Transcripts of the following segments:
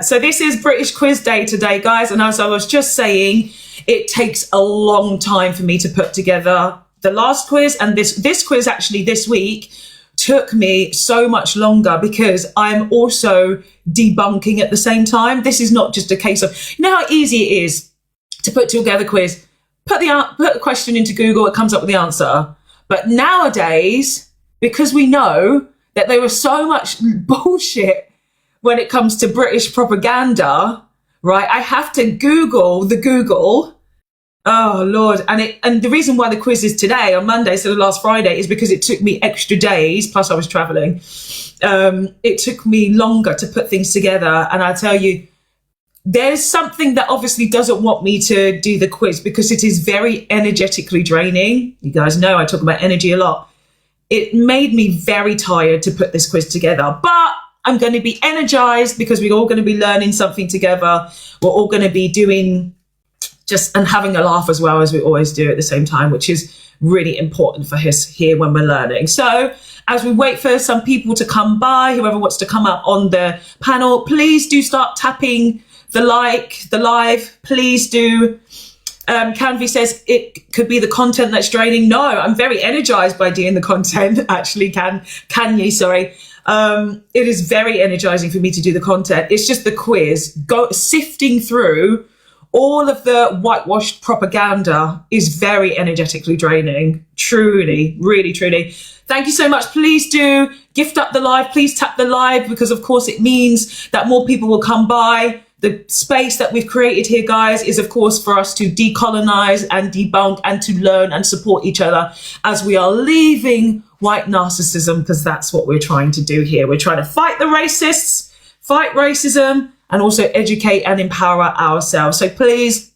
So this is British Quiz Day today, guys. And as I was just saying, it takes a long time for me to put together the last quiz. And this quiz actually this week took me so much longer because I'm also debunking at the same time. This is not just a case of, you know how easy it is to put together a quiz, put a question into Google, it comes up with the answer. But nowadays, because we know that there was so much bullshit when it comes to British propaganda, right? I have to Google the Google. Oh, Lord. And the reason why the quiz is today on Monday, so the last Friday, is because it took me extra days, plus I was traveling. It took me longer to put things together. And I tell you, there's something that obviously doesn't want me to do the quiz because it is very energetically draining. You guys know I talk about energy a lot. It made me very tired to put this quiz together, but I'm going to be energized because we're all going to be learning something together. We're all going to be doing and having a laugh as well, as we always do at the same time, which is really important for us here when we're learning. So as we wait for some people to come by, whoever wants to come up on the panel, please do start tapping the live, please do. Canvey says it could be the content that's draining. No, I'm very energized by doing the content. Actually, Kanye, sorry. It is very energizing for me to do the content. It's just the quiz. Sifting through all of the whitewashed propaganda is very energetically draining. Truly, really, truly. Thank you so much. Please do gift up the live. Please tap the live because, of course, it means that more people will come by. The space that we've created here, guys, is, of course, for us to decolonize and debunk and to learn and support each other as we are leaving white narcissism, because that's what we're trying to do here. We're trying to fight the racists, fight racism, and also educate and empower ourselves. So please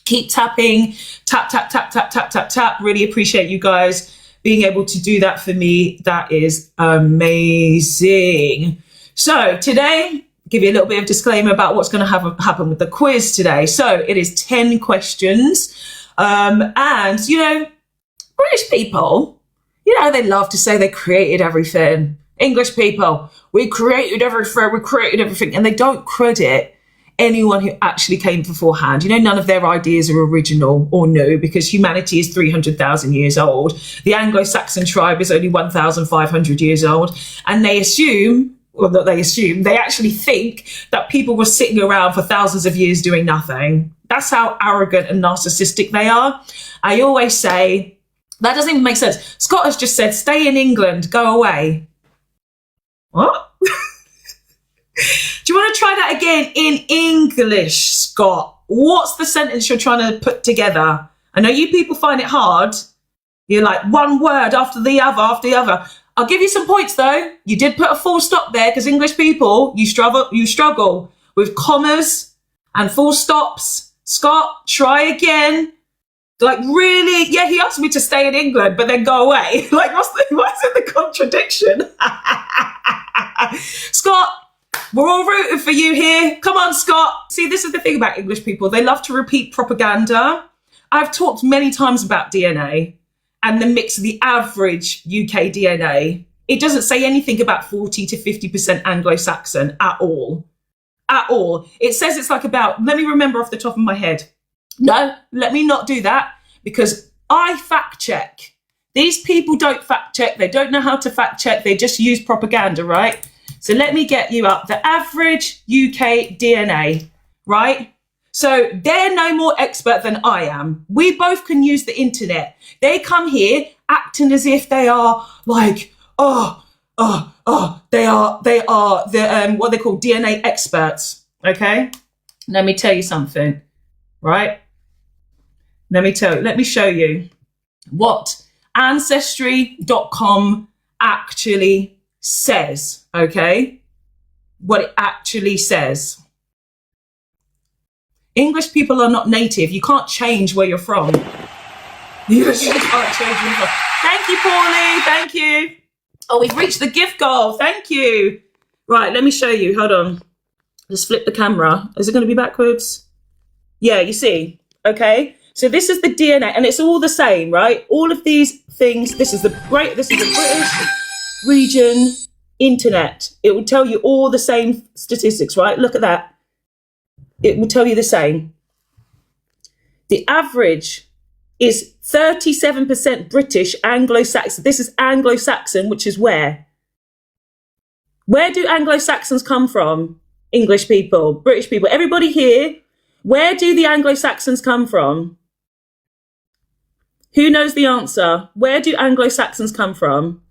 keep tapping, tap, tap, tap, tap, tap, tap, tap. Really appreciate you guys being able to do that for me. That is amazing. So today, give you a little bit of disclaimer about what's going to happen with the quiz today. So it is 10 questions. And, you know, British people, you know, they love to say they created everything. English people, we created everything. And they don't credit anyone who actually came beforehand. You know, none of their ideas are original or new because humanity is 300,000 years old. The Anglo-Saxon tribe is only 1,500 years old. And they assume, well, not they assume, they actually think that people were sitting around for thousands of years doing nothing. That's how arrogant and narcissistic they are. I always say, that doesn't even make sense. Scott has just said, stay in England, go away. What? Do you want to try that again in English, Scott? What's the sentence you're trying to put together? I know you people find it hard. You're like one word after the other. I'll give you some points though. You did put a full stop there because English people, you struggle with commas and full stops. Scott, try again. Like really? Yeah, he asked me to stay in England, but then go away. Like what's in the contradiction? Scott, we're all rooting for you here. Come on, Scott. See, this is the thing about English people. They love to repeat propaganda. I've talked many times about DNA and the mix of the average UK DNA. It doesn't say anything about 40 to 50% Anglo-Saxon at all. At all. It says it's like about, let me remember off the top of my head. No, let me not do that because I fact check. These people don't fact check. They don't know how to fact check. They just use propaganda, right? So let me get you up. The average UK DNA, right? So they're no more expert than I am. We both can use the internet. They come here acting as if they are like, they are the, what they call DNA experts, okay? Let me tell you something, right? Let me show you what Ancestry.com actually says, okay? What it actually says. English people are not native. You can't change where you're from. You can't change where you're from. Thank you, Paulie. Thank you. Oh, we've reached the gift goal. Thank you. Right, let me show you. Hold on. Just flip the camera. Is it going to be backwards? Yeah, you see. Okay. So this is the DNA, and it's all the same, right? All of these things. This is the British region internet. It will tell you all the same statistics, right? Look at that. it will tell you the same. The average is 37% British, Anglo-Saxon. This is Anglo-Saxon, which is where? Where do Anglo-Saxons come from? English people, British people, everybody here, where do the Anglo-Saxons come from? Who knows the answer? Where do Anglo-Saxons come from?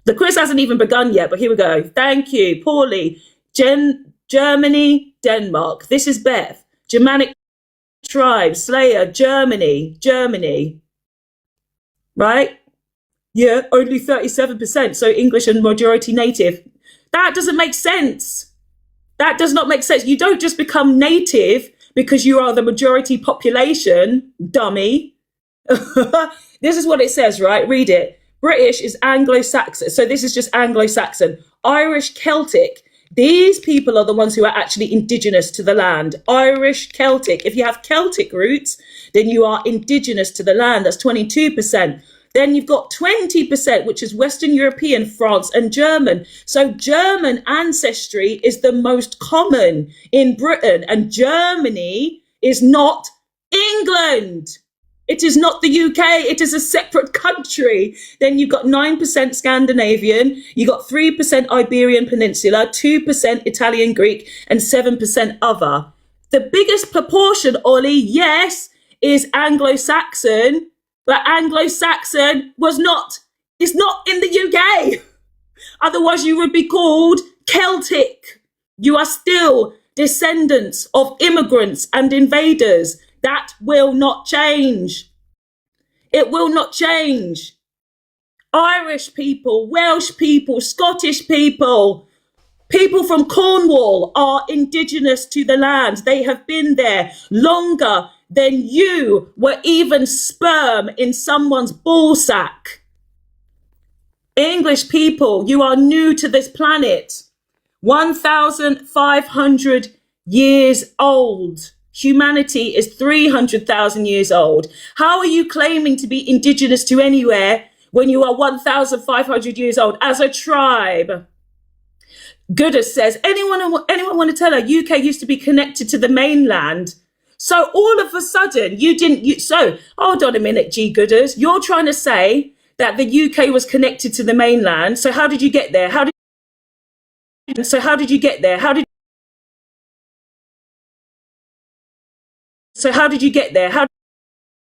The quiz hasn't even begun yet, but here we go. Thank you, Paulie. Germany, Denmark. This is Beth. Germanic tribes, Slayer, Germany. Right? Yeah, only 37%. So English and majority native. That doesn't make sense. That does not make sense. You don't just become native because you are the majority population, dummy. This is what it says, right? Read it. British is Anglo-Saxon. So this is just Anglo-Saxon. Irish, Celtic. These people are the ones who are actually indigenous to the land. Irish, Celtic. If you have Celtic roots, then you are indigenous to the land. That's 22%. Then you've got 20%, which is Western European, France, and German. So German ancestry is the most common in Britain, and Germany is not England. It is not the UK. It is a separate country. Then you've got 9% Scandinavian. You got 3% Iberian Peninsula, 2% Italian Greek, and 7% other. The biggest proportion, Ollie, yes, is Anglo-Saxon. But Anglo-Saxon is not in the UK. Otherwise, you would be called Celtic. You are still descendants of immigrants and invaders. That will not change. It will not change. Irish people, Welsh people, Scottish people, people from Cornwall are indigenous to the land. They have been there longer than you were even sperm in someone's ball sack. English people, you are new to this planet. 1,500 years old. Humanity is 300,000 years old. How are you claiming to be indigenous to anywhere when you are 1,500 years old as a tribe? Goodus says, anyone want to tell her UK used to be connected to the mainland? So all of a sudden, so hold on a minute, G Gooders. You're trying to say that the UK was connected to the mainland. So how did you get there? How did you get there? How did you get there? How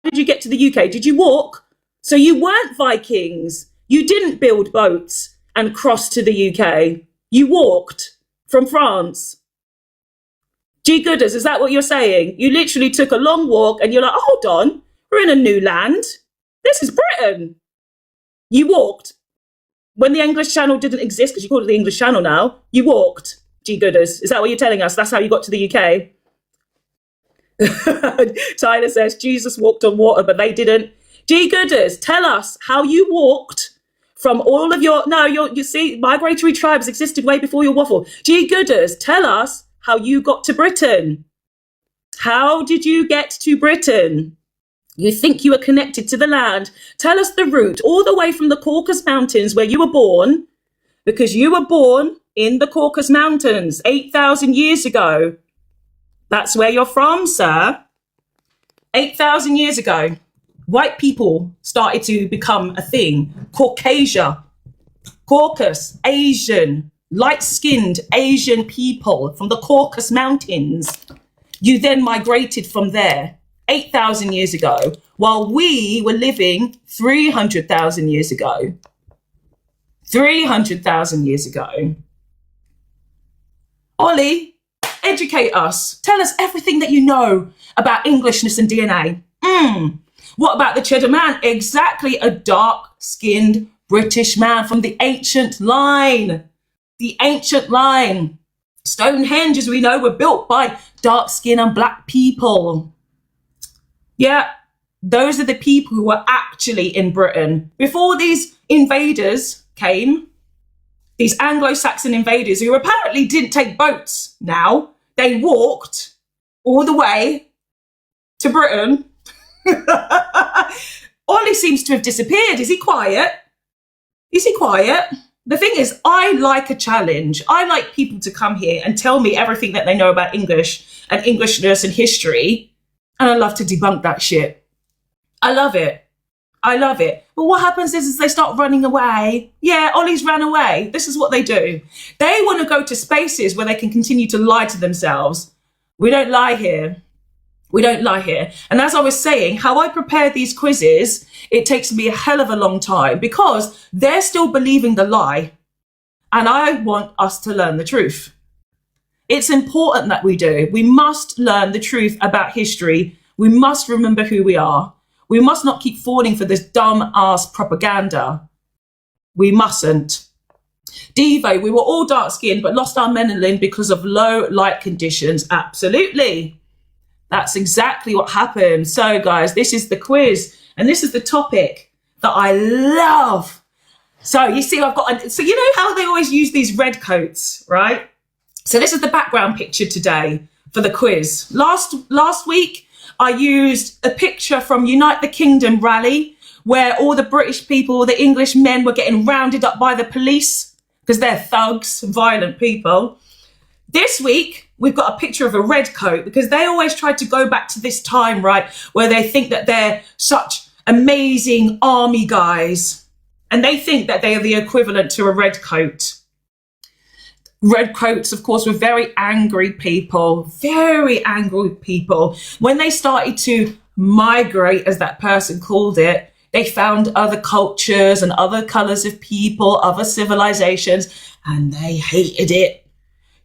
did you get to the UK? Did you walk? So you weren't Vikings. You didn't build boats and cross to the UK. You walked from France. G Gooders, is that what you're saying? You literally took a long walk and you're like, oh, hold on, we're in a new land. This is Britain. You walked. When the English Channel didn't exist, because you call it the English Channel now, you walked, G Gooders. Is that what you're telling us? That's how you got to the UK? Tyler says, Jesus walked on water, but they didn't. G Gooders, tell us how you walked from all of you see, migratory tribes existed way before your waffle. G Gooders, tell us how you got to Britain. How did you get to Britain? You think you were connected to the land. Tell us the route all the way from the Caucasus Mountains where you were born, because you were born in the Caucasus Mountains 8,000 years ago. That's where you're from, sir. 8,000 years ago, white people started to become a thing. Caucasia, Caucasus, Asian, light-skinned Asian people from the Caucasus Mountains. You then migrated from there 8,000 years ago, while we were living 300,000 years ago. 300,000 years ago. Ollie, educate us. Tell us everything that you know about Englishness and DNA. What about the Cheddar Man? Exactly, a dark-skinned British man from the ancient line. The ancient line. Stonehenge, as we know, were built by dark skin and black people. Yeah, those are the people who were actually in Britain. Before these invaders came, these Anglo-Saxon invaders who apparently didn't take boats now, they walked all the way to Britain. Ollie seems to have disappeared. Is he quiet? Is he quiet? The thing is, I like a challenge. I like people to come here and tell me everything that they know about English and Englishness and history. And I love to debunk that shit. I love it. I love it. But what happens is they start running away. Yeah, Ollie's ran away. This is what they do. They want to go to spaces where they can continue to lie to themselves. We don't lie here. We don't lie here. And as I was saying, how I prepare these quizzes, it takes me a hell of a long time because they're still believing the lie. And I want us to learn the truth. It's important that we do. We must learn the truth about history. We must remember who we are. We must not keep falling for this dumb ass propaganda. We mustn't. Devo, we were all dark skinned but lost our melanin because of low light conditions. Absolutely. That's exactly what happened. So guys, this is the quiz and this is the topic that I love. So you see, so you know how they always use these red coats, right? So this is the background picture today for the quiz. Last week, I used a picture from Unite the Kingdom rally where all the British people, the English men were getting rounded up by the police because they're thugs, violent people. This week, we've got a picture of a red coat because they always try to go back to this time, right, where they think that they're such amazing army guys and they think that they are the equivalent to a red coat. Red coats, of course, were very angry people, very angry people. When they started to migrate, as that person called it, they found other cultures and other colours of people, other civilizations, and they hated it.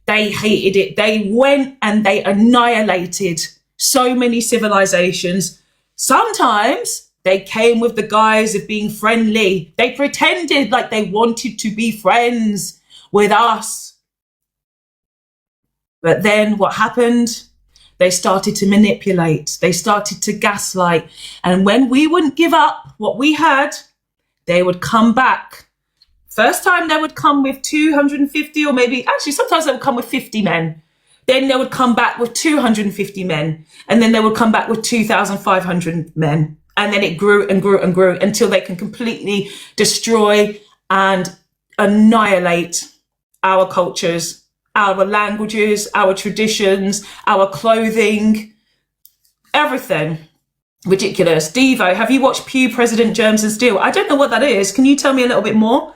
They hated it. They went and they annihilated so many civilizations. Sometimes they came with the guise of being friendly. They pretended like they wanted to be friends with us. But then what happened? They started to manipulate. They started to gaslight. And when we wouldn't give up what we had, they would come back. First time they would come with 250 or maybe, actually sometimes they would come with 50 men. Then they would come back with 250 men. And then they would come back with 2,500 men. And then it grew and grew and grew until they can completely destroy and annihilate our cultures, our languages, our traditions, our clothing, everything. Ridiculous. Devo, have you watched Pew, President, Germs and Steel? I don't know what that is. Can you tell me a little bit more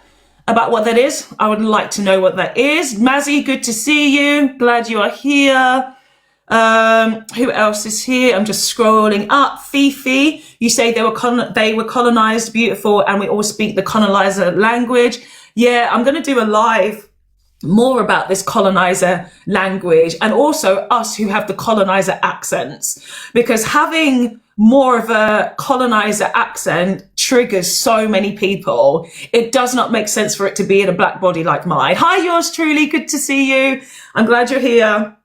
about what that is? I would like to know what that is. Mazzy, good to see you. Glad you are here. Who else is here? I'm just scrolling up. Fifi, you say they were colonized, beautiful, and we all speak the colonizer language. Yeah, I'm going to do a live more about this colonizer language and also us who have the colonizer accents, because having more of a colonizer accent triggers so many people. It does not make sense for it to be in a black body like mine. Hi, yours truly. Good to see you. I'm glad you're here.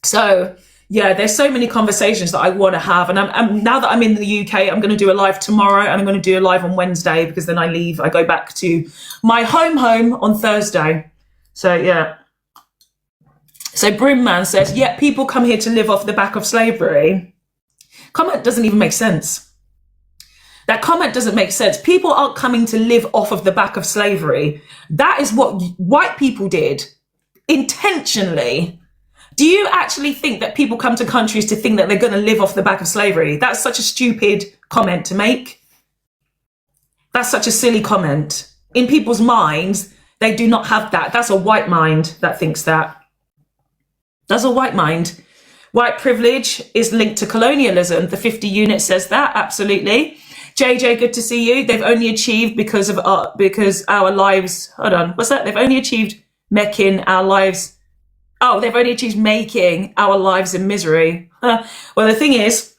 So yeah, there's so many conversations that I want to have. And I'm now that I'm in the UK, I'm going to do a live tomorrow and I'm going to do a live on Wednesday because then I go back to my home on Thursday. So yeah. So Brimman says, yeah, people come here to live off the back of slavery. Comment doesn't even make sense. That comment doesn't make sense. People aren't coming to live off of the back of slavery. That is what white people did intentionally. Do you actually think that people come to countries to think that they're going to live off the back of slavery? That's such a stupid comment to make. That's such a silly comment. In people's minds, they do not have that. That's a white mind that thinks that. That's a white mind. White privilege is linked to colonialism. The 50 unit says that, absolutely. JJ, good to see you. They've only achieved because our lives, hold on, what's that? They've only achieved making our lives, they've only achieved making our lives in misery. Well, the thing is,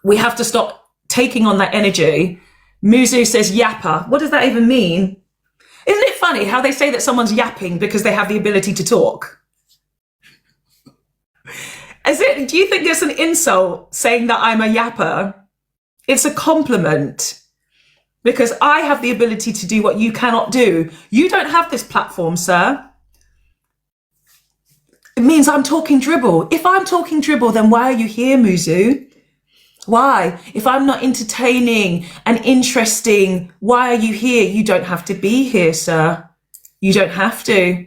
we have to stop taking on that energy. Muzu says yapper. What does that even mean? Isn't it funny how they say that someone's yapping because they have the ability to talk? Do you think it's an insult saying that I'm a yapper? It's a compliment because I have the ability to do what you cannot do. You don't have this platform, sir. It means I'm talking dribble. If I'm talking dribble, then why are you here, Muzu? Why? If I'm not entertaining and interesting, why are you here? You don't have to be here, sir. You don't have to.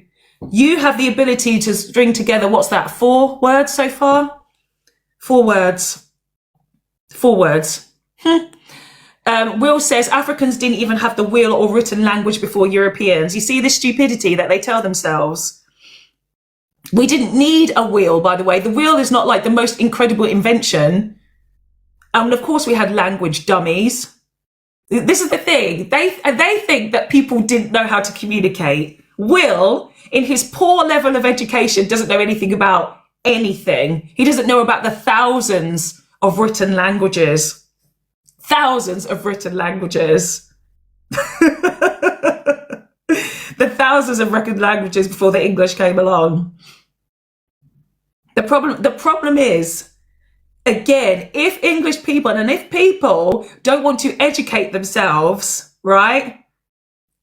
You have the ability to string together, what's that, 4 words so far? 4 words. 4 words. Will says Africans didn't even have the wheel or written language before Europeans. You see the stupidity that they tell themselves. We didn't need a wheel, by the way. The wheel is not like the most incredible invention. And of course we had language dummies. This is the thing. They think that people didn't know how to communicate. Will, in his poor level of education, doesn't know anything about anything. He doesn't know about the thousands of written languages. Thousands of written languages. The thousands of written languages before the English came along. The problem is, again, if English people and if people don't want to educate themselves, right?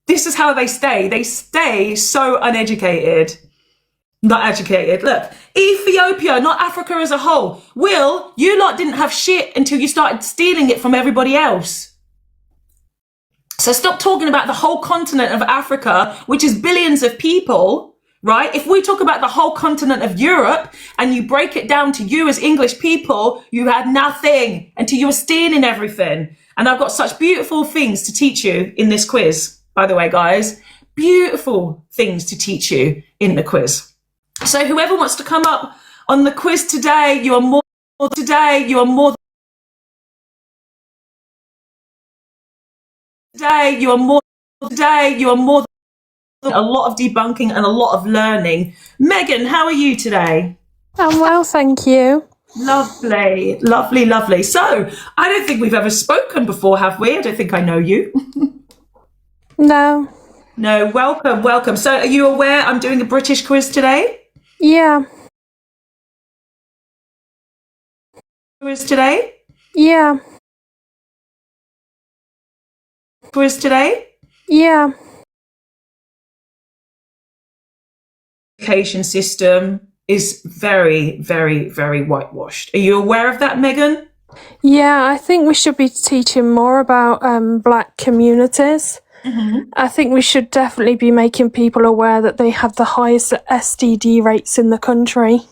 This is how they stay. They stay so uneducated. Not educated. Look, Ethiopia, not Africa as a whole. Will, you lot didn't have shit until you started stealing it from everybody else. So stop talking about the whole continent of Africa, which is billions of people, right? If we talk about the whole continent of Europe and you break it down to you as English people, you had nothing until you were stealing everything. And I've got such beautiful things to teach you in this quiz, by the way, guys. Beautiful things to teach you in the quiz. So whoever wants to come up on the quiz today, you are more today, you are more today, you are more today, you are more a lot of debunking and a lot of learning. Megan, how are you today? I'm well, thank you. Lovely, lovely, lovely. So I don't think we've ever spoken before, have we? I don't think I know you. No. No, welcome, welcome. So are you aware I'm doing a British quiz today? Yeah. Quiz today? Yeah. Quiz today? Yeah. Education system is very, very, very whitewashed. Are you aware of that, Megan? Yeah, I think we should be teaching more about Black communities. Mm-hmm. I think we should definitely be making people aware that they have the highest STD rates in the country.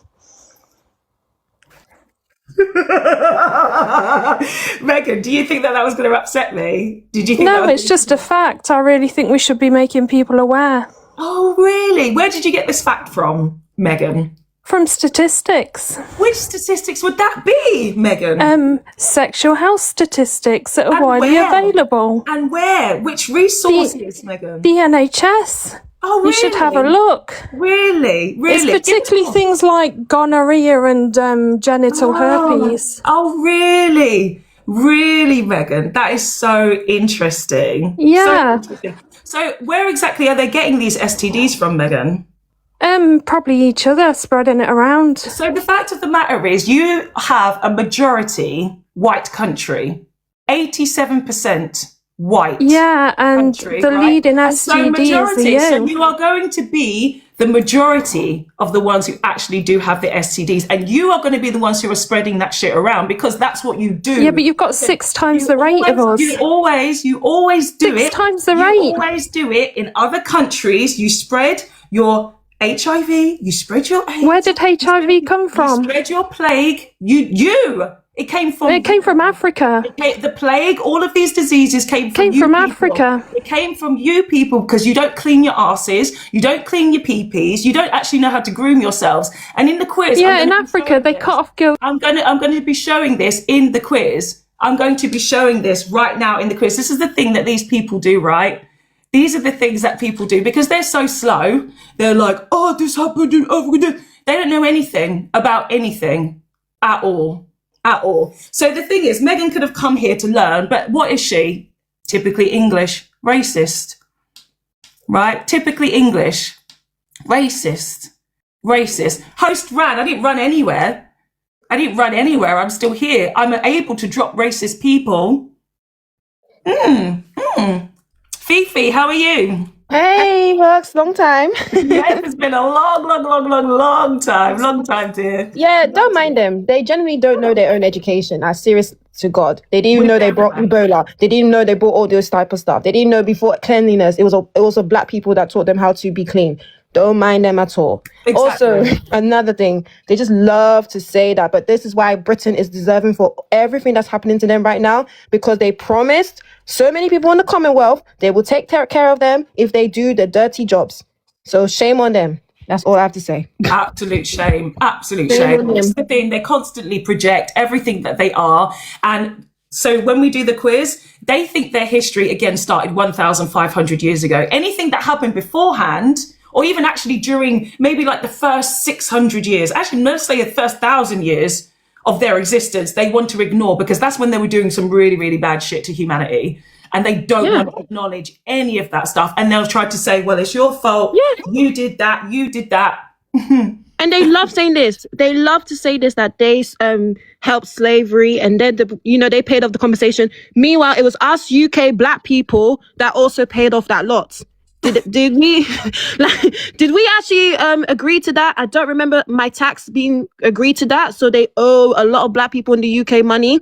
Megan, do you think that was going to upset me? Did you think No, it's just a fact. I really think we should be making people aware. Oh, really? Where did you get this fact from, Megan? From statistics. Which statistics would that be, Megan? Sexual health statistics that are widely available. And where? Which resources, Megan? The NHS. Oh, really? You should have a look. Really? Really? It's particularly things like gonorrhea and genital herpes. Oh, really? Really, Megan? That is so interesting. Yeah. So interesting. So where exactly are they getting these STDs from, Megan? Probably each other, spreading it around. So the fact of the matter is you have a majority white country, 87% white. Yeah, and country, the leading STD is the U. So you are going to be the majority of the ones who actually do have the STDs, and you are going to be the ones who are spreading that shit around because that's what you do. Yeah, but you've got 6 times the rate of us. You always do it. 6 times the rate. You always do it in other countries. You spread your HIV, you spread your AIDS. Where did HIV come from? You spread your plague. It came from Africa. The plague, all of these diseases came from Africa. It came from you people because you don't clean your asses, you don't clean your pee-pees, you don't actually know how to groom yourselves. And in the quiz, yeah, in Africa they cut off girls. I'm going to be showing this in the quiz. I'm going to be showing this right now in the quiz. This is the thing that these people do, right? These are the things that people do because they're so slow. They're like, oh, this happened in Africa. They don't know anything about anything at all. At all. So the thing is, Megan could have come here to learn, but what is she? Typically English, racist, right? Typically English, racist. Host ran. I didn't run anywhere. I'm still here. I'm able to drop racist people. Fifi, how are you? Hey, Max, long time. Yes, it's been a long time, dear. Yeah, don't mind them. They generally don't know their own education. I serious to God. They didn't even With know they brought everyone. Ebola. They didn't know they brought all this type of stuff. They didn't know before cleanliness. It was black people that taught them how to be clean. Don't mind them at all. Exactly. Also, another thing, they just love to say that, but this is why Britain is deserving for everything that's happening to them right now, because they promised so many people in the Commonwealth they will take care of them if they do the dirty jobs. So shame on them. That's all I have to say. Absolute shame. Absolute Shame shame. on It's them. the thing, they constantly project everything that they are. And so when we do the quiz, they think their history again started 1,500 years ago. Anything that happened beforehand, or even actually during maybe like the first 600 years, actually, let's say the first 1,000 years of their existence, they want to ignore because that's when they were doing some really, really bad shit to humanity. And they don't want to acknowledge any of that stuff. And they'll try to say, well, it's your fault. Yeah. You did that. You did that. And they love saying this. They love to say this, that they helped slavery, and then they paid off the compensation. Meanwhile, it was us UK black people that also paid off that lot. Did we did we actually agree to that? I don't remember my tax being agreed to that. So they owe a lot of black people in the UK money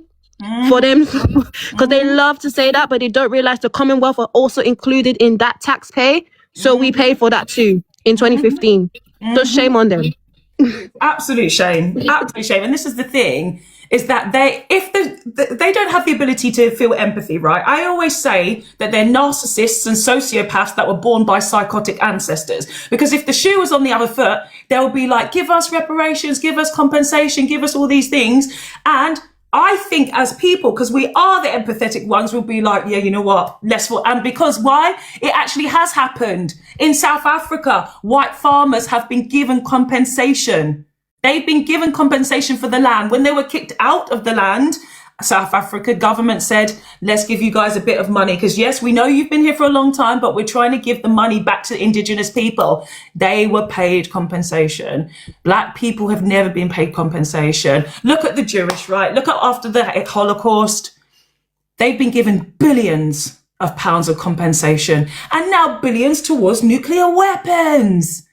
for them, because they love to say that, but they don't realize the Commonwealth are also included in that tax pay. So we paid for that too in 2015. So shame on them. Absolute shame. Absolute shame. And this is the thing, is that they don't have the ability to feel empathy, right? I always say that they're narcissists and sociopaths that were born by psychotic ancestors. Because if the shoe was on the other foot, they'll be like, give us reparations, give us compensation, give us all these things. And I think as people, because we are the empathetic ones, we'll be like, yeah, you know what? And because why? It actually has happened. In South Africa, white farmers have been given compensation. They've been given compensation for the land. When they were kicked out of the land, South Africa government said, let's give you guys a bit of money. Because yes, we know you've been here for a long time, but we're trying to give the money back to indigenous people. They were paid compensation. Black people have never been paid compensation. Look at the Jewish, right? Look at after the Holocaust. They've been given billions of pounds of compensation, and now billions towards nuclear weapons.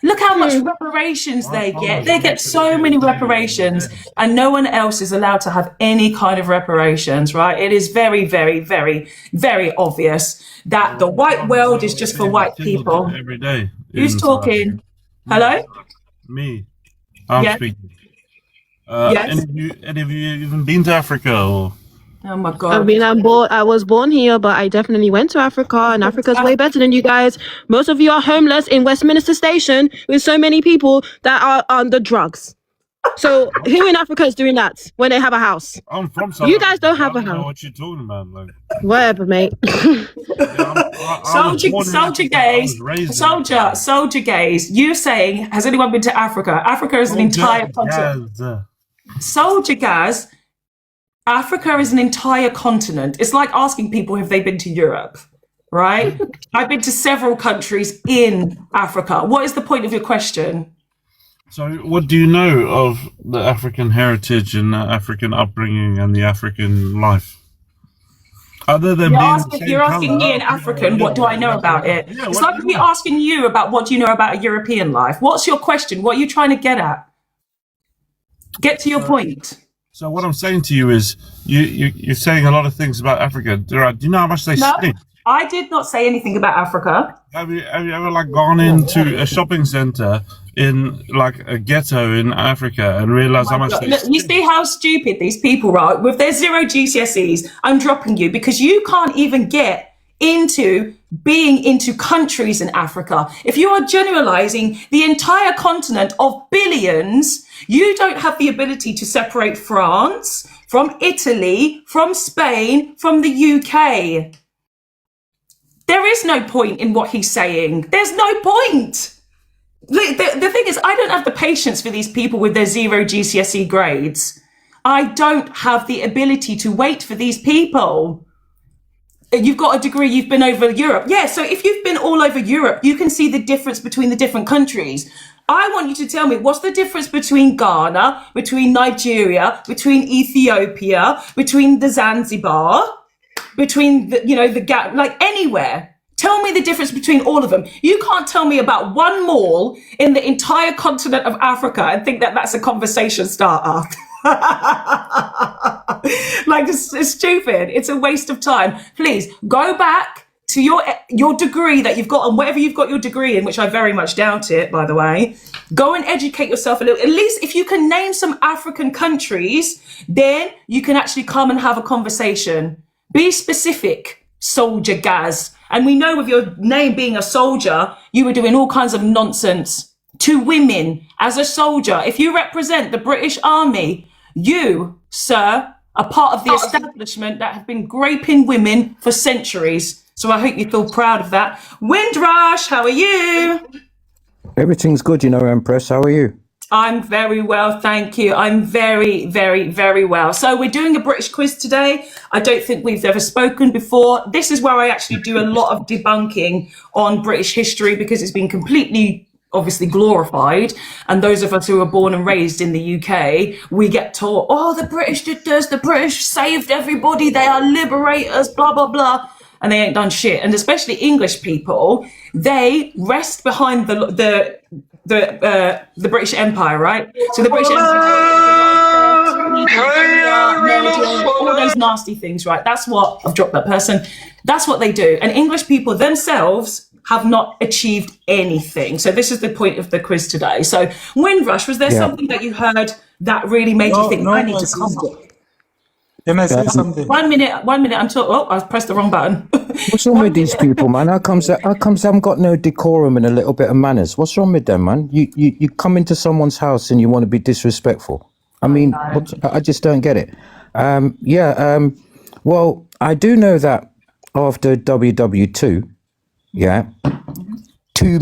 Look how much reparations they get. They get so many reparations, and no one else is allowed to have any kind of reparations, right? It is very, very, very, very obvious that the white world is just for white people. Every day. Who's talking? Hello? Me. I'm Yeah. speaking. Yes. Any of you even been to Africa? Or? Oh my I God. mean, I was born here, but I definitely went to Africa, and Africa's way better than you guys. Most of you are homeless in Westminster Station with so many people that are on the drugs. So who in Africa is doing that when they have a house? I'm from South You guys don't Africa. have I a don't know house. what you're talking about. Like, Whatever, mate. Soldier gaze, soldier gaze. You saying, has anyone been to Africa? Africa is an entire continent. Soldier Gaz, Africa is an entire continent. It's like asking people have they been to Europe, right? I've been to several countries in Africa. What is the point of your question? So, what do you know of the African heritage and the African upbringing and the African life? Other than You're asking me, an African, what do I know about it? Yeah, it's like me asking you about what do you know about a European life. What's your question? What are you trying to get at? Get to your point. So what I'm saying to you is, you're saying a lot of things about Africa. Do you know how much they stink? I did not say anything about Africa. Have you ever like gone into a shopping center in like a ghetto in Africa and realized how much they Look, stink? you see how stupid these people are with their 0 GCSEs. I'm dropping you because you can't even get into being into countries in Africa. If you are generalizing the entire continent of billions, you don't have the ability to separate France from Italy, from Spain, from the UK. There is no point in what he's saying. There's no point. The thing is, I don't have the patience for these people with their 0 GCSE grades. I don't have the ability to wait for these people. You've got a degree, you've been over Europe. Yeah, so if you've been all over Europe, you can see the difference between the different countries. I want you to tell me what's the difference between Ghana, between Nigeria, between Ethiopia, between the Zanzibar, between the, like anywhere. Tell me the difference between all of them. You can't tell me about one mall in the entire continent of Africa and think that that's a conversation starter. Like, it's stupid. It's a waste of time. Please go back to your degree that you've got, and whatever you've got your degree in, which I very much doubt it, by the way. Go and educate yourself a little. At least if you can name some African countries, then you can actually come and have a conversation. Be specific, Soldier Gaz. And we know with your name being a soldier, you were doing all kinds of nonsense to women as a soldier. If you represent the British Army, you, sir, are part of the establishment that have been raping women for centuries. So I hope you feel proud of that. Windrush, how are you? Everything's good, Empress. How are you? I'm very well, thank you. I'm very, very, very well. So we're doing a British quiz today. I don't think we've ever spoken before. This is where I actually do a lot of debunking on British history because it's been completely, obviously, glorified. And those of us who were born and raised in the UK, we get taught, oh, the British did this, the British saved everybody, they are liberators, blah, blah, blah. And they ain't done shit. And especially English people, they rest behind the British Empire, right? So the British Empire, all those nasty things, right? That's what, I've dropped that person. That's what they do. And English people themselves have not achieved anything. So this is the point of the quiz today. So Windrush, was there something that you heard that really made you think, I need to come up? Can I say something? 1 minute, I'm talking. Oh, I pressed the wrong button. What's wrong with these people, man? How comes they haven't got no decorum and a little bit of manners? What's wrong with them, man? You come into someone's house and you want to be disrespectful. I mean, I just don't get it. Well, I do know that after WW2, 2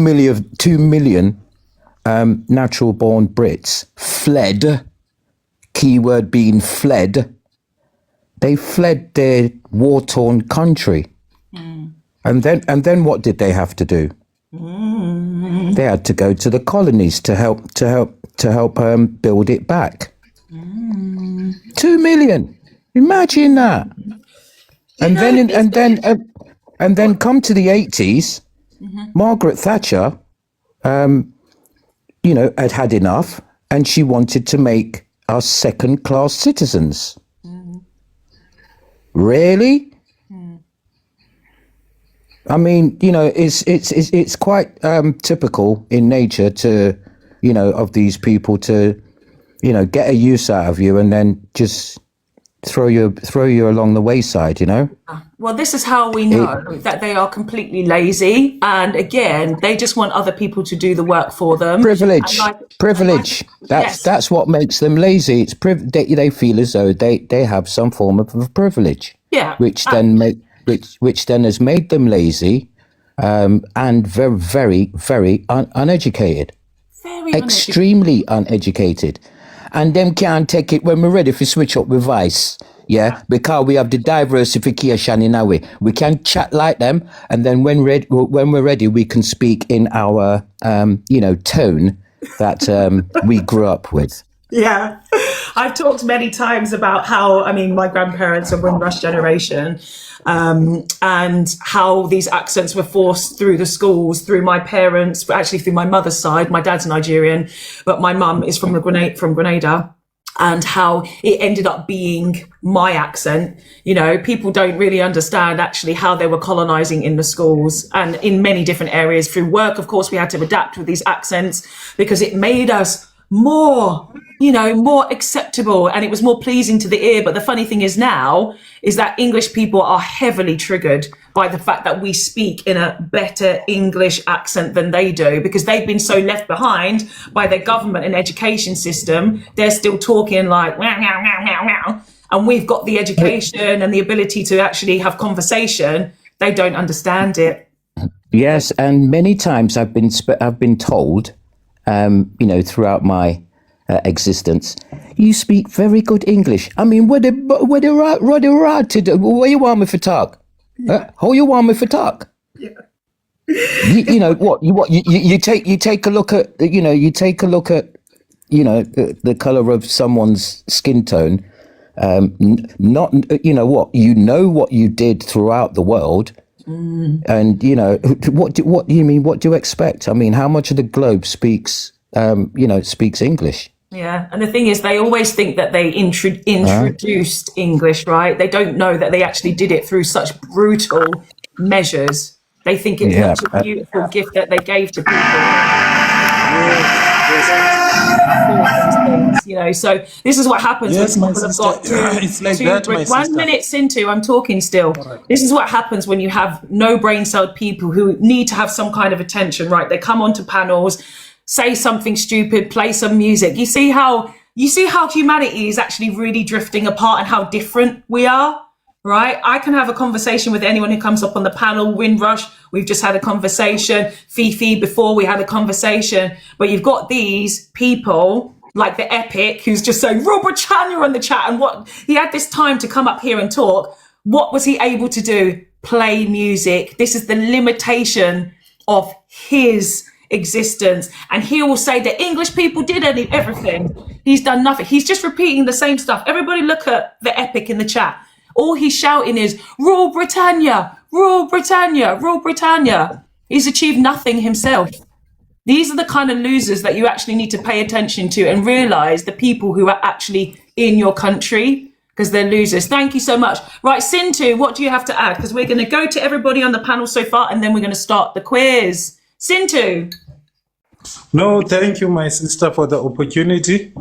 million natural-born Brits fled, keyword being fled, they fled their war-torn country. And then what did they have to do? They had to go to the colonies to help build it back. 2 million. Imagine that. And then come to the 80s, Margaret Thatcher, had enough, and she wanted to make us second-class citizens. Really? I mean, it's quite typical in nature to, of these people to, get a use out of you and then just throw you along the wayside, Well, this is how we know that they are completely lazy. And again, they just want other people to do the work for them. Privilege. That's what makes them lazy. It's they feel as though they have some form of privilege. Yeah. Which then has made them lazy, and very, very, very uneducated. Extremely uneducated. And them can't take it when we're ready to switch up with Vice. Yeah, because we have the diversification in our way. We can chat like them, and then when we're ready, we can speak in our, tone that we grew up with. Yeah, I've talked many times about how, my grandparents are Windrush generation, and how these accents were forced through the schools, through my parents, actually through my mother's side. My dad's Nigerian, but my mum is from Grenada. And how it ended up being my accent. People don't really understand actually how they were colonizing in the schools and in many different areas. Through work, of course, we had to adapt with these accents because it made us more acceptable, and it was more pleasing to the ear. But the funny thing is now is that English people are heavily triggered by the fact that we speak in a better English accent than they do, because they've been so left behind by their government and education system. They're still talking like meow, meow, meow, meow, meow. And we've got the education and the ability to actually have conversation. They don't understand it. Yes, and many times I've been told, throughout my existence, you speak very good English. I mean, what do you want me to talk? How you want me to talk? Yeah. You take a look at the color of someone's skin tone. What you did throughout the world. And, you know, what do you mean? What do you expect? I mean, how much of the globe speaks, speaks English? Yeah, and the thing is, they always think that they introduced English, right? They don't know that they actually did it through such brutal measures. They think it's such a beautiful gift that they gave to people. You know, so this is what happens when people have got it's like that, my 1 minute into, I'm talking still. This is what happens when you have no brain celled people who need to have some kind of attention, right? They come onto panels, say something stupid, play some music. You see how humanity is actually really drifting apart and how different we are, right? I can have a conversation with anyone who comes up on the panel. Windrush, we've just had a conversation. Fifi, before we had a conversation. But you've got these people like the Epic who's just saying, Robert Chanya on the chat. And what he had this time to come up here and talk. What was he able to do? Play music. This is the limitation of his existence. And he will say that English people did everything. He's done nothing. He's just repeating the same stuff. Everybody look at the Epic in the chat. All he's shouting is, Rule Britannia, Rule Britannia, Rule Britannia. He's achieved nothing himself. These are the kind of losers that you actually need to pay attention to and realize the people who are actually in your country, because they're losers. Thank you so much. Right, Sintu, what do you have to add? Because we're going to go to everybody on the panel so far, and then we're going to start the quiz. Sintu. No, thank you, my sister, for the opportunity.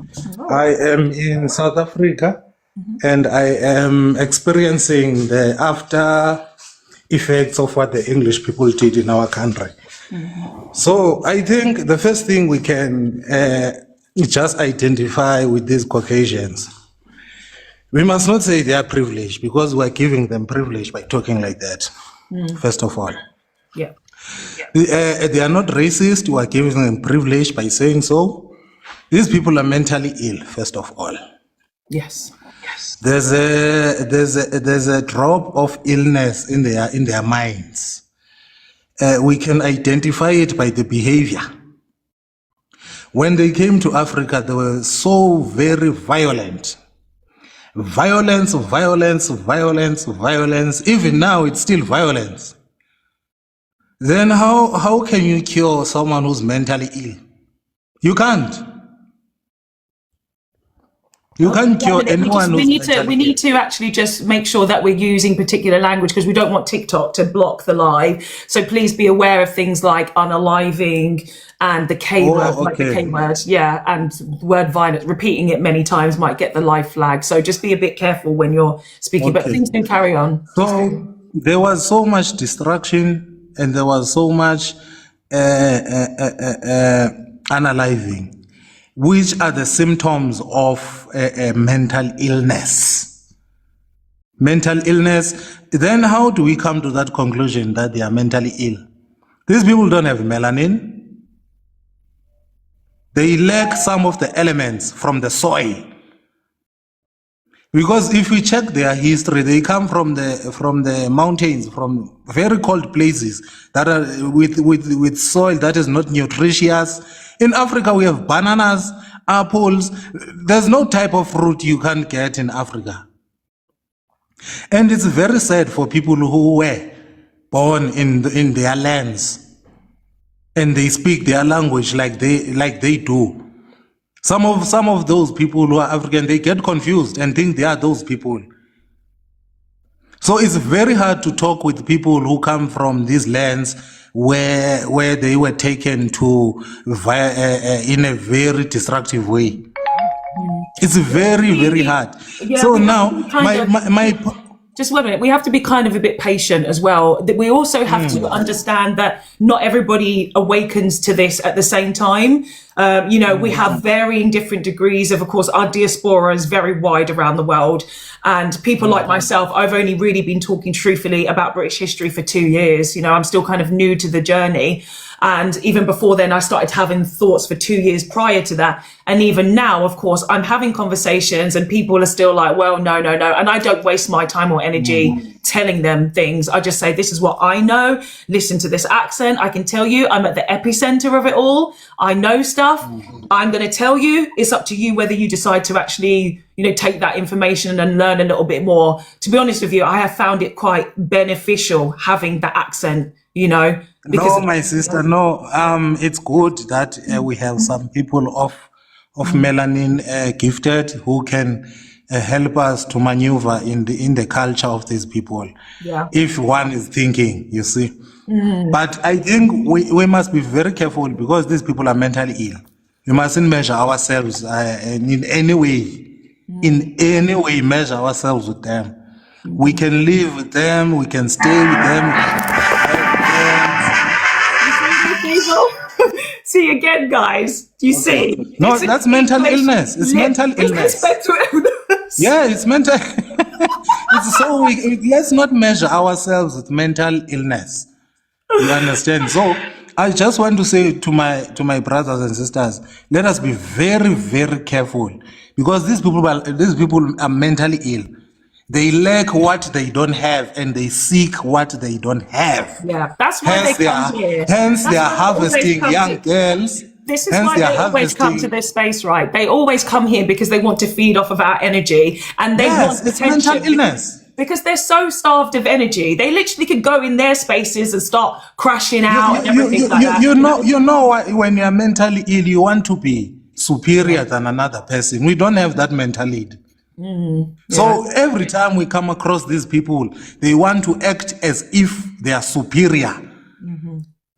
I am in South Africa, and I am experiencing the after effects of what the English people did in our country. So I think the first thing we can just identify with these Caucasians, we must not say they are privileged, because we're giving them privilege by talking like that, first of all. Yeah. They are not racist. We are giving them privilege by saying so. These people are mentally ill, first of all. Yes. There's a drop of illness in their minds. We can identify it by the behavior. When they came to Africa, they were so very violent. Violence. Even now, it's still violence. Then how can you cure someone who's mentally ill? You can't. You can't cure anyone who's mentally ill. We need to actually just make sure that we're using particular language, because we don't want TikTok to block the live. So please be aware of things like unaliving and the K word, like the K word. Yeah, and word violence, repeating it many times might get the live flag. So just be a bit careful when you're speaking, but things can carry on. So there was so much distraction, and there was so much unaliving, which are the symptoms of mental illness. Mental illness. Then how do we come to that conclusion that they are mentally ill? These people don't have melanin. They lack some of the elements from the soil. Because if we check their history, they come from the mountains, from very cold places that are with soil that is not nutritious. In Africa, we have bananas, apples. There's no type of fruit you can't get in Africa. And it's very sad for people who were born in their lands and they speak their language like they do. Some of those people who are African, they get confused and think they are those people. So it's very hard to talk with people who come from these lands where they were taken to in a very destructive way. It's very, very hard. Yeah, so now, my just 1 minute. We have to be kind of a bit patient as well. We also have to understand that not everybody awakens to this at the same time. We have varying different degrees of course, our diaspora is very wide around the world. And people like myself, I've only really been talking truthfully about British history for 2 years. I'm still kind of new to the journey. And even before then, I started having thoughts for 2 years prior to that. And even now, of course, I'm having conversations and people are still like, well, no. And I don't waste my time or energy telling them things. I just say, this is what I know. Listen to this accent. I can tell you I'm at the epicenter of it all. I know stuff. I'm going to tell you. It's up to you whether you decide to actually, take that information and learn a little bit more. To be honest with you, I have found it quite beneficial having that accent, because no, my sister, no. It's good that we have some people of melanin gifted who can help us to maneuver in the culture of these people. Yeah. If one is thinking, you see. But I think we must be very careful because these people are mentally ill. We mustn't measure ourselves in any way. In any way, measure ourselves with them. We can live with them. We can stay with them. See again, guys. Do you see? No, that's mental illness. It's mental illness. Yeah, it's mental. It's so let's not measure ourselves with mental illness. You understand? So I just want to say to my brothers and sisters, let us be very, very careful because these people are mentally ill. They lack what they don't have, and they seek what they don't have. Yeah, that's why they come here. Hence, they are harvesting young girls. This is why they always come to this space, right? They always come here because they want to feed off of our energy, and they want attention. It's mental illness. Because they're so starved of energy, they literally could go in their spaces and start crashing out and everything like that. You know when you're mentally ill, you want to be superior than another person. We don't have that mentality. So every time we come across these people, they want to act as if they are superior.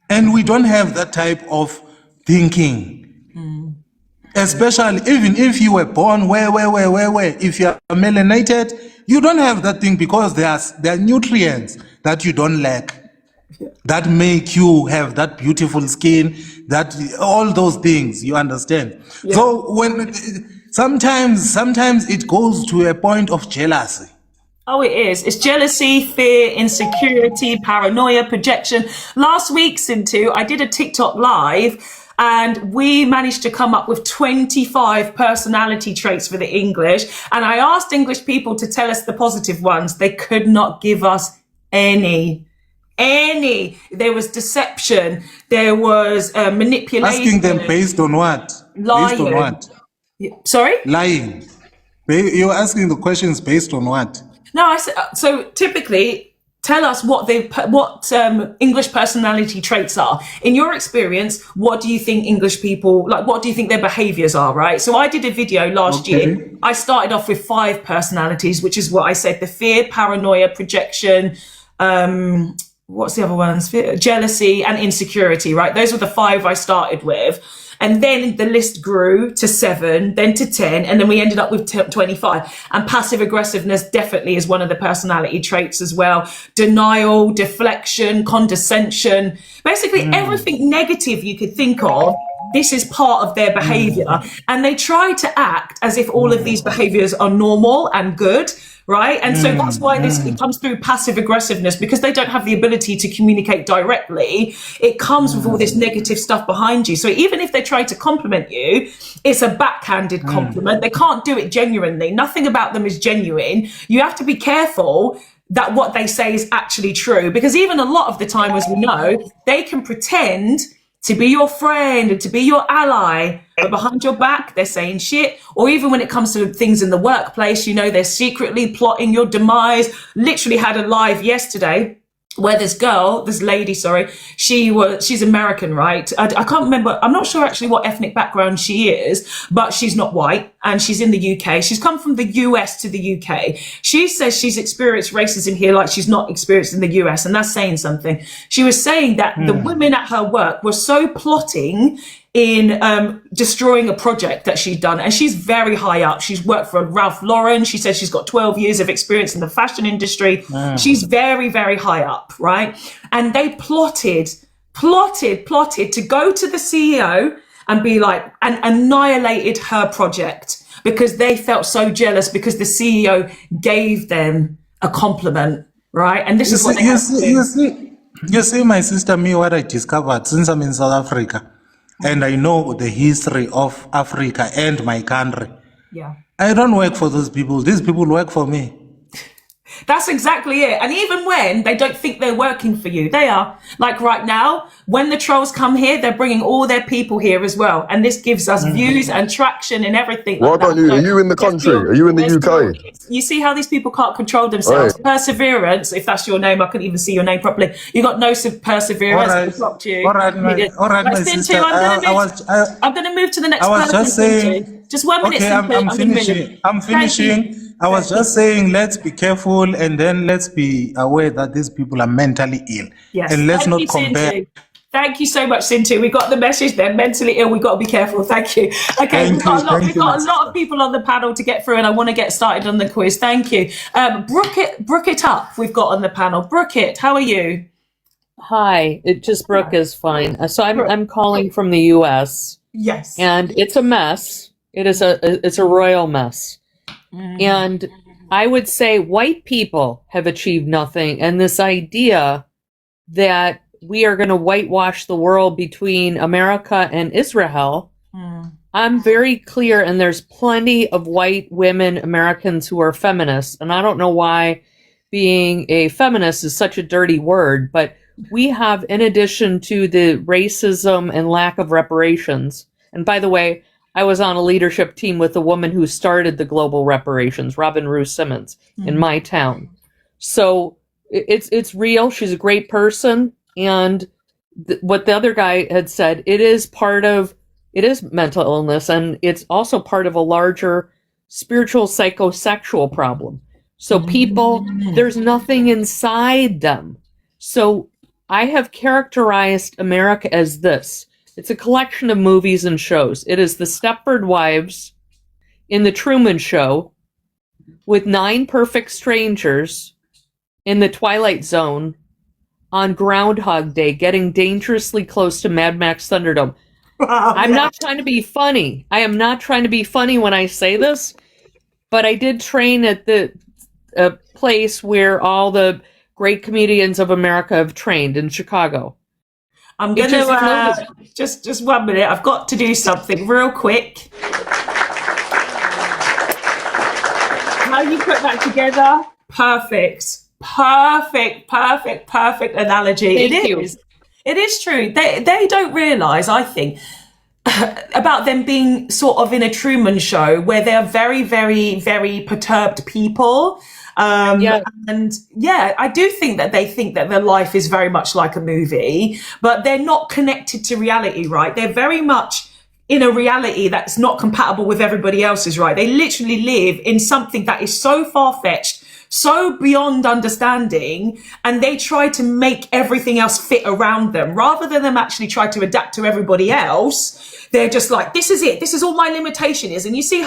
And we don't have that type of thinking. Especially even if you were born where, if you are melanated, you don't have that thing because there are nutrients that you don't lack that make you have that beautiful skin, that all those things, you understand? Yeah. So when sometimes it goes to a point of jealousy. Oh, it is. It's jealousy, fear, insecurity, paranoia, projection. Last week, Sintu, I did a TikTok live and we managed to come up with 25 personality traits for the English. And I asked English people to tell us the positive ones. They could not give us any. There was deception. There was manipulation. Asking them based on what? Lying. Based on what? Sorry? Lying. You're asking the questions based on what? No, I said, so typically tell us what English personality traits are. In your experience, what do you think English people, what do you think their behaviors are, right? So I did a video last year. I started off with 5 personalities, which is what I said, the fear, paranoia, projection, what's the other ones? Fear, jealousy and insecurity, right? Those were the 5 I started with. And then the list grew to 7, then to 10, and then we ended up with 25. And passive aggressiveness definitely is one of the personality traits as well. Denial, deflection, condescension, basically everything negative you could think of. This is part of their behavior. And they try to act as if all of these behaviors are normal and good. Right. And so that's why it comes through passive aggressiveness, because they don't have the ability to communicate directly. It comes with all this negative stuff behind you. So even if they try to compliment you, it's a backhanded compliment. They can't do it genuinely. Nothing about them is genuine. You have to be careful that what they say is actually true, because even a lot of the time, as we know, they can pretend to be your friend and to be your ally, but behind your back, they're saying shit. Or even when it comes to things in the workplace, they're secretly plotting your demise. Literally had a live yesterday where this lady, she's American, right? I can't remember. I'm not sure actually what ethnic background she is, but she's not white and she's in the UK. She's come from the US to the UK. She says she's experienced racism here like she's not experienced in the US, and that's saying something. She was saying that the women at her work were so plotting in destroying a project that she'd done. And she's very high up. She's worked for Ralph Lauren. She says she's got 12 years of experience in the fashion industry. She's very, very high up, right? And they plotted to go to the CEO and be like, and annihilated her project because they felt so jealous because the CEO gave them a compliment, right? And this is what they have to do. You see, my sister, me, what I discovered since I'm in South Africa, and I know the history of Africa and my country. Yeah. I don't work for those people. These people work for me. That's exactly it. And even when they don't think they're working for you, they are. Like right now, when the trolls come here, they're bringing all their people here as well. And this gives us views and traction and everything Why like don't that. you? So Are you in the let's country? build- Are you in the let's build- UK? You see how these people can't control themselves. Oi. Perseverance, if that's your name, I couldn't even see your name properly. You got no perseverance. All I right, blocked you. all right, my Sintu, sister. I'm gonna move to the next I was person. just saying. Sintu. Just 1 minute, Okay, Sintu. I'm gonna move. finishing. I'm Thank you. finishing. I was just saying, let's be careful, and then let's be aware that these people are mentally ill, Yes. and let's Thank not you, compare. Sintu. Thank you so much, Sintu. We got the message. They're mentally ill. We've got to be careful. Thank you. Okay, Thank we've got you, a lot. thank We've you, got a my lot of people on the panel to get through, and I want to get started on the quiz. Thank you. Brook it up. We've got on the panel. Brook it. How are you? Hi, it just Brooke is fine. So I'm calling from the U.S. Yes. and it's a mess. It's a royal mess. And I would say white people have achieved nothing, and this idea that we are going to whitewash the world between America and Israel. I'm very clear, and there's plenty of white women Americans who are feminists, and I don't know why being a feminist is such a dirty word, but we have, in addition to the racism and lack of reparations, and by the way, I was on a leadership team with a woman who started the global reparations, Robin Rue Simmons, in my town. So it's real. She's a great person. And what the other guy had said, it is mental illness, and it's also part of a larger spiritual psychosexual problem. So people, there's nothing inside them. So I have characterized America as this. It's a collection of movies and shows. It is the Stepford Wives in the Truman Show with 9 perfect strangers in the Twilight Zone on Groundhog Day getting dangerously close to Mad Max Thunderdome. I'm not trying to be funny. I am not trying to be funny when I say this, but I did train at the place where all the great comedians of America have trained in Chicago. I'm going to just 1 minute. I've got to do something real quick. How you put that together? Perfect analogy. Thank you. It is true. They don't realise, I think, about them being sort of in a Truman Show where they're very, very, very perturbed people. And I do think that they think that their life is very much like a movie, but they're not connected to reality, right? They're very much in a reality that's not compatible with everybody else's, right? They literally live in something that is so far-fetched, so beyond understanding, and they try to make everything else fit around them rather than them actually try to adapt to everybody else. They're just like, this is it. This is all my limitation is. And you see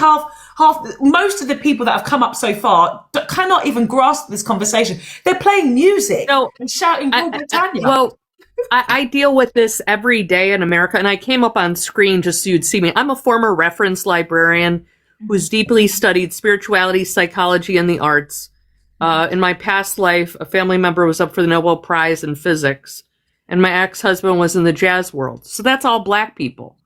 most of the people that have come up so far cannot even grasp this conversation. They're playing music and shouting Rule Britannia. I deal with this every day in America, and I came up on screen just so you'd see me. I'm a former reference librarian who's deeply studied spirituality, psychology, and the arts. In my past life, a family member was up for the Nobel Prize in physics, and my ex-husband was in the jazz world. So that's all Black people.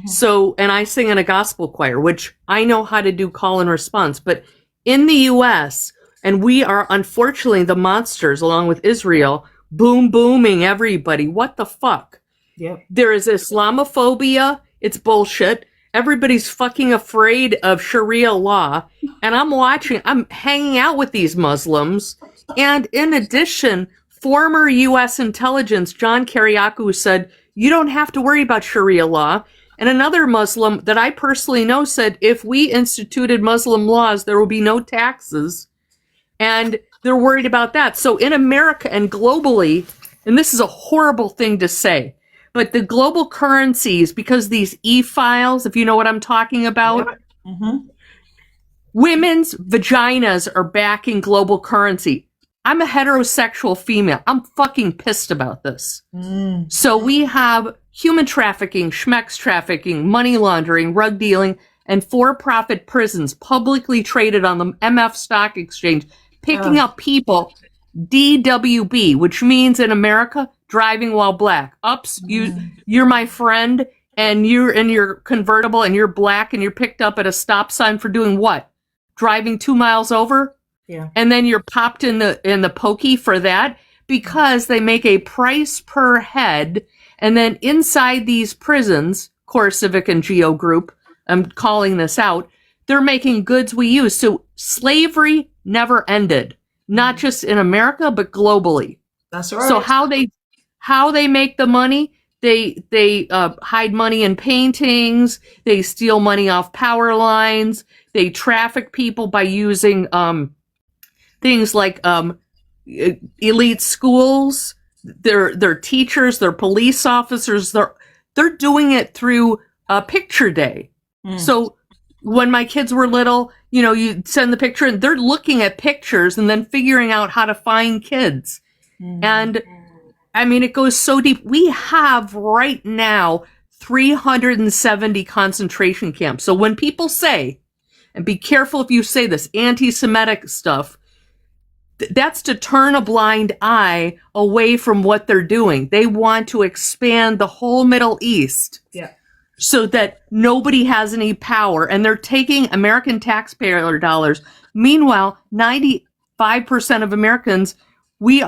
So, and I sing in a gospel choir, which I know how to do call and response. But in the U.S., and we are unfortunately the monsters, along with Israel, booming everybody. What the fuck? Yep. There is Islamophobia. It's bullshit. Everybody's fucking afraid of Sharia law. And I'm hanging out with these Muslims. And in addition, former U.S. intelligence, John Kiriakou, said, you don't have to worry about Sharia law. And another Muslim that I personally know said, if we instituted Muslim laws, there will be no taxes. And they're worried about that. So in America and globally, and this is a horrible thing to say, but the global currencies, because these e-files, if you know what I'm talking about, women's vaginas are backing global currency. I'm a heterosexual female. I'm fucking pissed about this. So we have human trafficking, schmex trafficking, money laundering, rug dealing, and for-profit prisons publicly traded on the MF stock exchange, picking up people, DWB, which means in America, driving while Black. Ups, you're my friend, and you're in your convertible, and you're Black, and you're picked up at a stop sign for doing what? Driving 2 miles over? Yeah. And then you're popped in the pokey for that because they make a price per head. And then inside these prisons, Core Civic and Geo Group, I'm calling this out, they're making goods we use. So slavery never ended, not just in America, but globally. That's right. So how they make the money, they hide money in paintings, they steal money off power lines, they traffic people by using things like elite schools, their teachers, their police officers, they're doing it through picture day. So when my kids were little, you send the picture and they're looking at pictures and then figuring out how to find kids. And I mean, it goes so deep. We have right now 370 concentration camps. So when people say, and be careful if you say this, anti-Semitic stuff, that's to turn a blind eye away from what they're doing. They want to expand the whole Middle East. Yeah. So that nobody has any power, and they're taking American taxpayer dollars. Meanwhile, 95% of Americans, we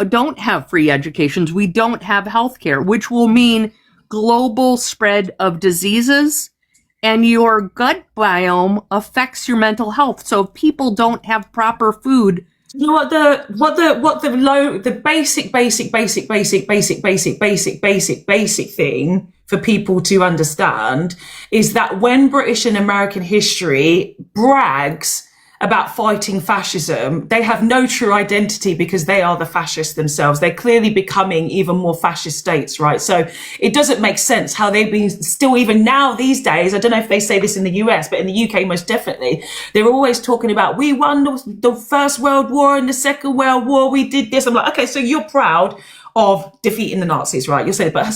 don't have free educations. We don't have health care, which will mean global spread of diseases, and your gut biome affects your mental health. So if people don't have proper food, you know what the basic thing for people to understand is that when British and American history brags about fighting fascism, they have no true identity because they are the fascists themselves. They're clearly becoming even more fascist states, right? So it doesn't make sense how they've been still, even now these days, I don't know if they say this in the US, but in the UK most definitely, they're always talking about, we won the First World War and the Second World War, we did this. I'm like, okay, so you're proud of defeating the Nazis, right? You're saying, but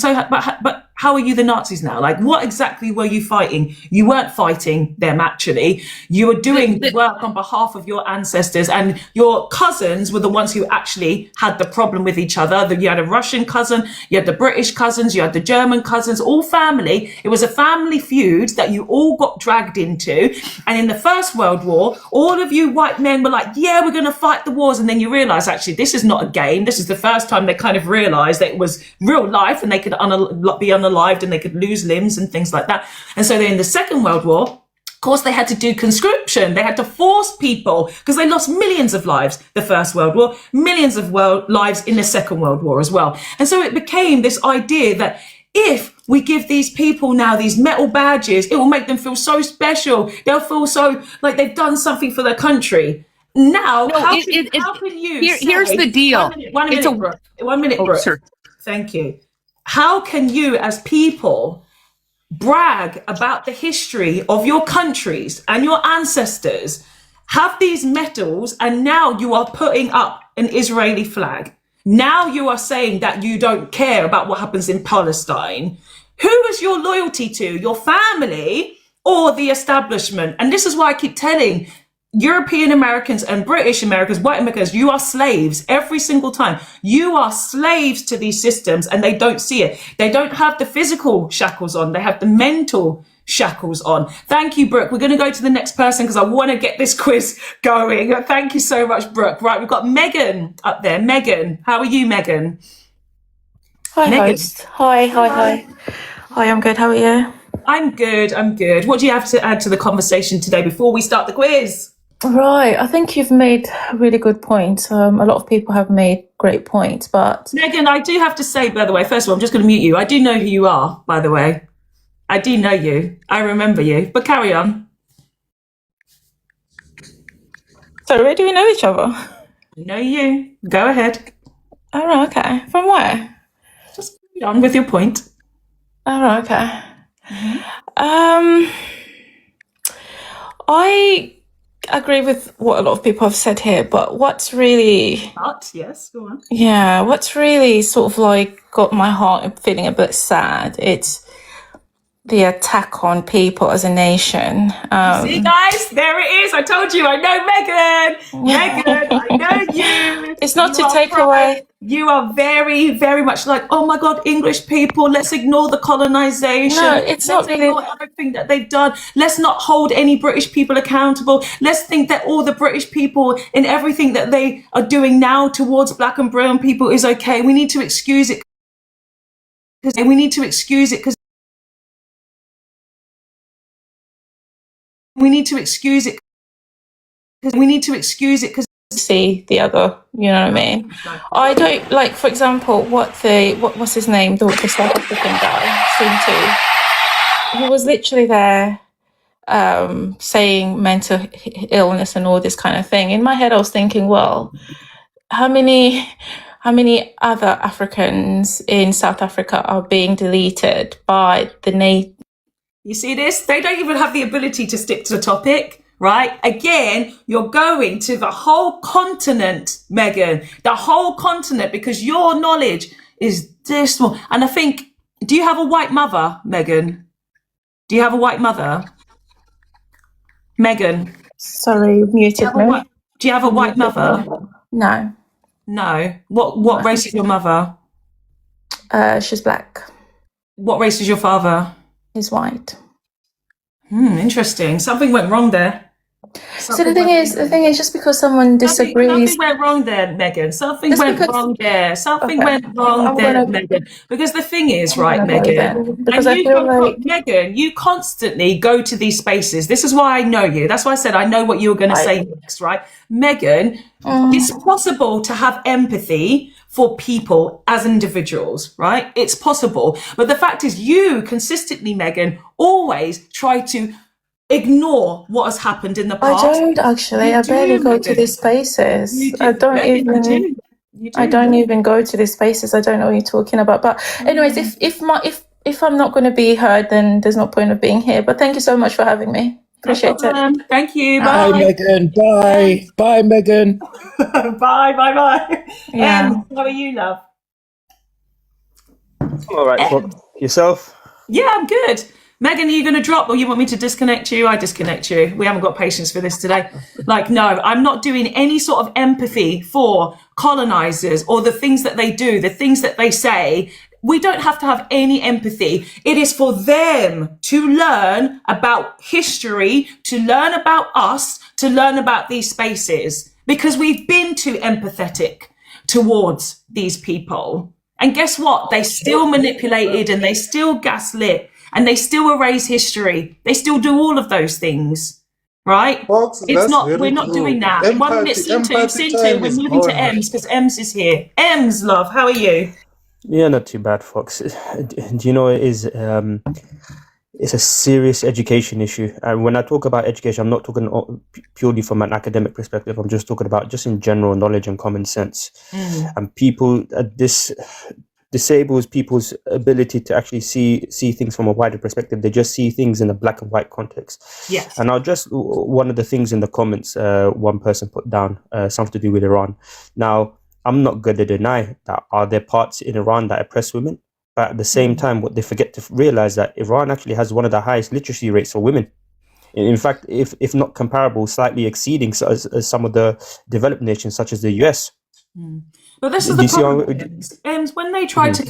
how are you the Nazis now? Like, what exactly were you fighting? You weren't fighting them, actually. You were doing work on behalf of your ancestors, and your cousins were the ones who actually had the problem with each other. You had a Russian cousin, you had the British cousins, you had the German cousins, all family. It was a family feud that you all got dragged into. And in the First World War, all of you white men were like, yeah, we're going to fight the wars. And then you realize, actually, this is not a game. This is the first time they kind of realized that it was real life and they could be unalived and they could lose limbs and things like that. And so then in the Second World War, of course, they had to do conscription. They had to force people because they lost millions of lives, the First World War, millions of lives in the Second World War as well. And so it became this idea that if we give these people now these metal badges, it will make them feel so special. They'll feel so like they've done something for their country. Now, how can you here's the deal. One minute, Brooke. Sure. Thank you. How can you, as people, brag about the history of your countries and your ancestors, have these medals, and now you are putting up an Israeli flag? Now you are saying that you don't care about what happens in Palestine. Who is your loyalty to? Your family or the establishment? And this is why I keep telling European Americans and British Americans, white Americans, you are slaves every single time. You are slaves to these systems and they don't see it. They don't have the physical shackles on. They have the mental shackles on. Thank you, Brooke. We're going to go to the next person because I want to get this quiz going. Thank you so much, Brooke. Right, we've got Megan up there. Megan, how are you, Megan? Hi, host. Hi, I'm good. How are you? I'm good. What do you have to add to the conversation today before we start the quiz? Right, I think you've made really good points. A lot of people have made great points, but Megan, I do have to say, by the way, first of all, I'm just going to mute you. I do know who you are, by the way. I do know you. I remember you. But carry on. So where do we know each other? I know you. Go ahead. Oh, right, okay. From where? Just carry on with your point. Oh, right, okay. I agree with what a lot of people have said here, but what's really... Yes, go on. Yeah, what's really sort of like got my heart feeling a bit sad, it's the attack on people as a nation. See, guys, there it is. I told you. I know Megan. Megan, I know you. It's not You to are take right. away. You are very, very much like, oh my God, English people, let's ignore the colonization. No, it's not really. Ignore everything that they've done. Let's not hold any British people accountable. Let's think that all the British people in everything that they are doing now towards black and brown people is okay. We need to excuse it. We need to excuse it because we need to excuse it because we need to excuse it because See the other, you know what I mean? I don't like, for example, what's his name, the South African guy seemed to. He was literally there saying mental illness and all this kind of thing. In my head, I was thinking, well, how many other Africans in South Africa are being deleted by the You see this? They don't even have the ability to stick to the topic, right? Again, you're going to the whole continent, Megan, the whole continent, because your knowledge is this small. And I think, do you have a white mother, Megan? Do you have a white mother? Megan? Sorry, muted me. Do you have a white mother? No. No. What race is your mother? She's black. What race is your father? He's white. Interesting. Something went wrong there. So the thing is, just because someone disagrees, something went wrong there, Megan. Something went wrong there. Something went wrong there, Megan. Because the thing is, right, Megan, because and I feel like Megan, you constantly go to these spaces. This is why I know you. That's why I said I know what you were going to say next, right, Megan? It's possible to have empathy for people as individuals, right? It's possible, but the fact is, you consistently, Megan, always try to ignore what has happened in the past. I don't actually. I barely go to these spaces. I don't even. I don't even go to these spaces. I don't know what you're talking about. But anyways, if I'm not going to be heard, then there's no point of being here. But thank you so much for having me. Appreciate it. Thank you. Bye, Megan. Bye. Bye, Megan. Bye. Yeah. How are you, love? All right. Well, yourself? Yeah, I'm good. Megan, are you going to drop or you want me to disconnect you? I disconnect you. We haven't got patience for this today. Like, no, I'm not doing any sort of empathy for colonizers or the things that they do, the things that they say. We don't have to have any empathy. It is for them to learn about history, to learn about us, to learn about these spaces, because we've been too empathetic towards these people. And guess what? They still manipulated and they still gaslit and they still erase history. They still do all of those things, right? Fox, It's not. We're not doing that. Empathy, 1 minute, Sintu, time we're is moving to over. Ems because Ems is here. Ems, love, how are you? Yeah, not too bad, Fox. Do you know it is? It's a serious education issue, and when I talk about education, I'm not talking purely from an academic perspective. I'm just talking about just in general knowledge and common sense. And people, this disables people's ability to actually see things from a wider perspective. They just see things in a black and white context. Yes. And I'll just, one of the things in the comments, one person put down, something to do with Iran. Now, I'm not going to deny that are there parts in Iran that oppress women, but at the same time, what they forget to realize that Iran actually has one of the highest literacy rates for women. In fact, if not comparable, slightly exceeding some of the developed nations, such as the US. But this is the problem. When they try to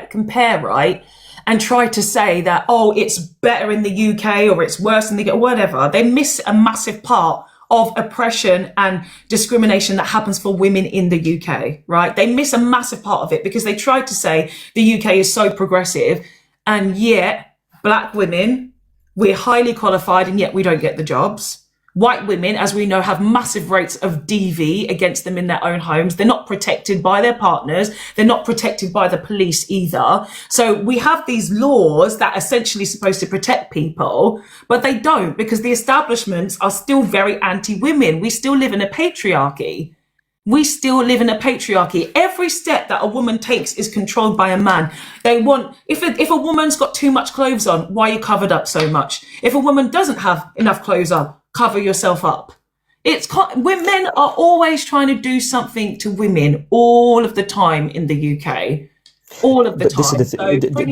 compare, right, and try to say that, oh, it's better in the UK or it's worse in the UK, whatever, they miss a massive part of oppression and discrimination that happens for women in the UK, right? They miss a massive part of it because they try to say the UK is so progressive, and yet black women, we're highly qualified and yet we don't get the jobs. White women, as we know, have massive rates of DV against them in their own homes. They're not protected by their partners. They're not protected by the police either. So we have these laws that are essentially supposed to protect people, but they don't, because the establishments are still very anti-women. We still live in a patriarchy. We still live in a patriarchy. Every step that a woman takes is controlled by a man. They want, if a woman's got too much clothes on, why are you covered up so much? If a woman doesn't have enough clothes on, cover yourself up. Men are always trying to do something to women all of the time in the UK. all of the But time.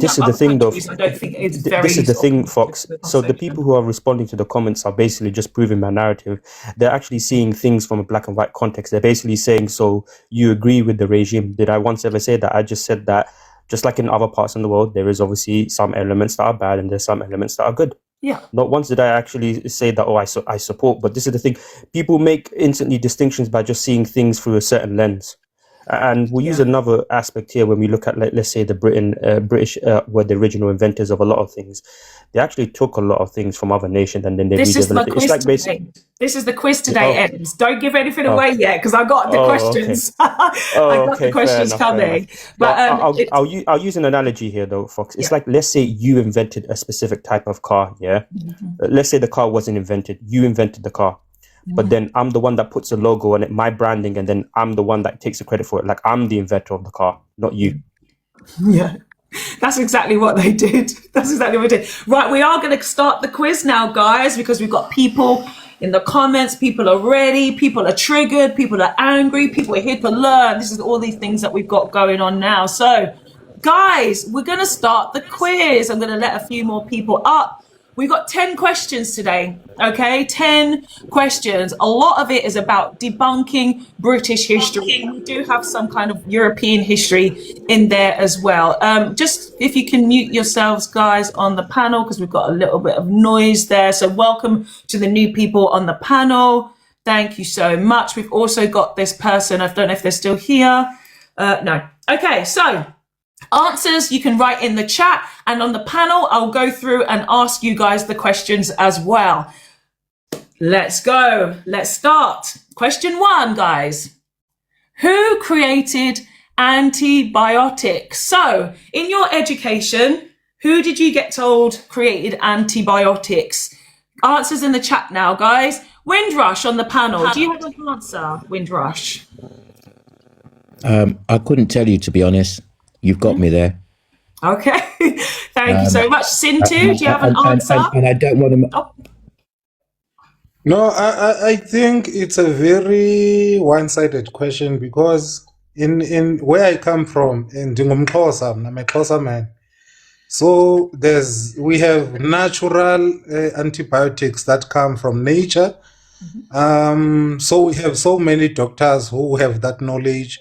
this is the thing, though. I don't think it's very. This is the thing, Fox. So the people who are responding to the comments are basically just proving my narrative. They're actually seeing things from a black and white context. They're basically saying, "So you agree with the regime?" Did I once ever say that? I just said that, just like in other parts in the world, there is obviously some elements that are bad and there's some elements that are good. Yeah. Not once did I actually say that, I support. But this is the thing. People make instantly distinctions by just seeing things through a certain lens. And we'll use another aspect here when we look at, let's say, the British were the original inventors of a lot of things. They actually took a lot of things from other nations and then they redeveloped it. It's like basically. This is the quiz today, Ems. Don't give anything away yet, because I got the questions. Okay. I got the questions coming. But I'll use an analogy here, though, Fox. It's like, let's say you invented a specific type of car, yeah? Let's say the car wasn't invented. You invented the car. But then I'm the one that puts a logo on it, my branding, and then I'm the one that takes the credit for it. Like, I'm the inventor of the car, not you. Yeah. That's exactly what they did. That's exactly what they did. Right, we are going to start the quiz now, guys, because we've got people in the comments. People are ready. People are triggered. People are angry. People are here to learn. This is all these things that we've got going on now. So, guys, we're going to start the quiz. I'm going to let a few more people up. We've got 10 questions today, okay? 10 questions. A lot of it is about debunking British history. And we do have some kind of European history in there as well. Just if you can mute yourselves, guys, on the panel, because we've got a little bit of noise there. So welcome to the new people on the panel. Thank you so much. We've also got this person. I don't know if they're still here. No. Okay, so answers you can write in the chat, and on the panel I'll go through and ask you guys the questions as well. Let's go. Let's start. Question 1, guys. Who created antibiotics? So in your education, who did you get told created antibiotics? Answers in the chat now, guys. Windrush on the panel. Do you have an answer, Windrush? I couldn't tell you, to be honest. You've got me there. Okay. Thank you so much. Sintu, do you have an answer? And I don't want to... No, I think it's a very one-sided question, because in where I come from, in Dingumxhosa, I'm a Xhosa man. So we have natural antibiotics that come from nature. So we have so many doctors who have that knowledge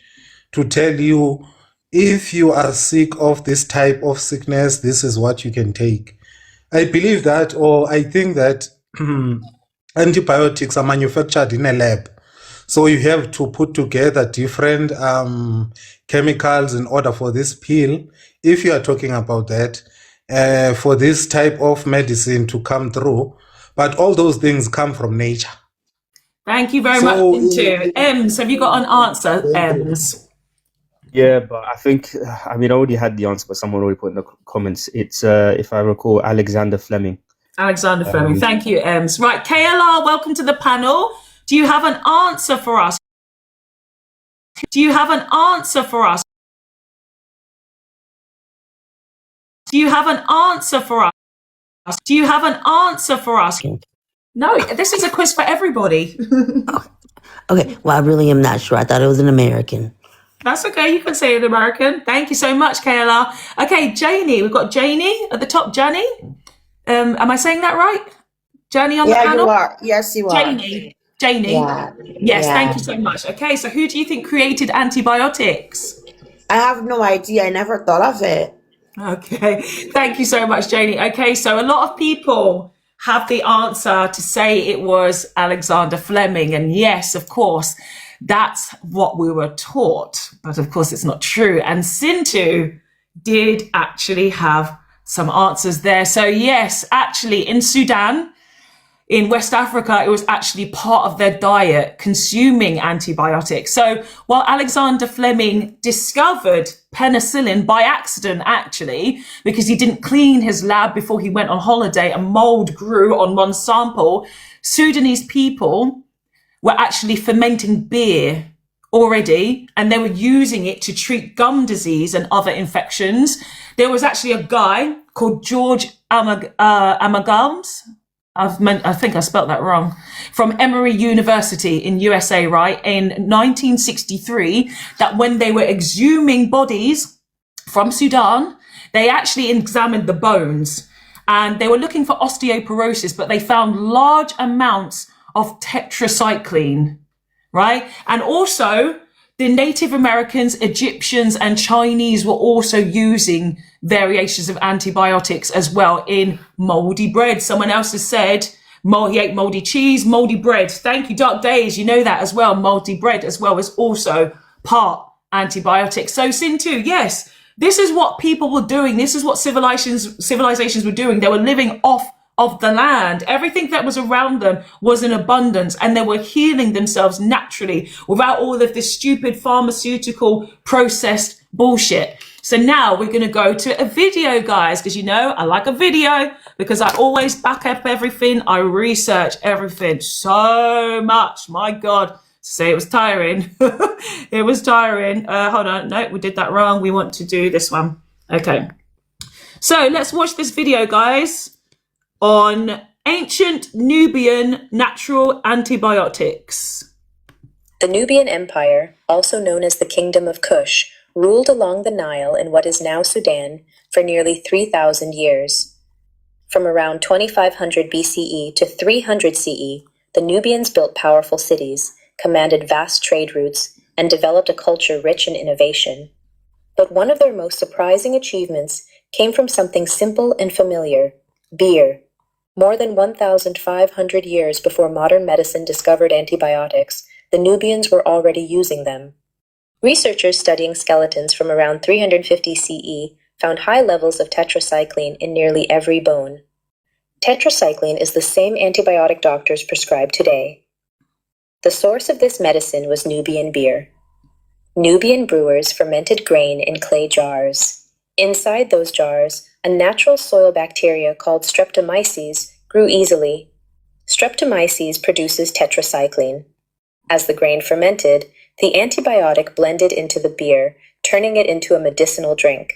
to tell you, if you are sick of this type of sickness, this is what you can take. I believe that, or I think that antibiotics are manufactured in a lab. So you have to put together different chemicals in order for this pill, if you are talking about that, for this type of medicine to come through. But all those things come from nature. Thank you very much, Sintu. Ems, have you got an answer, Ems? Yeah, but I think, I already had the answer, but someone already put in the comments. It's, if I recall, Alexander Fleming. Alexander Fleming. Thank you, Ems. Right, KLR, welcome to the panel. Do you have an answer for us? Do you have an answer for us? Do you have an answer for us? Do you have an answer for us? No, this is a quiz for everybody. Okay, well, I really am not sure. I thought it was an American. That's okay. You can say an American. Thank you so much, KLR. Okay, Janie. We've got Janie at the top. Janie. Am I saying that right? Janie on the panel? Yeah, you are. Yes, you are. Janie. Yeah. Yes, Yeah. thank you so much. Okay, so who do you think created antibiotics? I have no idea. I never thought of it. Okay, thank you so much, Janie. Okay, so a lot of people have the answer to say it was Alexander Fleming. And yes, of course, that's what we were taught. But of course, it's not true. And Sintu did actually have some answers there. So yes, actually in Sudan, in West Africa, it was actually part of their diet, consuming antibiotics. So while Alexander Fleming discovered penicillin by accident, actually, because he didn't clean his lab before he went on holiday and mold grew on one sample, Sudanese people were actually fermenting beer already, and they were using it to treat gum disease and other infections. There was actually a guy called George Amalgams. I think I spelt that wrong, from Emory University in USA, right, in 1963, that when they were exhuming bodies from Sudan. They actually examined the bones and they were looking for osteoporosis, but they found large amounts of tetracycline, right? And also the Native Americans, Egyptians, and Chinese were also using variations of antibiotics as well in moldy bread. Someone else has said he ate moldy cheese, moldy bread. Thank you, Dark Days. You know that as well. Moldy bread as well is also part antibiotics. So Sin2, yes, this is what people were doing. This is what civilizations were doing. They were living off of the land. Everything that was around them was in abundance, and they were healing themselves naturally without all of this stupid pharmaceutical processed bullshit. So now we're going to go to a video, guys, because I like a video because I always back up everything. I research everything so much. My God. Say it was tiring. It was tiring. Hold on. No, we did that wrong. We want to do this one. Okay. So let's watch this video, guys, on ancient Nubian natural antibiotics. The Nubian Empire, also known as the Kingdom of Kush, ruled along the Nile in what is now Sudan for nearly 3,000 years. From around 2500 BCE to 300 CE, the Nubians built powerful cities, commanded vast trade routes, and developed a culture rich in innovation. But one of their most surprising achievements came from something simple and familiar: beer. More than 1,500 years before modern medicine discovered antibiotics, the Nubians were already using them. Researchers studying skeletons from around 350 CE found high levels of tetracycline in nearly every bone. Tetracycline is the same antibiotic doctors prescribe today. The source of this medicine was Nubian beer. Nubian brewers fermented grain in clay jars. Inside those jars, a natural soil bacteria called Streptomyces grew easily. Streptomyces produces tetracycline. As the grain fermented, the antibiotic blended into the beer, turning it into a medicinal drink.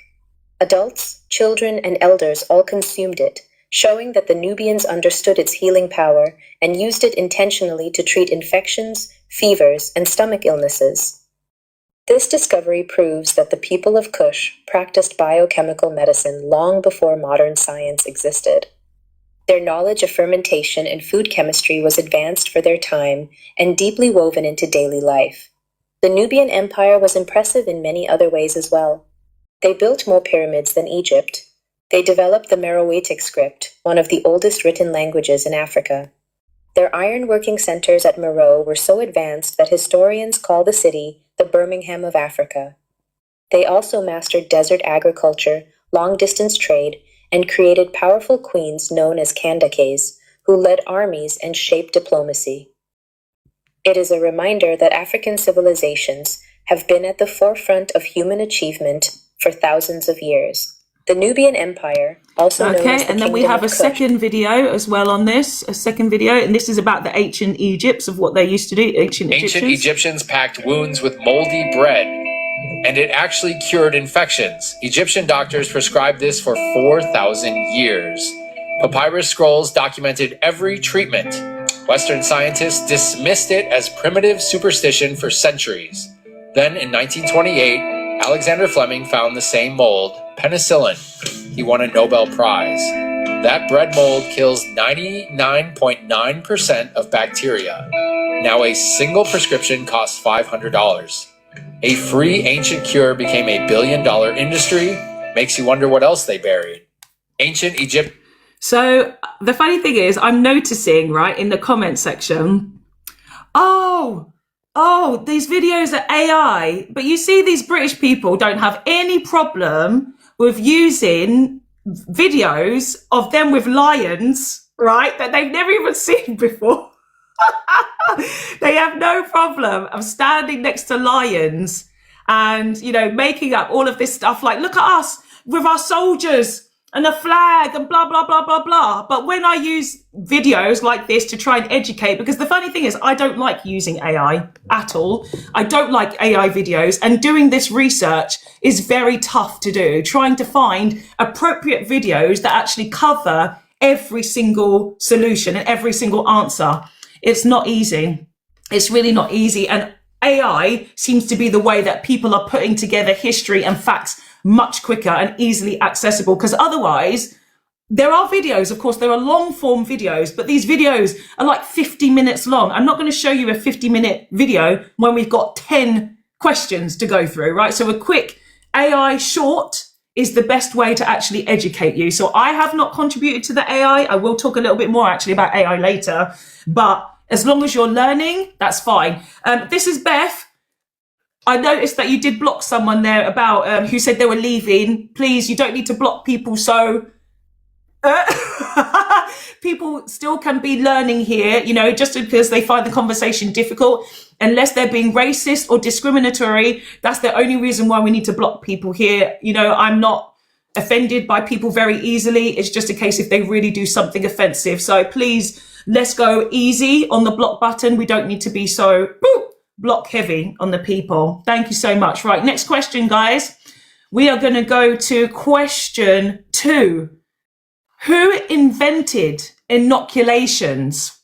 Adults, children, and elders all consumed it, showing that the Nubians understood its healing power and used it intentionally to treat infections, fevers, and stomach illnesses. This discovery proves that the people of Kush practiced biochemical medicine long before modern science existed. Their knowledge of fermentation and food chemistry was advanced for their time and deeply woven into daily life. The Nubian Empire was impressive in many other ways as well. They built more pyramids than Egypt. They developed the Meroitic script, one of the oldest written languages in Africa. Their iron-working centers at Meroe were so advanced that historians call the city the Birmingham of Africa. They also mastered desert agriculture, long-distance trade, and created powerful queens known as Kandakes, who led armies and shaped diplomacy. It is a reminder that African civilizations have been at the forefront of human achievement for thousands of years. The Nubian Empire, also known as the and then we have a second video as well on this, and this is about the ancient Egypts, of what they used to do, ancient Egyptians packed wounds with moldy bread, and it actually cured infections. Egyptian doctors prescribed this for 4,000 years. Papyrus scrolls documented every treatment. Western scientists dismissed it as primitive superstition for centuries. Then in 1928, Alexander Fleming found the same mold, penicillin. He won a Nobel Prize. That bread mold kills 99.9% of bacteria. Now a single prescription costs $500. A free ancient cure became a billion-dollar industry. Makes you wonder what else they buried. Ancient Egypt. So the funny thing is, I'm noticing, right, in the comment section, these videos are AI. But you see, these British people don't have any problem with using videos of them with lions, right, that they've never even seen before. They have no problem of standing next to lions and, making up all of this stuff. Like, look at us with our soldiers and a flag and blah, blah, blah, blah, blah. But when I use videos like this to try and educate, because the funny thing is, I don't like using AI at all. I don't like AI videos, and doing this research is very tough to do, trying to find appropriate videos that actually cover every single solution and every single answer. It's not easy. It's really not easy. And AI seems to be the way that people are putting together history and facts much quicker and easily accessible. Because otherwise, there are videos, of course, there are long form videos, but these videos are like 50 minutes long. I'm not going to show you a 50-minute video when we've got 10 questions to go through, right? So a quick AI short is the best way to actually educate you. So I have not contributed to the AI. I will talk a little bit more actually about AI later, but as long as you're learning, that's fine. This is Beth. I noticed that you did block someone there about who said they were leaving. Please, you don't need to block people. So people still can be learning here, you know, just because they find the conversation difficult, unless they're being racist or discriminatory. That's the only reason why we need to block people here. You know, I'm not offended by people very easily. It's just a case if they really do something offensive. So please, let's go easy on the block button. We don't need to be so block heavy on the people. Thank you so much. Right, next question, guys. We are going to go to question 2. Who invented inoculations?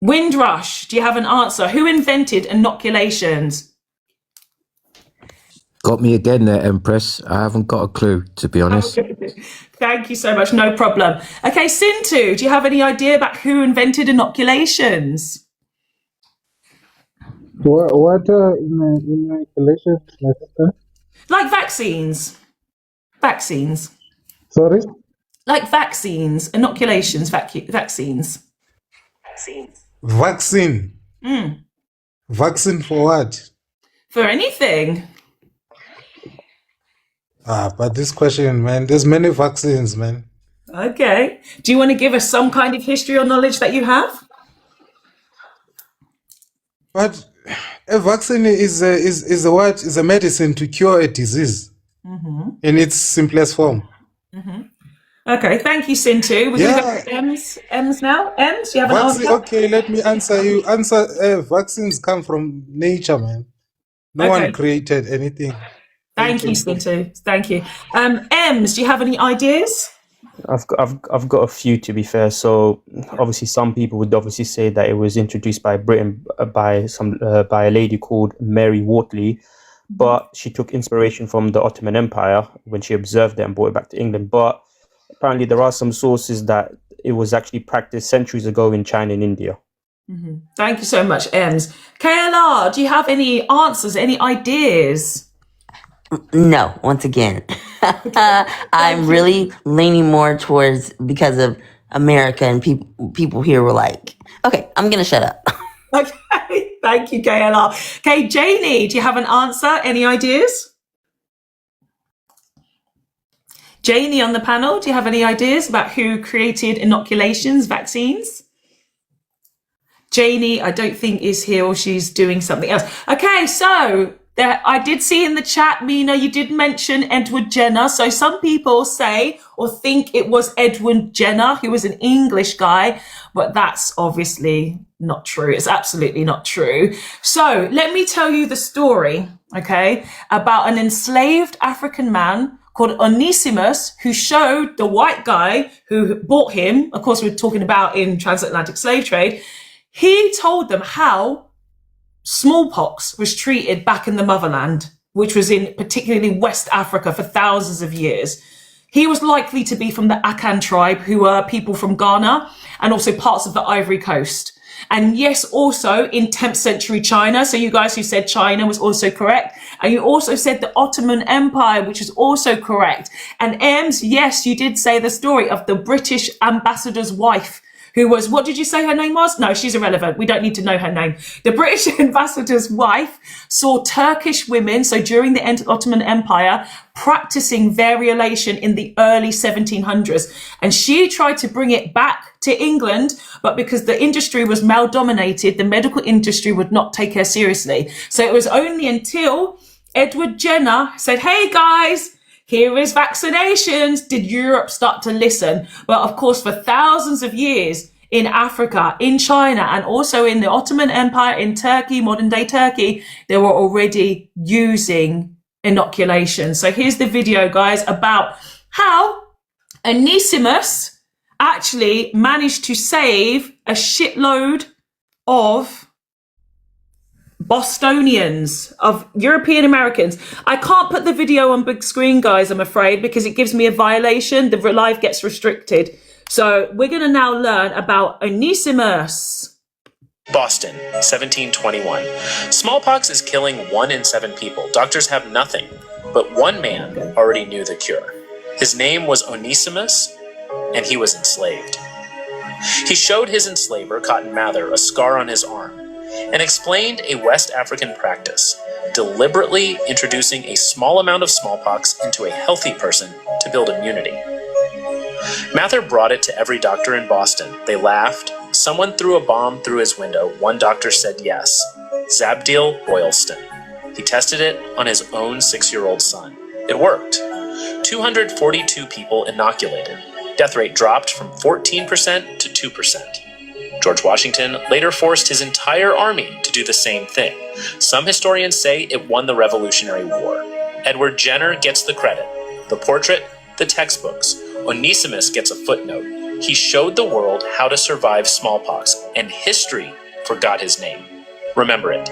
Windrush, do you have an answer? Who invented inoculations? Got me again there, Empress. I haven't got a clue, to be honest. Thank you so much. No problem. Okay, Sintu, do you have any idea about who invented inoculations? What inoculations, my sister? Like vaccines. Vaccines. Sorry? Like vaccines, inoculations, vaccines. Vaccine. Vaccine for what? For anything. But this question, man, there's many vaccines, man. Okay. Do you want to give us some kind of history or knowledge that you have? But a vaccine is a what? Is a medicine to cure a disease in its simplest form. Okay, thank you, Sintu. We're going to go to Ems now. Ems, you have an answer? Okay, let me answer you. Vaccines come from nature, man. No one created anything. Thank you, Sintu. Thank you. Ems, do you have any ideas? I've got a few, to be fair. So obviously, some people would obviously say that it was introduced by Britain by a lady called Mary Wortley, but she took inspiration from the Ottoman Empire when she observed it and brought it back to England. But apparently, there are some sources that it was actually practiced centuries ago in China and India. Thank you so much, Ems. KLR, do you have any answers, any ideas? No, once again. I'm really leaning more towards because of America, and people here were like, okay, I'm going to shut up. Okay, thank you, KLR. Okay, Janie, do you have an answer? Any ideas? Janie on the panel, do you have any ideas about who created inoculations, vaccines? Janie, I don't think is here, or she's doing something else. Okay, so I did see in the chat, Mina, you did mention Edward Jenner. So some people say or think it was Edward Jenner, who was an English guy, but that's obviously not true. It's absolutely not true. So let me tell you the story, okay, about an enslaved African man called Onesimus, who showed the white guy who bought him, of course, we're talking about in transatlantic slave trade, he told them how smallpox was treated back in the motherland, which was in particularly West Africa for thousands of years. He was likely to be from the Akan tribe, who were people from Ghana and also parts of the Ivory Coast. And yes, also in 10th century China. So you guys who said China was also correct. And you also said the Ottoman Empire, which is also correct. And Ems, yes, you did say the story of the British ambassador's wife, who was, what did you say her name was? No, she's irrelevant. We don't need to know her name. The British ambassador's wife saw Turkish women, so during the Ottoman Empire, practicing variolation in the early 1700s. And she tried to bring it back to England, but because the industry was male dominated, the medical industry would not take her seriously. So it was only until Edward Jenner said, hey guys, here is vaccinations, did Europe start to listen. But of course, for thousands of years in Africa, in China, and also in the Ottoman Empire, in Turkey, modern day Turkey, they were already using inoculation. So here's the video, guys, about how Onesimus actually managed to save a shitload of Bostonians, of European Americans. I can't put the video on big screen, guys, I'm afraid, because it gives me a violation. The live gets restricted. So we're going to now learn about Onesimus. Boston, 1721. Smallpox is killing 1 in 7 people. Doctors have nothing, but one man already knew the cure. His name was Onesimus, and he was enslaved. He showed his enslaver, Cotton Mather, a scar on his arm, and explained a West African practice, deliberately introducing a small amount of smallpox into a healthy person to build immunity. Mather brought it to every doctor in Boston. They laughed. Someone threw a bomb through his window. One doctor said yes. Zabdiel Boylston. He tested it on his own 6-year-old son. It worked. 242 people inoculated. Death rate dropped from 14% to 2%. George Washington later forced his entire army to do the same thing. Some historians say it won the Revolutionary War. Edward Jenner gets the credit. The portrait, the textbooks. Onesimus gets a footnote. He showed the world how to survive smallpox, and history forgot his name. Remember it.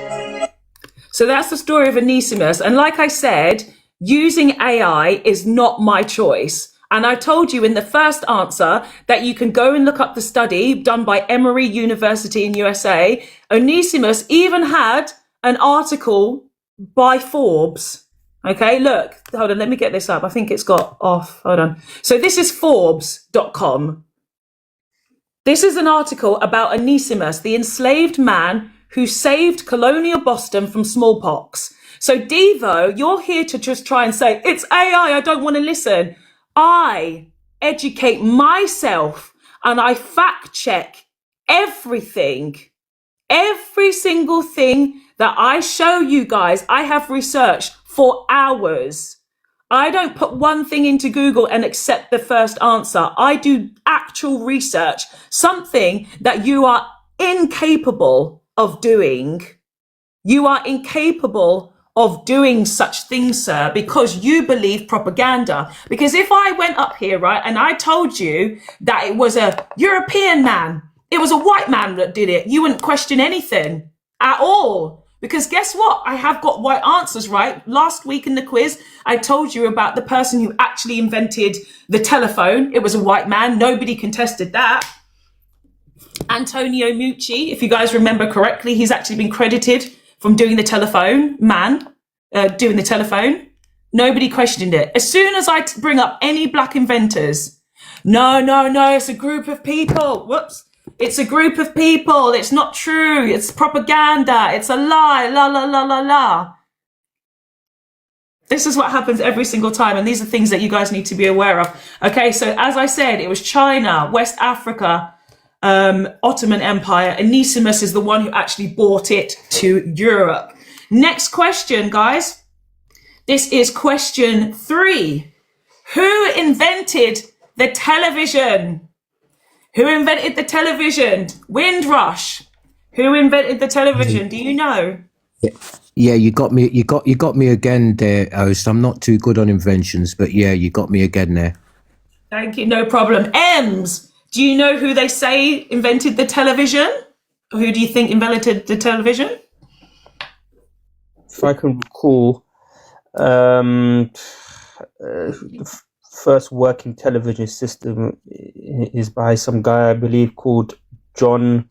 So that's the story of Onesimus. And like I said, using AI is not my choice. And I told you in the first answer that you can go and look up the study done by Emory University in USA. Onesimus even had an article by Forbes. Okay, look, hold on, let me get this up. I think it's got off. Hold on. So this is Forbes.com. This is an article about Onesimus, the enslaved man who saved colonial Boston from smallpox. So Devo, you're here to just try and say, it's AI, I don't want to listen. I educate myself and I fact check everything. Every single thing that I show you guys, I have researched for hours. I don't put one thing into Google and accept the first answer. I do actual research, something that you are incapable of doing. You are incapable of doing such things, sir, because you believe propaganda. Because if I went up here, right, and I told you that it was a European man, it was a white man that did it, you wouldn't question anything at all. Because guess what? I have got white answers, right? Last week in the quiz, I told you about the person who actually invented the telephone. It was a white man. Nobody contested that. Antonio Mucci, if you guys remember correctly, he's actually been credited from doing the telephone, doing the telephone. Nobody questioned it. As soon as I bring up any black inventors, no, it's a group of people. Whoops. It's a group of people. It's not true. It's propaganda. It's a lie. La, la, la, la, la. This is what happens every single time. And these are things that you guys need to be aware of. Okay, so as I said, it was China, West Africa, Ottoman Empire. Onesimus is the one who actually brought it to Europe. Next question, guys. This is question 3. Who invented the television? Who invented the television? Windrush. Who invented the television? Do you know? Yeah, you got me. You got me again there, host. I'm not too good on inventions, but yeah, you got me again there. Thank you. No problem. Ems, do you know who they say invented the television? Who do you think invented the television? If I can recall, the first working television system is by some guy I believe called John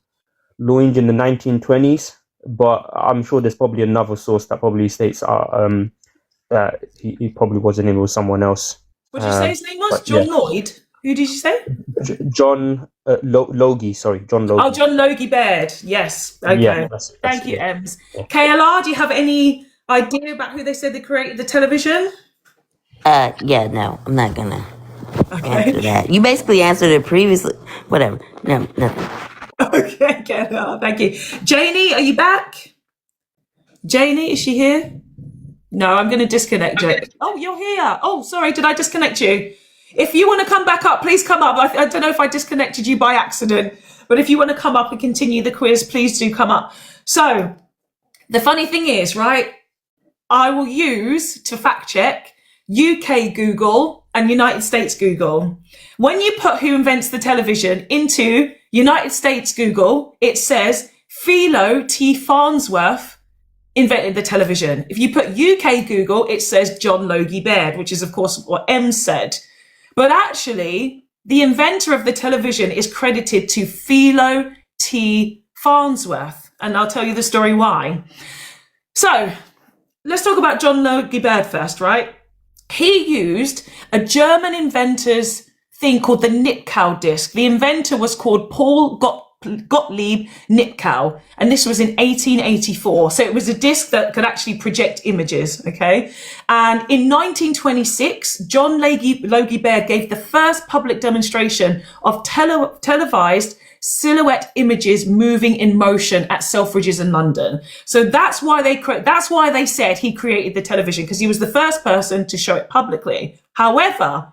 Loinge in the 1920s, but I'm sure there's probably another source that probably states that he probably wasn't, it was someone else. What did you say his name was? John Lloyd? Who did you say? John Logie, sorry, John Logie. Oh, John Logie Baird. Yes. Okay. Yeah, Thank you, Ems. KLR, do you have any idea about who they said they created the television? Yeah, no, I'm not gonna answer that. You basically answered it previously. Whatever. No, nothing. Okay, KLR, thank you. Janie, are you back? Janie, is she here? No, I'm going to disconnect Janie. Oh, you're here. Oh, sorry, did I disconnect you? If you want to come back up, please come up. I don't know if I disconnected you by accident, but if you want to come up and continue the quiz, please do come up. So the funny thing is, right, I will use to fact check UK Google and United States Google. When you put who invents the television into United States Google, it says Philo T. Farnsworth invented the television. If you put UK Google, it says John Logie Baird, which is of course what M said. But actually, the inventor of the television is credited to Philo T. Farnsworth. And I'll tell you the story why. So let's talk about John Logie Baird first, right? He used a German inventor's thing called the Nipkow disc. The inventor was called Paul Gottlieb Nipkow, and this was in 1884. So it was a disc that could actually project images, okay? And in 1926, John Logie Baird gave the first public demonstration of televised silhouette images moving in motion at Selfridges in London. So that's why they said he created the television, because he was the first person to show it publicly. However,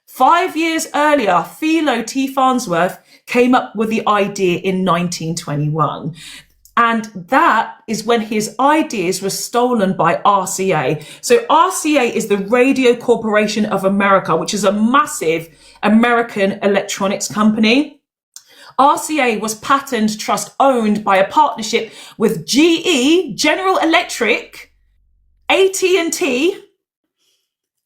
5 years earlier, Philo T. Farnsworth came up with the idea in 1921. And that is when his ideas were stolen by RCA. So RCA is the Radio Corporation of America, which is a massive American electronics company. RCA was patent trust owned by a partnership with GE, General Electric, AT&T,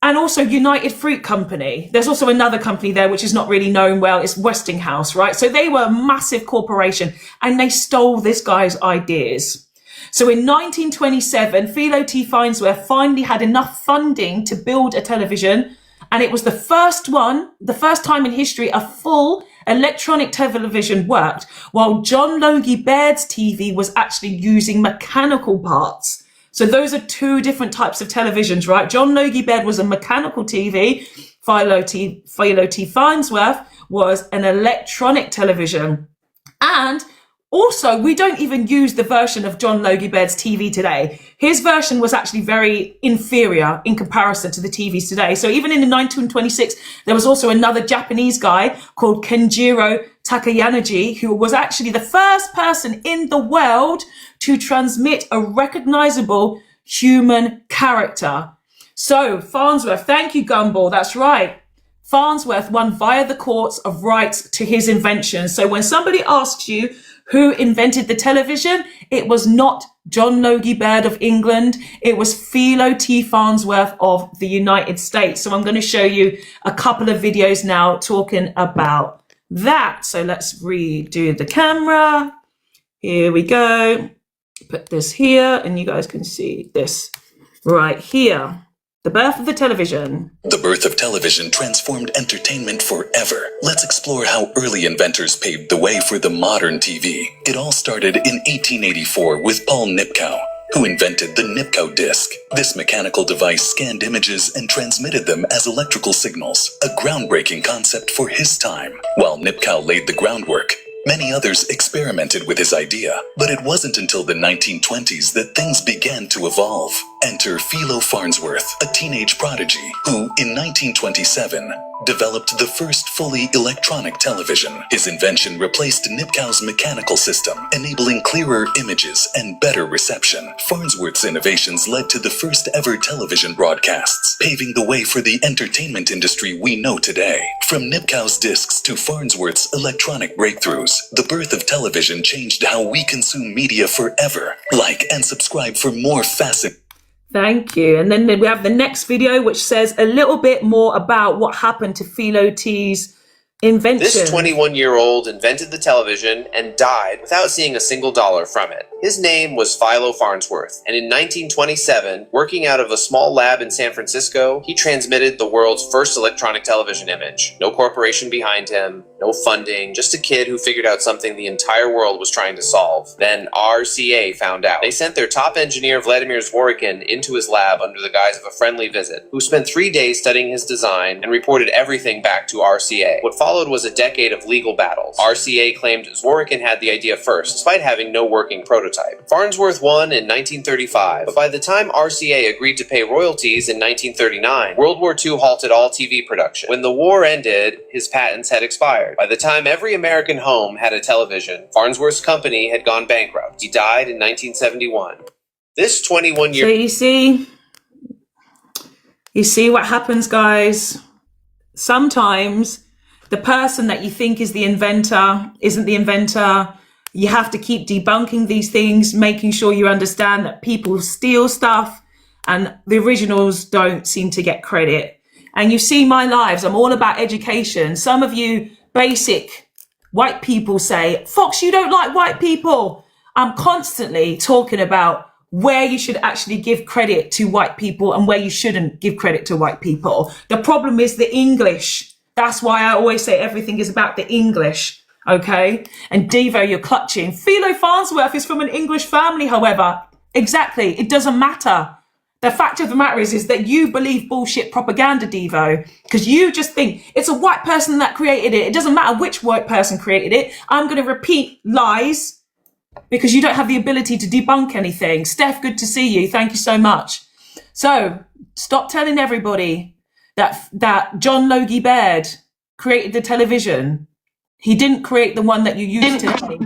and also United Fruit Company. There's also another company there which is not really known well. It's Westinghouse, right? So they were a massive corporation and they stole this guy's ideas. So in 1927, Philo T. Farnsworth finally had enough funding to build a television. And it was the first time in history a full electronic television worked, while John Logie Baird's TV was actually using mechanical parts. So those are two different types of televisions, right? John Logie Baird was a mechanical TV. Philo T. Farnsworth was an electronic television. And also, we don't even use the version of John Logie Baird's TV today. His version was actually very inferior in comparison to the TVs today. So even in 1926, there was also another Japanese guy called Kenjiro Takayanagi, who was actually the first person in the world to transmit a recognizable human character. So Farnsworth, thank you, Gumball. That's right. Farnsworth won via the courts of rights to his invention. So when somebody asks you who invented the television, it was not John Logie Baird of England. It was Philo T. Farnsworth of the United States. So I'm going to show you a couple of videos now talking about that. So let's redo the camera. Here we go. Put this here and you guys can see this right here. The birth of the television. The birth of television transformed entertainment forever. Let's explore how early inventors paved the way for the modern TV. It all started in 1884 with Paul Nipkow, who invented the Nipkow disc. This mechanical device scanned images and transmitted them as electrical signals, a groundbreaking concept for his time. While Nipkow laid the groundwork, many others experimented with his idea, but it wasn't until the 1920s that things began to evolve. Enter Philo Farnsworth, a teenage prodigy who, in 1927, developed the first fully electronic television. His invention replaced Nipkow's mechanical system, enabling clearer images and better reception. Farnsworth's innovations led to the first ever television broadcasts, paving the way for the entertainment industry we know today. From Nipkow's discs to Farnsworth's electronic breakthroughs, the birth of television changed how we consume media forever. Like and subscribe for more fascinating. Thank you. And then we have the next video, which says a little bit more about what happened to Philo T's invention. This 21-year-old invented the television and died without seeing a single dollar from it. His name was Philo Farnsworth, and in 1927, working out of a small lab in San Francisco, he transmitted the world's first electronic television image. No corporation behind him, no funding, just a kid who figured out something the entire world was trying to solve. Then RCA found out. They sent their top engineer, Vladimir Zworykin, into his lab under the guise of a friendly visit, who spent 3 days studying his design and reported everything back to RCA. What followed was a decade of legal battles. RCA claimed Zworykin had the idea first, despite having no working prototype. Farnsworth won in 1935, but by the time RCA agreed to pay royalties in 1939, World War II halted all TV production. When the war ended, his patents had expired. By the time every American home had a television, Farnsworth's company had gone bankrupt. He died in 1971. This 21-year... So you see what happens, guys. Sometimes the person that you think is the inventor isn't the inventor. You have to keep debunking these things, making sure you understand that people steal stuff and the originals don't seem to get credit. And you see my lives, I'm all about education. Some of you basic white people say, Fox, you don't like white people. I'm constantly talking about where you should actually give credit to white people and where you shouldn't give credit to white people. The problem is the English. That's why I always say everything is about the English, okay? And Devo, you're clutching. Philo Farnsworth is from an English family, however. Exactly, it doesn't matter. The fact of the matter is that you believe bullshit propaganda, Devo, because you just think it's a white person that created it. It doesn't matter which white person created it. I'm going to repeat lies because you don't have the ability to debunk anything. Steph, good to see you. Thank you so much. So stop telling everybody that John Logie Baird created the television. He didn't create the one that you used today.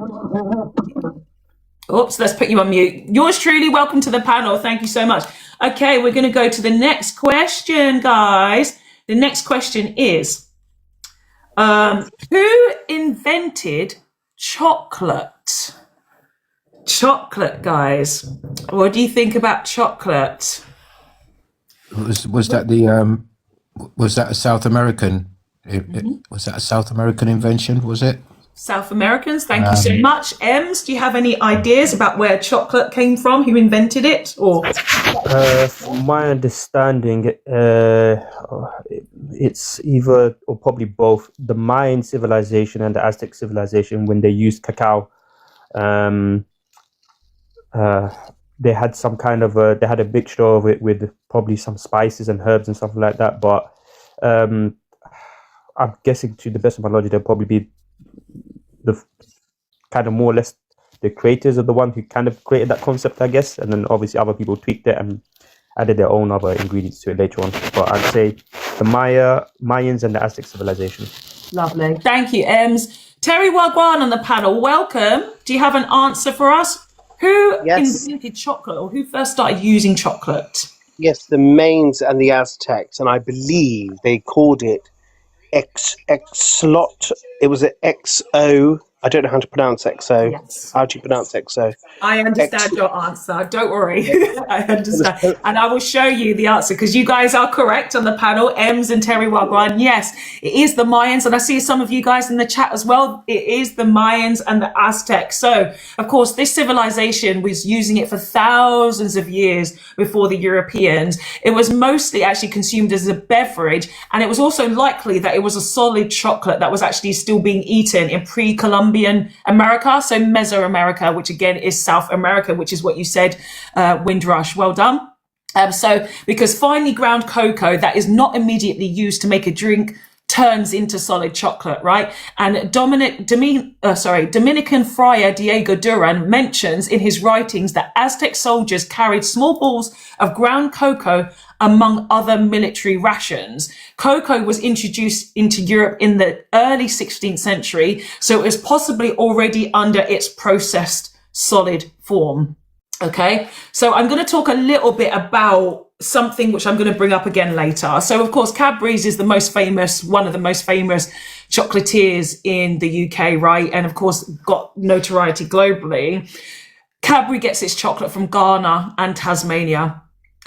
Oops, let's put you on mute. Yours truly, welcome to the panel. Thank you so much. Okay, we're going to go to the next question, guys. The next question is, who invented chocolate? Chocolate, guys. What do you think about chocolate? Was that a South American? Was that a South American invention? Was it? South Americans, thank you so much. Ems, do you have any ideas about where chocolate came from? Who invented it? Or from my understanding, it's either or probably both the Mayan civilization and the Aztec civilization. When they used cacao, they had some kind of they had a mixture of it with probably some spices and herbs and stuff like that. But I'm guessing, to the best of my knowledge, they'll probably be the kind of more or less the creators of the one who kind of created that concept, I guess, and then obviously other people tweaked it and added their own other ingredients to it later on. But I'd say the Mayans and the Aztec civilization. Lovely, thank you, Ems. Terry Wagwan on the panel, welcome. Do you have an answer for us? Who invented chocolate, or who first started using chocolate? Yes, the Mayans and the Aztecs, and I believe they called it Xlot. It was an XO. I don't know how to pronounce XO. Yes. How do you pronounce XO? I understand your answer. Don't worry. I understand. And I will show you the answer because you guys are correct on the panel. Ems and Terry Wagwan. Yes, it is the Mayans. And I see some of you guys in the chat as well. It is the Mayans and the Aztecs. So, of course, this civilization was using it for thousands of years before the Europeans. It was mostly actually consumed as a beverage. And it was also likely that it was a solid chocolate that was actually still being eaten in pre-Columbian America, so Mesoamerica, which again is South America, which is what you said, Windrush. Well done. So because finely ground cocoa that is not immediately used to make a drink turns into solid chocolate, right? And Dominican friar Diego Duran mentions in his writings that Aztec soldiers carried small balls of ground cocoa among other military rations. Cocoa was introduced into Europe in the early 16th century, so it was possibly already under its processed solid form. Okay, so I'm going to talk a little bit about something which I'm going to bring up again later. So, of course, Cadbury's is one of the most famous chocolatiers in the UK, right? And, of course, got notoriety globally. Cadbury gets its chocolate from Ghana and Tasmania.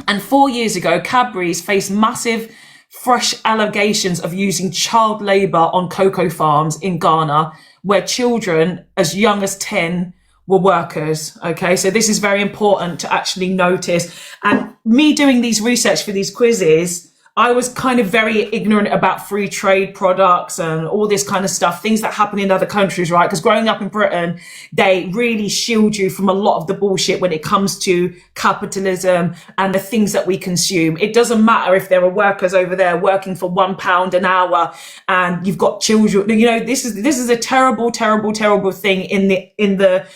And 4 years ago, Cadbury's faced massive fresh allegations of using child labour on cocoa farms in Ghana, where children as young as 10 were workers. Okay, so this is very important to actually notice. And me doing these research for these quizzes, I was kind of very ignorant about free trade products and all this kind of stuff, things that happen in other countries, right? Because growing up in Britain, they really shield you from a lot of the bullshit when it comes to capitalism and the things that we consume. It doesn't matter if there are workers over there working for £1 an hour and you've got children. You know, this is a terrible, terrible, terrible thing in the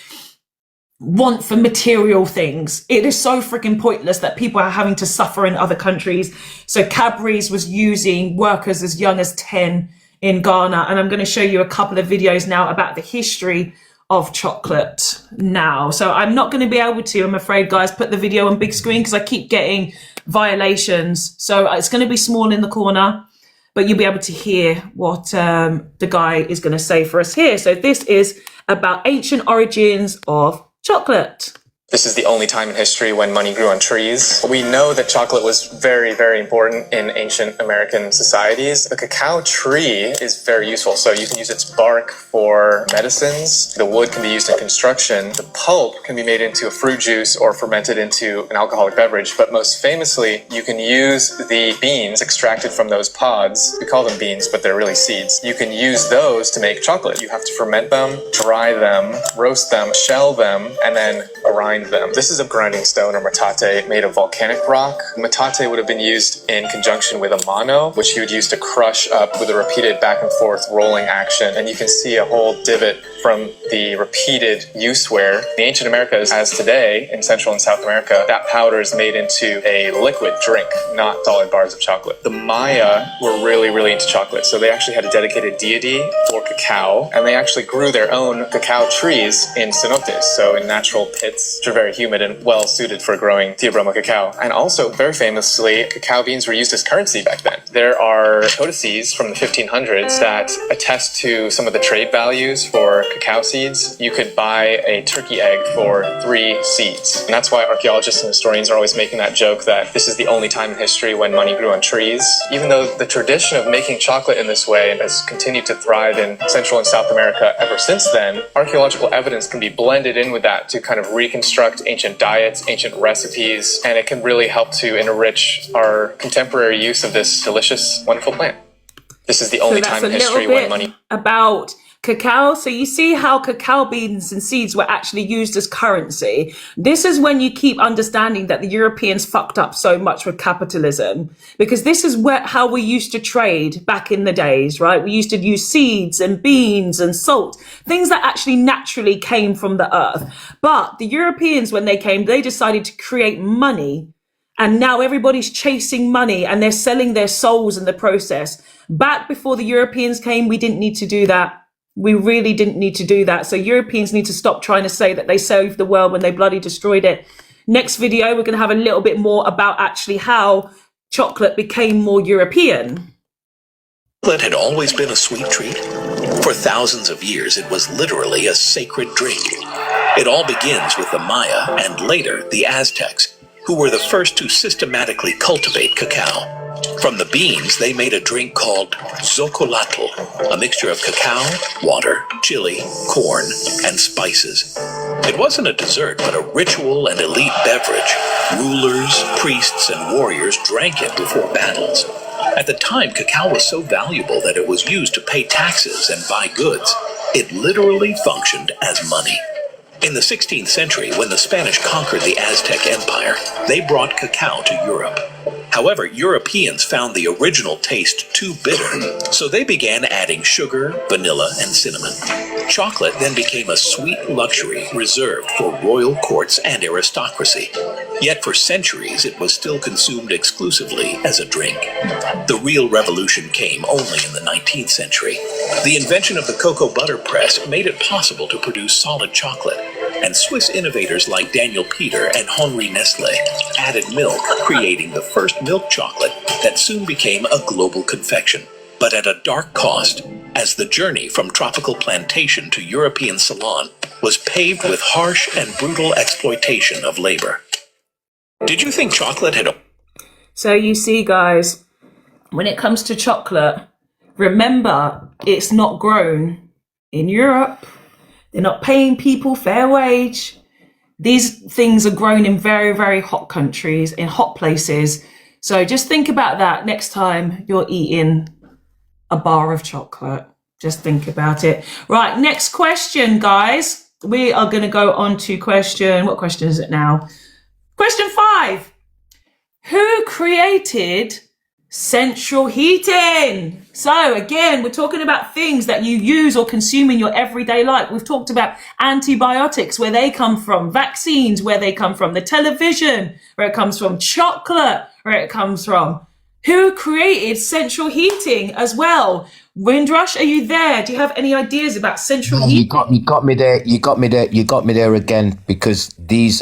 want for material things. It is so freaking pointless that people are having to suffer in other countries. So Cadbury's was using workers as young as 10 in Ghana. And I'm going to show you a couple of videos now about the history of chocolate now. So I'm not going to be able to, I'm afraid, guys, put the video on big screen because I keep getting violations. So it's going to be small in the corner. but you'll be able to hear what the guy is going to say for us here. So this is about ancient origins of chocolate. This is the only time in history when money grew on trees. We know that chocolate was very, very important in ancient American societies. The cacao tree is very useful. So you can use its bark for medicines. The wood can be used in construction. The pulp can be made into a fruit juice or fermented into an alcoholic beverage. But most famously, you can use the beans extracted from those pods. We call them beans, but they're really seeds. You can use those to make chocolate. You have to ferment them, dry them, roast them, shell them, and then grind them. This is a grinding stone or metate made of volcanic rock. Metate would have been used in conjunction with a mano, which you would use to crush up with a repeated back and forth rolling action. And you can see a whole divot from the repeated use where the ancient Americas, as today in Central and South America, that powder is made into a liquid drink, not solid bars of chocolate. The Maya were really, really into chocolate. So they actually had a dedicated deity for cacao, and they actually grew their own cacao trees in cenotes, so in natural pits, which are very humid and well suited for growing Theobroma cacao. And also, very famously, cacao beans were used as currency back then. There are codices from the 1500s that attest to some of the trade values for cacao seeds. You could buy a turkey egg for 3 seeds. And that's why archaeologists and historians are always making that joke that this is the only time in history when money grew on trees. Even though the tradition of making chocolate in this way has continued to thrive in Central and South America ever since then, archaeological evidence can be blended in with that to kind of reconstruct ancient diets, ancient recipes, and it can really help to enrich our contemporary use of this delicious, wonderful plant. This is the only time in history when money... about cacao. So you see how cacao beans and seeds were actually used as currency. This is when you keep understanding that the Europeans fucked up so much with capitalism, because this is how we used to trade back in the days, right? We used to use seeds and beans and salt, things that actually naturally came from the earth. But the Europeans, when they came, they decided to create money. And now everybody's chasing money and they're selling their souls in the process. Back before the Europeans came, we didn't need to do that. We really didn't need to do that. So Europeans need to stop trying to say that they saved the world when they bloody destroyed it. Next video, we're going to have a little bit more about actually how chocolate became more European. Chocolate had always been a sweet treat. For thousands of years, it was literally a sacred drink. It all begins with the Maya and later the Aztecs, who were the first to systematically cultivate cacao. From the beans, they made a drink called zocolatl, a mixture of cacao, water, chili, corn, and spices. It wasn't a dessert, but a ritual and elite beverage. Rulers, priests, and warriors drank it before battles. At the time, cacao was so valuable that it was used to pay taxes and buy goods. It literally functioned as money. In the 16th century, when the Spanish conquered the Aztec Empire, they brought cacao to Europe. However, Europeans found the original taste too bitter, so they began adding sugar, vanilla, and cinnamon. Chocolate then became a sweet luxury reserved for royal courts and aristocracy. Yet for centuries, it was still consumed exclusively as a drink. The real revolution came only in the 19th century. The invention of the cocoa butter press made it possible to produce solid chocolate, and Swiss innovators like Daniel Peter and Henri Nestlé added milk, creating the first milk chocolate that soon became a global confection, but at a dark cost, as the journey from tropical plantation to European salon was paved with harsh and brutal exploitation of labor. Did you think chocolate had... So you see, guys, when it comes to chocolate, remember, it's not grown in Europe. They're not paying people fair wage. These things are grown in very, very hot countries, in hot places. So just think about that next time you're eating a bar of chocolate. Just think about it. Right, next question, guys. We are going to go on to what question is it now? Question 5. Who created central heating? So again, we're talking about things that you use or consume in your everyday life. We've talked about antibiotics, where they come from, vaccines, where they come from, the television, where it comes from, chocolate, where it comes from. Who created central heating as well? Windrush, are you there? Do you have any ideas about central heating? You got me there again, because these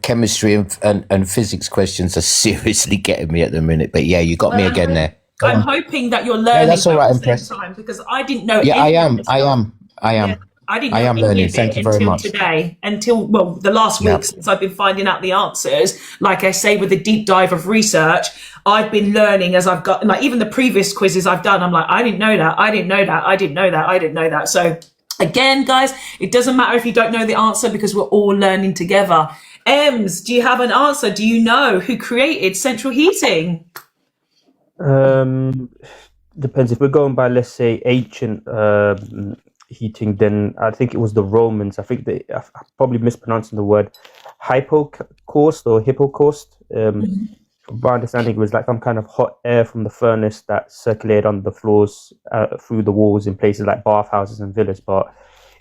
chemistry and physics questions are seriously getting me at the minute. But yeah, you got me again there. I'm hoping that you're learning that's all right, at the Empress. same time, because I didn't know Yeah, any I of am. this I stuff. am. I am. I didn't I know am any learning. of Thank it you very until much. today, until, well, the last Yeah. week since I've been finding out the answers. Like I say, with the deep dive of research, I've been learning as I've got, like even the previous quizzes I've done, I'm like, I didn't know that, I didn't know that, I didn't know that, I didn't know that. So again, guys, it doesn't matter if you don't know the answer because we're all learning together. Ems, do you have an answer? Do you know who created central heating? Depends. If we're going by, let's say, ancient heating, then I think it was the Romans. I think I'm probably mispronouncing the word hypocaust or hippocaust. From my understanding, it was like some kind of hot air from the furnace that circulated on the floors, through the walls in places like bathhouses and villas. But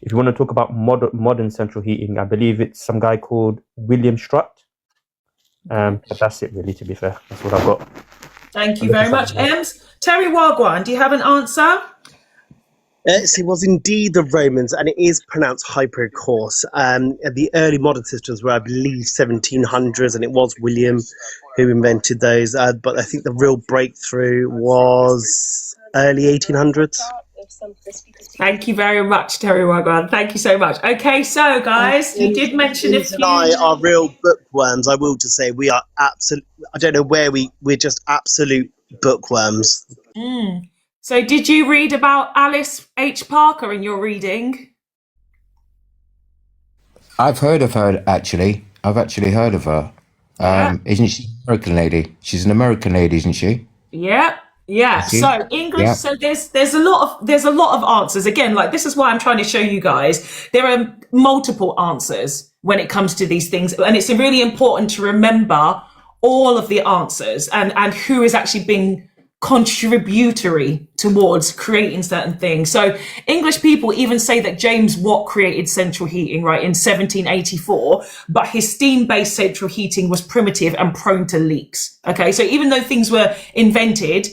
if you want to talk about modern central heating, I believe it's some guy called William Strutt. But that's it, really. To be fair, that's what I've got. Thank you very much, Ems. Terry Wagwan, do you have an answer? It was indeed the Romans, and it is pronounced hypocaust. The early modern systems were, I believe, 1700s, and it was William who invented those. But I think the real breakthrough was early 1800s. Thank you very much, Terry Wagwan. Thank you so much. Okay, so guys, you did mention a Ems few. and I are real bookworms. I will just say we are absolute. I don't know where we're just absolute bookworms. So did you read about Alice H. Parker in your reading? I've heard of her, actually. I've actually heard of her. Isn't she an American lady? She's an American lady, isn't she? Yeah. Yeah. Is she? So English. Yeah. So there's a lot of answers. Again, like this is why I'm trying to show you guys. There are multiple answers when it comes to these things, and it's really important to remember all of the answers and who is actually being contributory towards creating certain things. So English people even say that James Watt created central heating, right, in 1784, but his steam-based central heating was primitive and prone to leaks. Okay, so even though things were invented,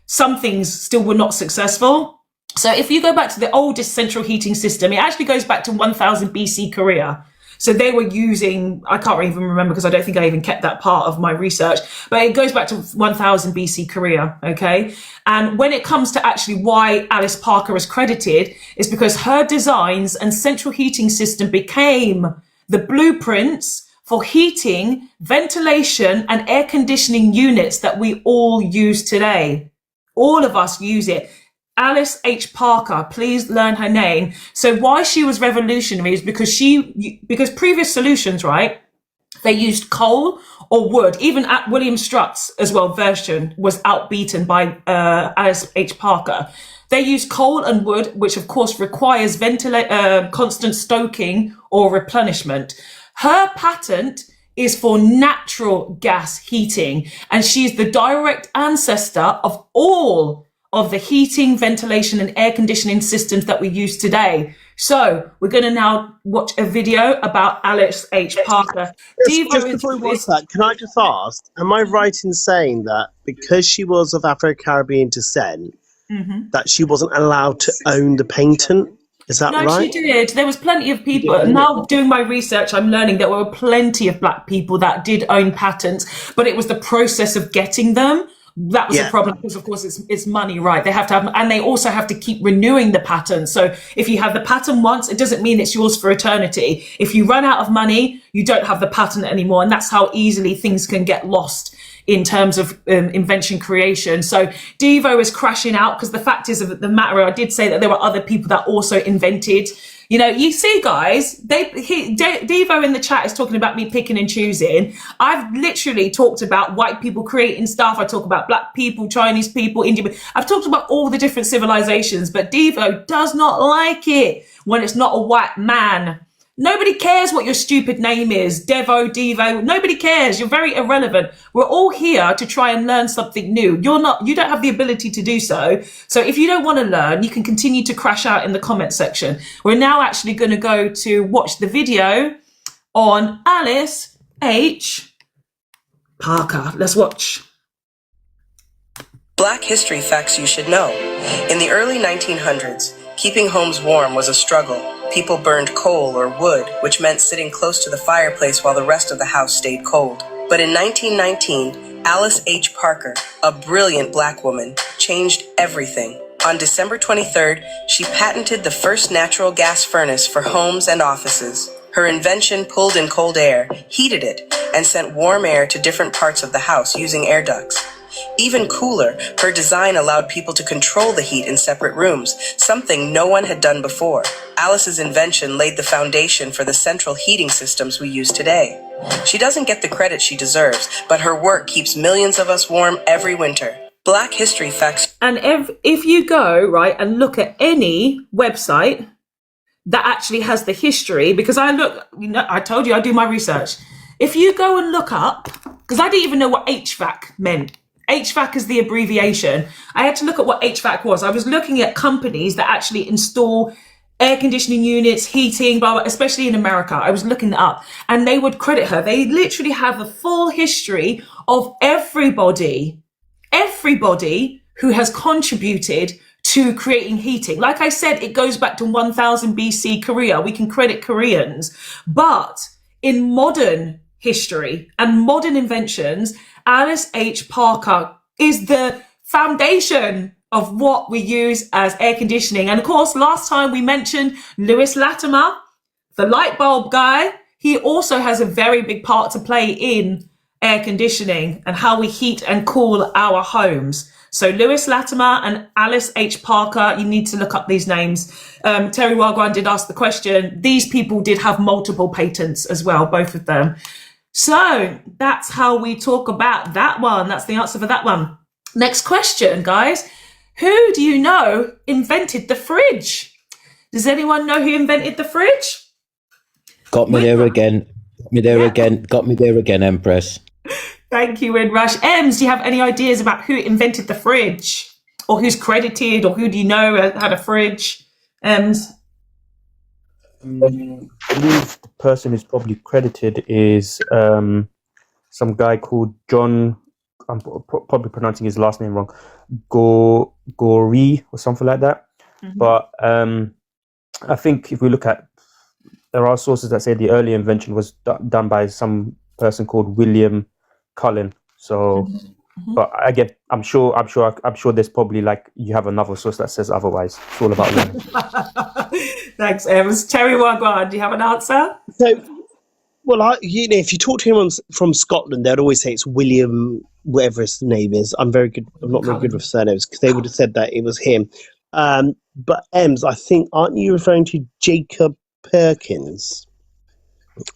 some things still were not successful. So if you go back to the oldest central heating system, it actually goes back to 1000 BC Korea. So they were using, I can't even remember because I don't think I even kept that part of my research, but it goes back to 1000 BC Korea, okay? And when it comes to actually why Alice Parker is credited, is because her designs and central heating system became the blueprints for heating, ventilation, and air conditioning units that we all use today. All of us use it. Alice H. Parker, please learn her name. So why she was revolutionary is because previous solutions, right, they used coal or wood. Even at William Strutt's as well version was outbeaten by Alice H. Parker. They used coal and wood, which of course requires constant stoking or replenishment. Her patent is for natural gas heating, and she's the direct ancestor of all of the heating, ventilation, and air conditioning systems that we use today. So we're going to now watch a video about Alice H. Parker. Just before we watch that, can I just ask, am I right in saying that because she was of Afro-Caribbean descent, that she wasn't allowed to own the patent? Is that right? No, she did. There was plenty of people. Now doing my research, I'm learning there were plenty of black people that did own patents, but it was the process of getting them. That was the problem because, of course, it's money, right? They have to have, and they also have to keep renewing the patent. So if you have the patent once, it doesn't mean it's yours for eternity. If you run out of money, you don't have the patent anymore. And that's how easily things can get lost in terms of invention creation. So Devo is crashing out because the fact is of the matter, I did say that there were other people that also invented. You know, you see, guys, Devo in the chat is talking about me picking and choosing. I've literally talked about white people creating stuff. I talk about black people, Chinese people, Indian people. I've talked about all the different civilizations, but Devo does not like it when it's not a white man. Nobody cares what your stupid name is. Devo. Nobody cares. You're very irrelevant. We're all here to try and learn something new. You don't have the ability to do so. So if you don't want to learn, you can continue to crash out in the comment section. We're now actually going to go to watch the video on Alice H. Parker. Let's watch. Black history facts you should know. In the early 1900s, keeping homes warm was a struggle. People burned coal or wood, which meant sitting close to the fireplace while the rest of the house stayed cold. But in 1919, Alice H. Parker, a brilliant black woman, changed everything. On December 23rd, she patented the first natural gas furnace for homes and offices. Her invention pulled in cold air, heated it, and sent warm air to different parts of the house using air ducts. Even cooler, her design allowed people to control the heat in separate rooms, something no one had done before. Alice's invention laid the foundation for the central heating systems we use today. She doesn't get the credit she deserves, but her work keeps millions of us warm every winter. Black History Facts. And if you go, right, and look at any website that actually has the history, because I told you I do my research. If you go and look up, because I didn't even know what HVAC meant. HVAC is the abbreviation. I had to look at what HVAC was. I was looking at companies that actually install air conditioning units, heating, blah, blah, especially in America. I was looking it up and they would credit her. They literally have a full history of everybody who has contributed to creating heating. Like I said, it goes back to 1000 BC Korea. We can credit Koreans. But in modern history and modern inventions, Alice H. Parker is the foundation of what we use as air conditioning. And of course, last time we mentioned Lewis Latimer, the light bulb guy. He also has a very big part to play in air conditioning and how we heat and cool our homes. So Lewis Latimer and Alice H. Parker, you need to look up these names. Terry Wagwan did ask the question. These people did have multiple patents as well, both of them. So that's how we talk about that one. That's the answer for that one. Next question, guys. Who do you know invented the fridge? Does anyone know who invented the fridge? Got me there again. Got me there again, Empress. Thank you, Windrush. Ems, do you have any ideas about who invented the fridge? Or who's credited? Or who do you know had a fridge? Ems? I believe the person who's probably credited is some guy called John, I'm probably pronouncing his last name wrong, Goree or something like that. Mm-hmm. But I think if we look at, there are sources that say the early invention was done by some person called William Cullen. So, mm-hmm. But again, I'm sure there's probably you have another source that says otherwise. It's all about learning. Thanks, Ems. Terry Wagwan, do you have an answer? So, well, if you talk to him from Scotland, they'd always say it's William, whatever his name is. I'm not very good with surnames because they would have said that it was him. But Ems, I think, aren't you referring to Jacob Perkins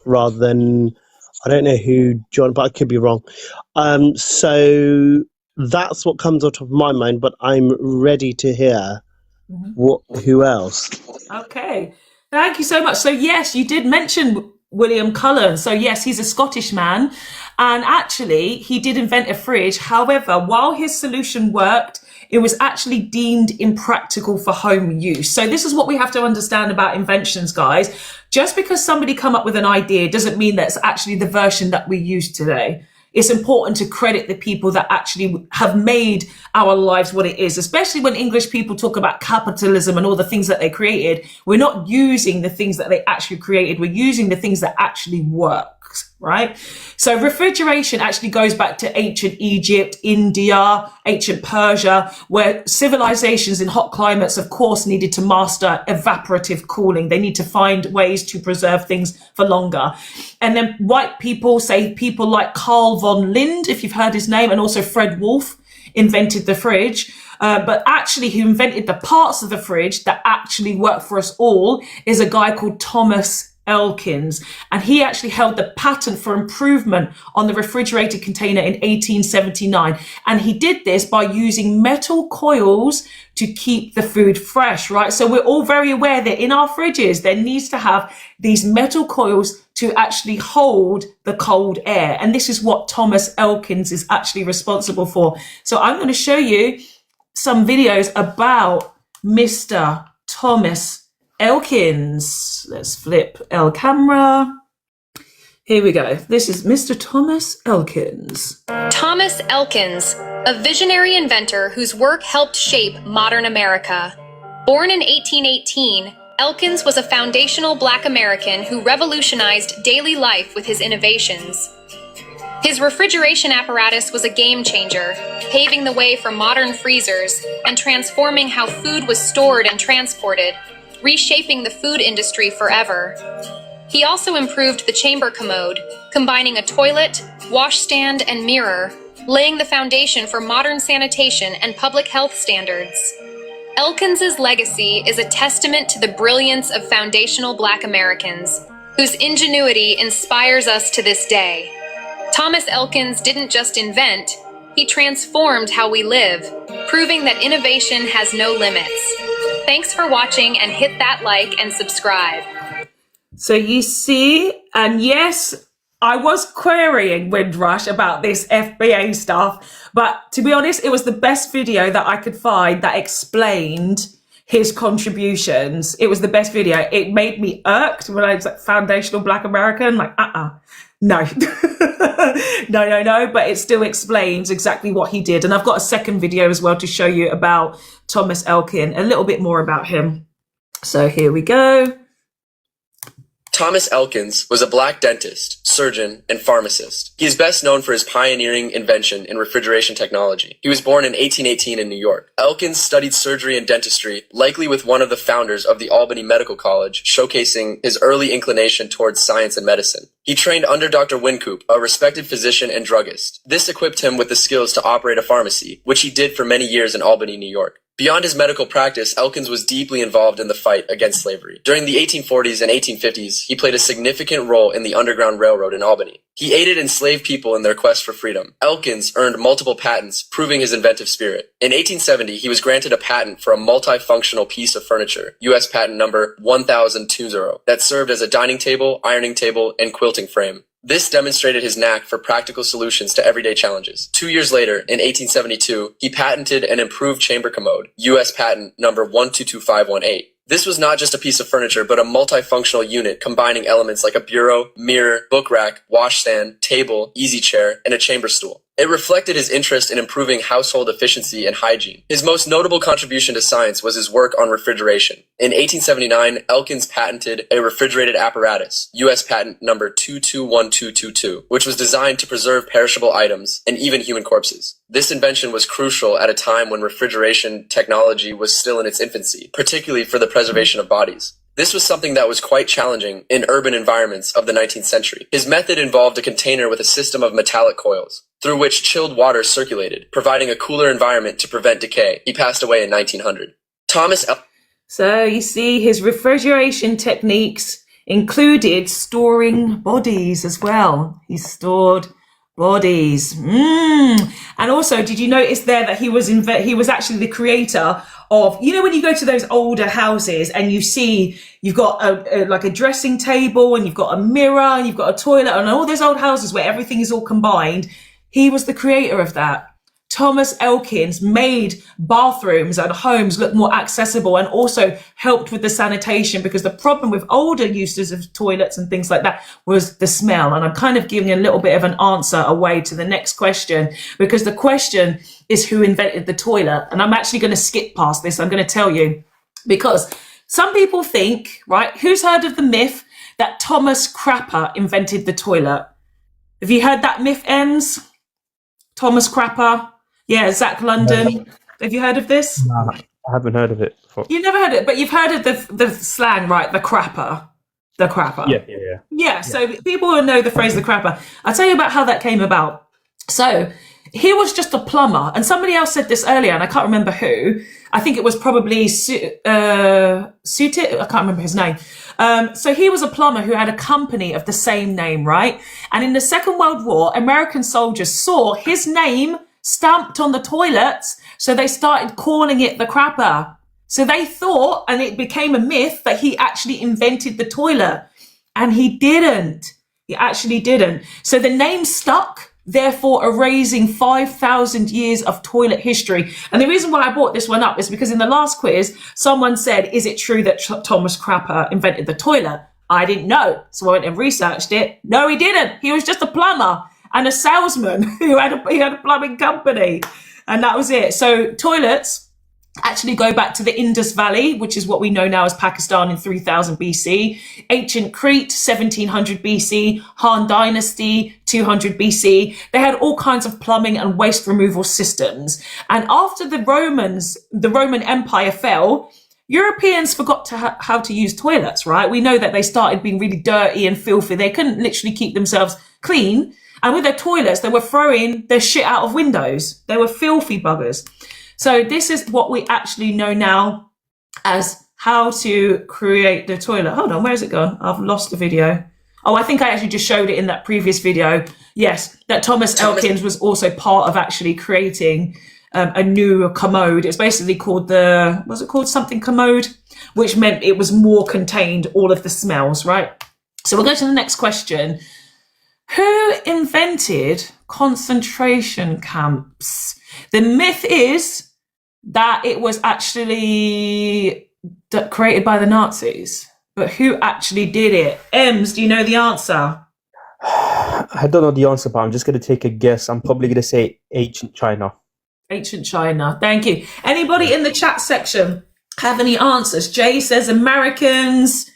rather than, I don't know who John, but I could be wrong. So that's what comes out of my mind, but I'm ready to hear who else. Okay, thank you so much. So yes, you did mention William Cullen. So yes, he's a Scottish man, and actually he did invent a fridge. However, while his solution worked, it was actually deemed impractical for home use. So this is what we have to understand about inventions, guys. Just because somebody come up with an idea doesn't mean that's actually the version that we use today. It's important to credit the people that actually have made our lives what it is, especially when English people talk about capitalism and all the things that they created. We're not using the things that they actually created. We're using the things that actually work, right? So refrigeration actually goes back to ancient Egypt, India, ancient Persia, where civilizations in hot climates, of course, needed to master evaporative cooling. They need to find ways to preserve things for longer. And then white people, say people like Carl von Lind, if you've heard his name, and also Fred Wolf, invented the fridge. But actually who invented the parts of the fridge that actually work for us all is a guy called Thomas Elkins, and he actually held the patent for improvement on the refrigerated container in 1879. And he did this by using metal coils to keep the food fresh, right? So we're all very aware that in our fridges, there needs to have these metal coils to actually hold the cold air. And this is what Thomas Elkins is actually responsible for. So I'm going to show you some videos about Mr. Thomas Elkins. Let's flip L camera. Here we go. This is Mr. Thomas Elkins. Thomas Elkins, a visionary inventor whose work helped shape modern America. Born in 1818, Elkins was a foundational Black American who revolutionized daily life with his innovations. His refrigeration apparatus was a game changer, paving the way for modern freezers and transforming how food was stored and transported, reshaping the food industry forever. He also improved the chamber commode, combining a toilet, washstand, and mirror, laying the foundation for modern sanitation and public health standards. Elkins's legacy is a testament to the brilliance of foundational Black Americans, whose ingenuity inspires us to this day. Thomas Elkins didn't just invent, he transformed how we live, proving that innovation has no limits. Thanks for watching, and hit that like and subscribe. So you see, and yes, I was querying Windrush about this FBA stuff, but to be honest, it was the best video that I could find that explained his contributions. It was the best video. It made me irked when I was like foundational Black American, like, no. no, but it still explains exactly what he did. And I've got a second video as well to show you about Thomas Elkin, a little bit more about him. So here we go. Thomas Elkins was a Black dentist, surgeon, and pharmacist. He is best known for his pioneering invention in refrigeration technology. He was born in 1818 in New York. Elkins studied surgery and dentistry, likely with one of the founders of the Albany Medical College, showcasing his early inclination towards science and medicine. He trained under Dr. Wynkoop, a respected physician and druggist. This equipped him with the skills to operate a pharmacy, which he did for many years in Albany, New York. Beyond his medical practice, Elkins was deeply involved in the fight against slavery. During the 1840s and 1850s, he played a significant role in the Underground Railroad in Albany. He aided enslaved people in their quest for freedom. Elkins earned multiple patents, proving his inventive spirit. In 1870, he was granted a patent for a multifunctional piece of furniture, U.S. patent number 1020, that served as a dining table, ironing table, and quilting frame. This demonstrated his knack for practical solutions to everyday challenges. 2 years later, in 1872, he patented an improved chamber commode, U.S. patent number 122518. This was not just a piece of furniture, but a multifunctional unit combining elements like a bureau, mirror, book rack, washstand, table, easy chair, and a chamber stool. It reflected his interest in improving household efficiency and hygiene. His most notable contribution to science was his work on refrigeration. In 1879, Elkins patented a refrigerated apparatus, U.S. patent number 221222, which was designed to preserve perishable items and even human corpses. This invention was crucial at a time when refrigeration technology was still in its infancy, particularly for the preservation of bodies. This was something that was quite challenging in urban environments of the 19th century. His method involved a container with a system of metallic coils, through which chilled water circulated, providing a cooler environment to prevent decay. He passed away in 1900. So you see, his refrigeration techniques included storing bodies as well. He stored bodies. And also, did you notice there that he was actually the creator of, you know, when you go to those older houses and you see you've got like a dressing table and you've got a mirror and you've got a toilet, and all those old houses where everything is all combined, he was the creator of that. Thomas Elkins made bathrooms and homes look more accessible and also helped with the sanitation, because the problem with older uses of toilets and things like that was the smell. And I'm kind of giving a little bit of an answer away to the next question, because the question is who invented the toilet. And I'm actually going to skip past this. I'm going to tell you, because some people think, right, who's heard of the myth that Thomas Crapper invented the toilet? Have you heard that myth, Ems? Thomas Crapper? Yeah, Zach London. Have you heard of this? No, I haven't heard of it before. You've never heard it, but you've heard of the slang, right? The crapper. The crapper. Yeah, so people will know the phrase the crapper. I'll tell you about how that came about. So he was just a plumber, and somebody else said this earlier, and I can't remember who. I think it was probably Suited. I can't remember his name. So he was a plumber who had a company of the same name, right? And in the Second World War, American soldiers saw his name stamped on the toilets, so they started calling it the crapper. So they thought, and it became a myth, that he actually invented the toilet. And he didn't. He actually didn't. So the name stuck, therefore erasing 5,000 years of toilet history. And the reason why I brought this one up is because in the last quiz, someone said, is it true that Thomas Crapper invented the toilet? I didn't know. So I went and researched it. No, he didn't. He was just a plumber and a salesman who had a plumbing company. And that was it. So toilets actually go back to the Indus Valley, which is what we know now as Pakistan, in 3000 BC, ancient Crete, 1700 BC, Han Dynasty, 200 BC. They had all kinds of plumbing and waste removal systems. And after the Roman Empire fell, Europeans forgot how to use toilets, right? We know that they started being really dirty and filthy. They couldn't literally keep themselves clean. And with their toilets, they were throwing their shit out of windows. They were filthy buggers. So this is what we actually know now as how to create the toilet. Hold on, where's it gone? I've lost the video. Oh, I think I actually just showed it in that previous video. Yes, that Thomas Elkins was also part of actually creating a new commode. It's basically called something commode, which meant it was more contained all of the smells, right? So we'll go to the next question. Who invented concentration camps? The myth is that it was actually created by the Nazis, but who actually did it? Ems, do you know the answer? I don't know the answer, but I'm just going to take a guess. I'm probably going to say ancient China. Ancient China. Thank you. Anybody in the chat section have any answers? Jay says Americans.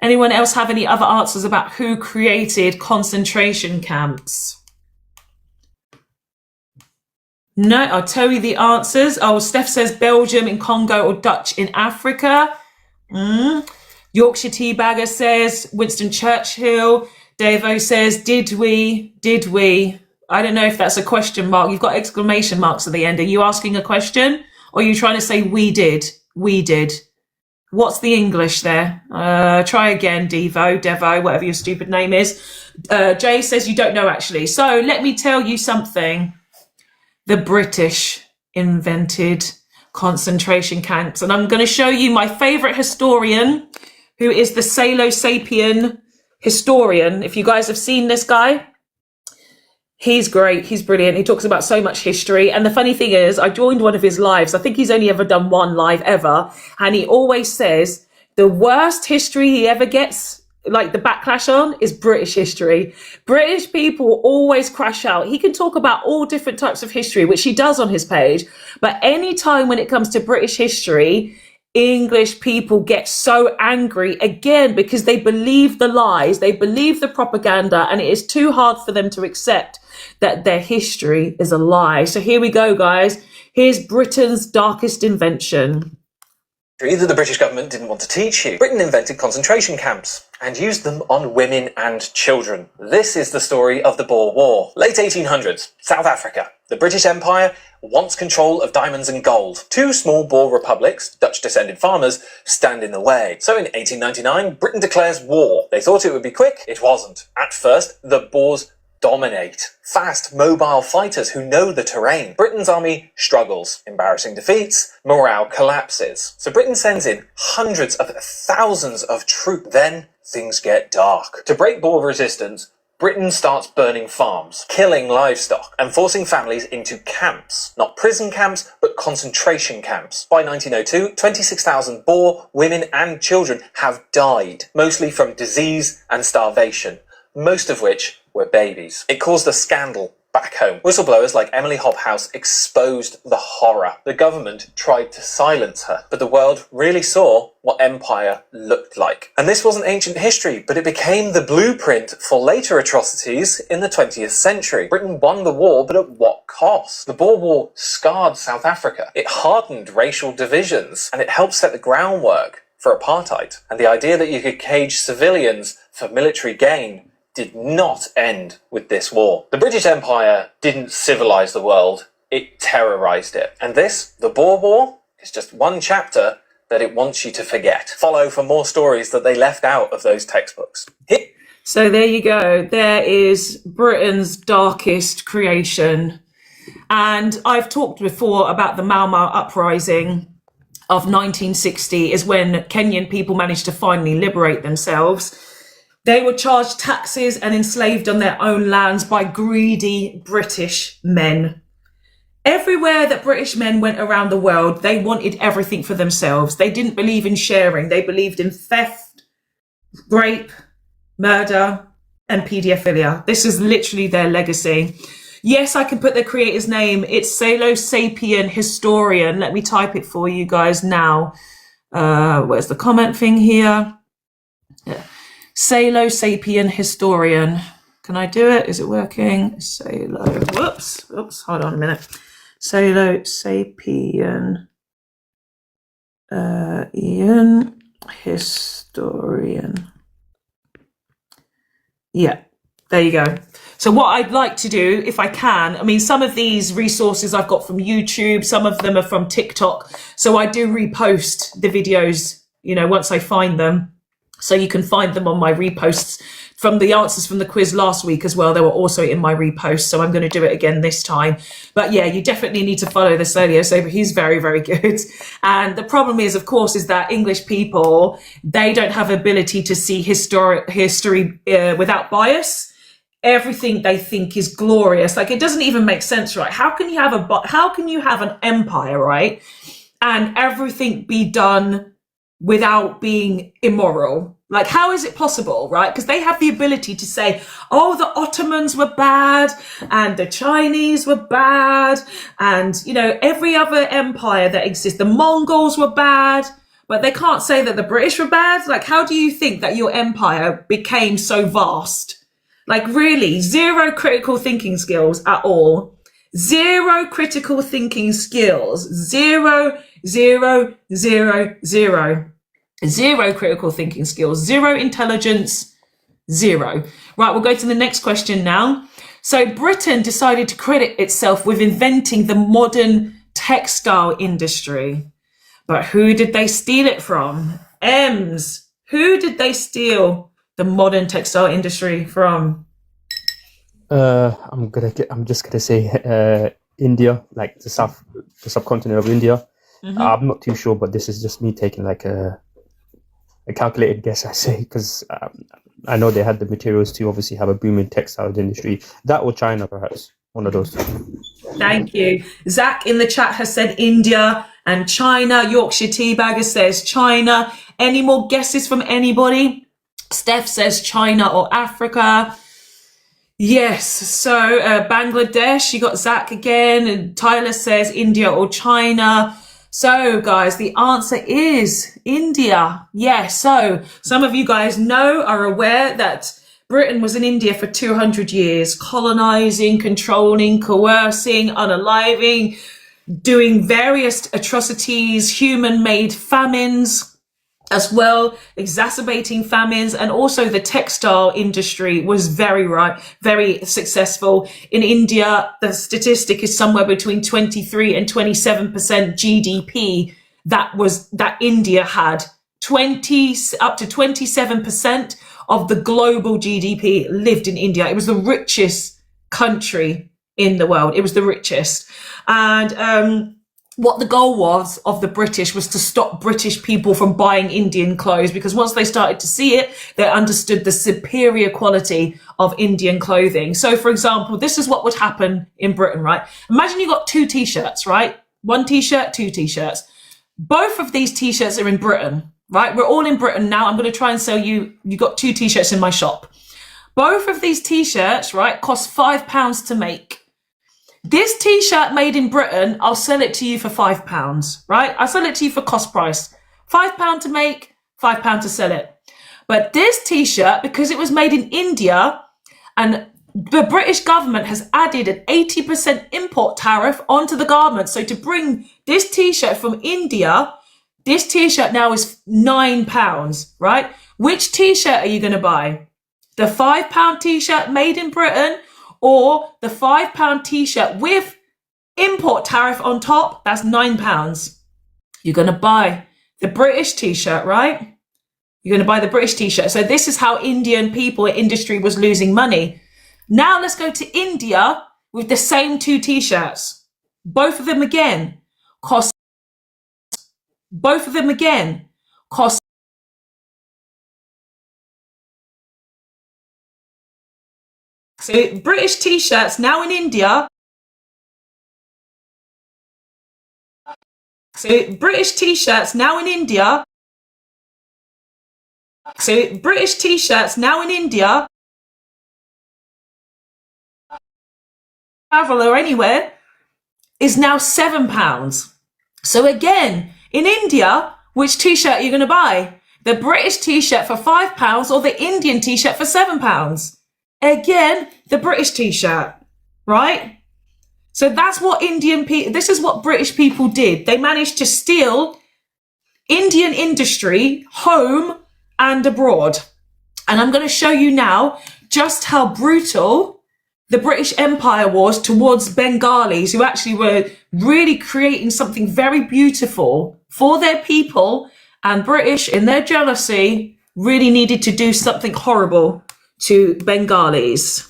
Anyone else have any other answers about who created concentration camps? No, I'll tell you the answers. Oh, Steph says Belgium in Congo or Dutch in Africa. Yorkshire Teabagger says Winston Churchill. Devo says, did we? I don't know if that's a question mark. You've got exclamation marks at the end. Are you asking a question? Or are you trying to say we did? We did. What's the English there? Try again, Devo, whatever your stupid name is. Jay says you don't know actually. So let me tell you something. The British invented concentration camps. And I'm going to show you my favorite historian, who is the Salo-Sapien historian. If you guys have seen this guy, he's great. He's brilliant. He talks about so much history. And the funny thing is, I joined one of his lives. I think he's only ever done one live ever. And he always says the worst history he ever gets, like the backlash on, is British history. British people always crash out. He can talk about all different types of history, which he does on his page. But any time when it comes to British history, English people get so angry again because they believe the lies, they believe the propaganda, and it is too hard for them to accept that their history is a lie. So here we go, guys. Here's Britain's darkest invention. Either the British government didn't want to teach you. Britain invented concentration camps and used them on women and children. This is the story of the Boer War. Late 1800s, South Africa. The British Empire wants control of diamonds and gold. Two small Boer republics, Dutch-descended farmers, stand in the way. So in 1899, Britain declares war. They thought it would be quick. It wasn't. At first, the Boers dominate. Fast, mobile fighters who know the terrain. Britain's army struggles. Embarrassing defeats. Morale collapses. So Britain sends in hundreds of thousands of troops. Then things get dark. To break Boer resistance, Britain starts burning farms, killing livestock, and forcing families into camps. Not prison camps, but concentration camps. By 1902, 26,000 Boer women and children have died, mostly from disease and starvation, most of which were babies. It caused a scandal back home. Whistleblowers like Emily Hobhouse exposed the horror. The government tried to silence her, but the world really saw what empire looked like. And this wasn't ancient history, but it became the blueprint for later atrocities in the 20th century. Britain won the war, but at what cost? The Boer War scarred South Africa. It hardened racial divisions, and it helped set the groundwork for apartheid. And the idea that you could cage civilians for military gain did not end with this war. The British Empire didn't civilize the world, it terrorized it. And this, the Boer War, is just one chapter that it wants you to forget. Follow for more stories that they left out of those textbooks. So there you go. There is Britain's darkest creation. And I've talked before about the Mau Mau uprising of 1960 is when Kenyan people managed to finally liberate themselves. They were charged taxes and enslaved on their own lands by greedy British men. Everywhere that British men went around the world, they wanted everything for themselves. They didn't believe in sharing. They believed in theft, rape, murder, and paedophilia. This is literally their legacy. Yes, I can put the creator's name. It's Salo Sapien Historian. Let me type it for you guys now. Where's the comment thing here? Yeah. Salo Sapien Historian. Can I do it? Is it working? Salo. Whoops. Hold on a minute. Salo Sapien Ian Historian. Yeah, there you go. So what I'd like to do, if I can, I mean, some of these resources I've got from YouTube, some of them are from TikTok. So I do repost the videos, you know, once I find them. So you can find them on my reposts from the answers from the quiz last week as well. They were also in my repost. So I'm going to do it again this time. But yeah, you definitely need to follow the Solio Saber. He's very, very good. And the problem is, of course, is that English people, they don't have ability to see history without bias. Everything they think is glorious. Like, it doesn't even make sense, right? How can you have an empire, right? And everything be done without being immoral? Like, how is it possible, right? Because they have the ability to say, oh, the Ottomans were bad and the Chinese were bad and, you know, every other empire that exists, the Mongols were bad, but they can't say that the British were bad. Like, how do you think that your empire became so vast? Like, really, zero critical thinking skills at all. Zero critical thinking skills. Zero critical thinking skills. Zero intelligence. Zero. Right, we'll go to the next question now. So Britain decided to credit itself with inventing the modern textile industry. But who did they steal it from? Ems. Who did they steal the modern textile industry from? I'm just gonna say India, like the subcontinent of India. Mm-hmm. I'm not too sure, but this is just me taking like a calculated guess, I say, because I know they had the materials to obviously have a booming textile industry. That or China, perhaps. One of those two. Thank you. Zach in the chat has said India and China. Yorkshire Teabagger says China. Any more guesses from anybody? Steph says China or Africa. Yes. So Bangladesh, you got Zach again. And Tyler says India or China. So guys, the answer is India. Yes. So some of you guys are aware that Britain was in India for 200 years, colonizing, controlling, coercing, unaliving, doing various atrocities, human-made famines as well, exacerbating famines, and also the textile industry was very successful. In India, the statistic is somewhere between 23 and 27% GDP that India had. 20 up to 27% of the global GDP lived in India. It was the richest country in the world. It was the richest. And what the goal was of the British was to stop British people from buying Indian clothes, because once they started to see it, they understood the superior quality of Indian clothing. So, for example, this is what would happen in Britain, right? Imagine you got two T-shirts, right? One T-shirt, two T-shirts. Both of these T-shirts are in Britain. Right, we're all in Britain now. I'm going to try and sell you. You got two T-shirts in my shop. Both of these T-shirts, right, cost £5 to make. This T-shirt made in Britain, I'll sell it to you for £5, right? I'll sell it to you for cost price. £5 to make, £5 to sell it. But this T-shirt, because it was made in India, and the British government has added an 80% import tariff onto the garment. So to bring this T-shirt from India, this T-shirt now is £9, right? Which T-shirt are you going to buy? The £5 T-shirt made in Britain, or the £5 T-shirt with import tariff on top? That's £9. You're going to buy the British T-shirt, right? You're going to buy the British T-shirt. So this is how Indian people, industry was losing money. Now let's go to India with the same two T-shirts. Both of them again cost. So British T-shirts now in India. So British T-shirts now in India. So British T-shirts now in India. travel or anywhere is now £7. So again, in India, which t-shirt are you going to buy? The British t-shirt for £5 or the Indian t-shirt for £7? Again, the British t-shirt, right? So that's what this is what British people did. They managed to steal Indian industry home and abroad. And I'm going to show you now just how brutal the British Empire was towards Bengalis, who actually were really creating something very beautiful for their people, and British, in their jealousy, really needed to do something horrible to Bengalis.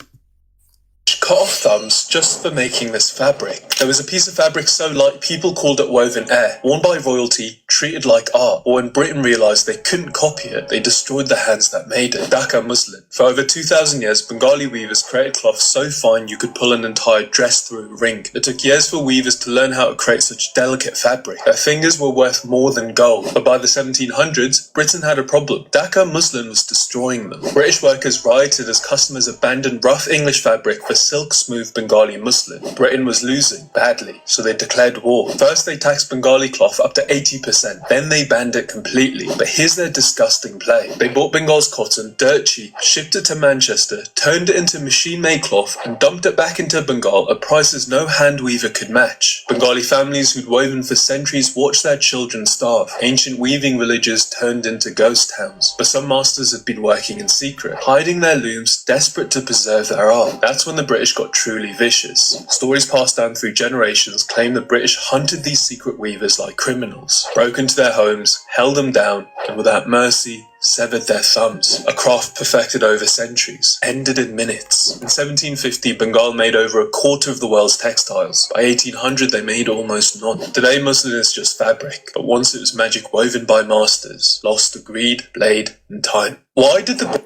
Cut off thumbs just for making this fabric. There was a piece of fabric so light people called it woven air, worn by royalty, treated like art, but when Britain realised they couldn't copy it, they destroyed the hands that made it. Dhaka muslin. For over 2,000 years, Bengali weavers created cloth so fine you could pull an entire dress through a ring. It took years for weavers to learn how to create such delicate fabric. Their fingers were worth more than gold, but by the 1700s, Britain had a problem. Dhaka muslin was destroying them. British workers rioted as customers abandoned rough English fabric for silk smooth Bengali muslin. Britain was losing badly, so they declared war. First they taxed Bengali cloth up to 80%, then they banned it completely. But here's their disgusting play. They bought Bengal's cotton dirt cheap, shipped it to Manchester, turned it into machine-made cloth, and dumped it back into Bengal at prices no hand weaver could match. Bengali families who'd woven for centuries watched their children starve. Ancient weaving villages turned into ghost towns. But some masters had been working in secret, hiding their looms, desperate to preserve their art. That's when the British got truly vicious. Stories passed down through generations claim the British hunted these secret weavers like criminals, broke into their homes, held them down, and without mercy, severed their thumbs. A craft perfected over centuries, ended in minutes. In 1750, Bengal made over a quarter of the world's textiles. By 1800, they made almost none. Today, muslin is just fabric, but once it was magic woven by masters, lost to greed, blade, and time. Why did the...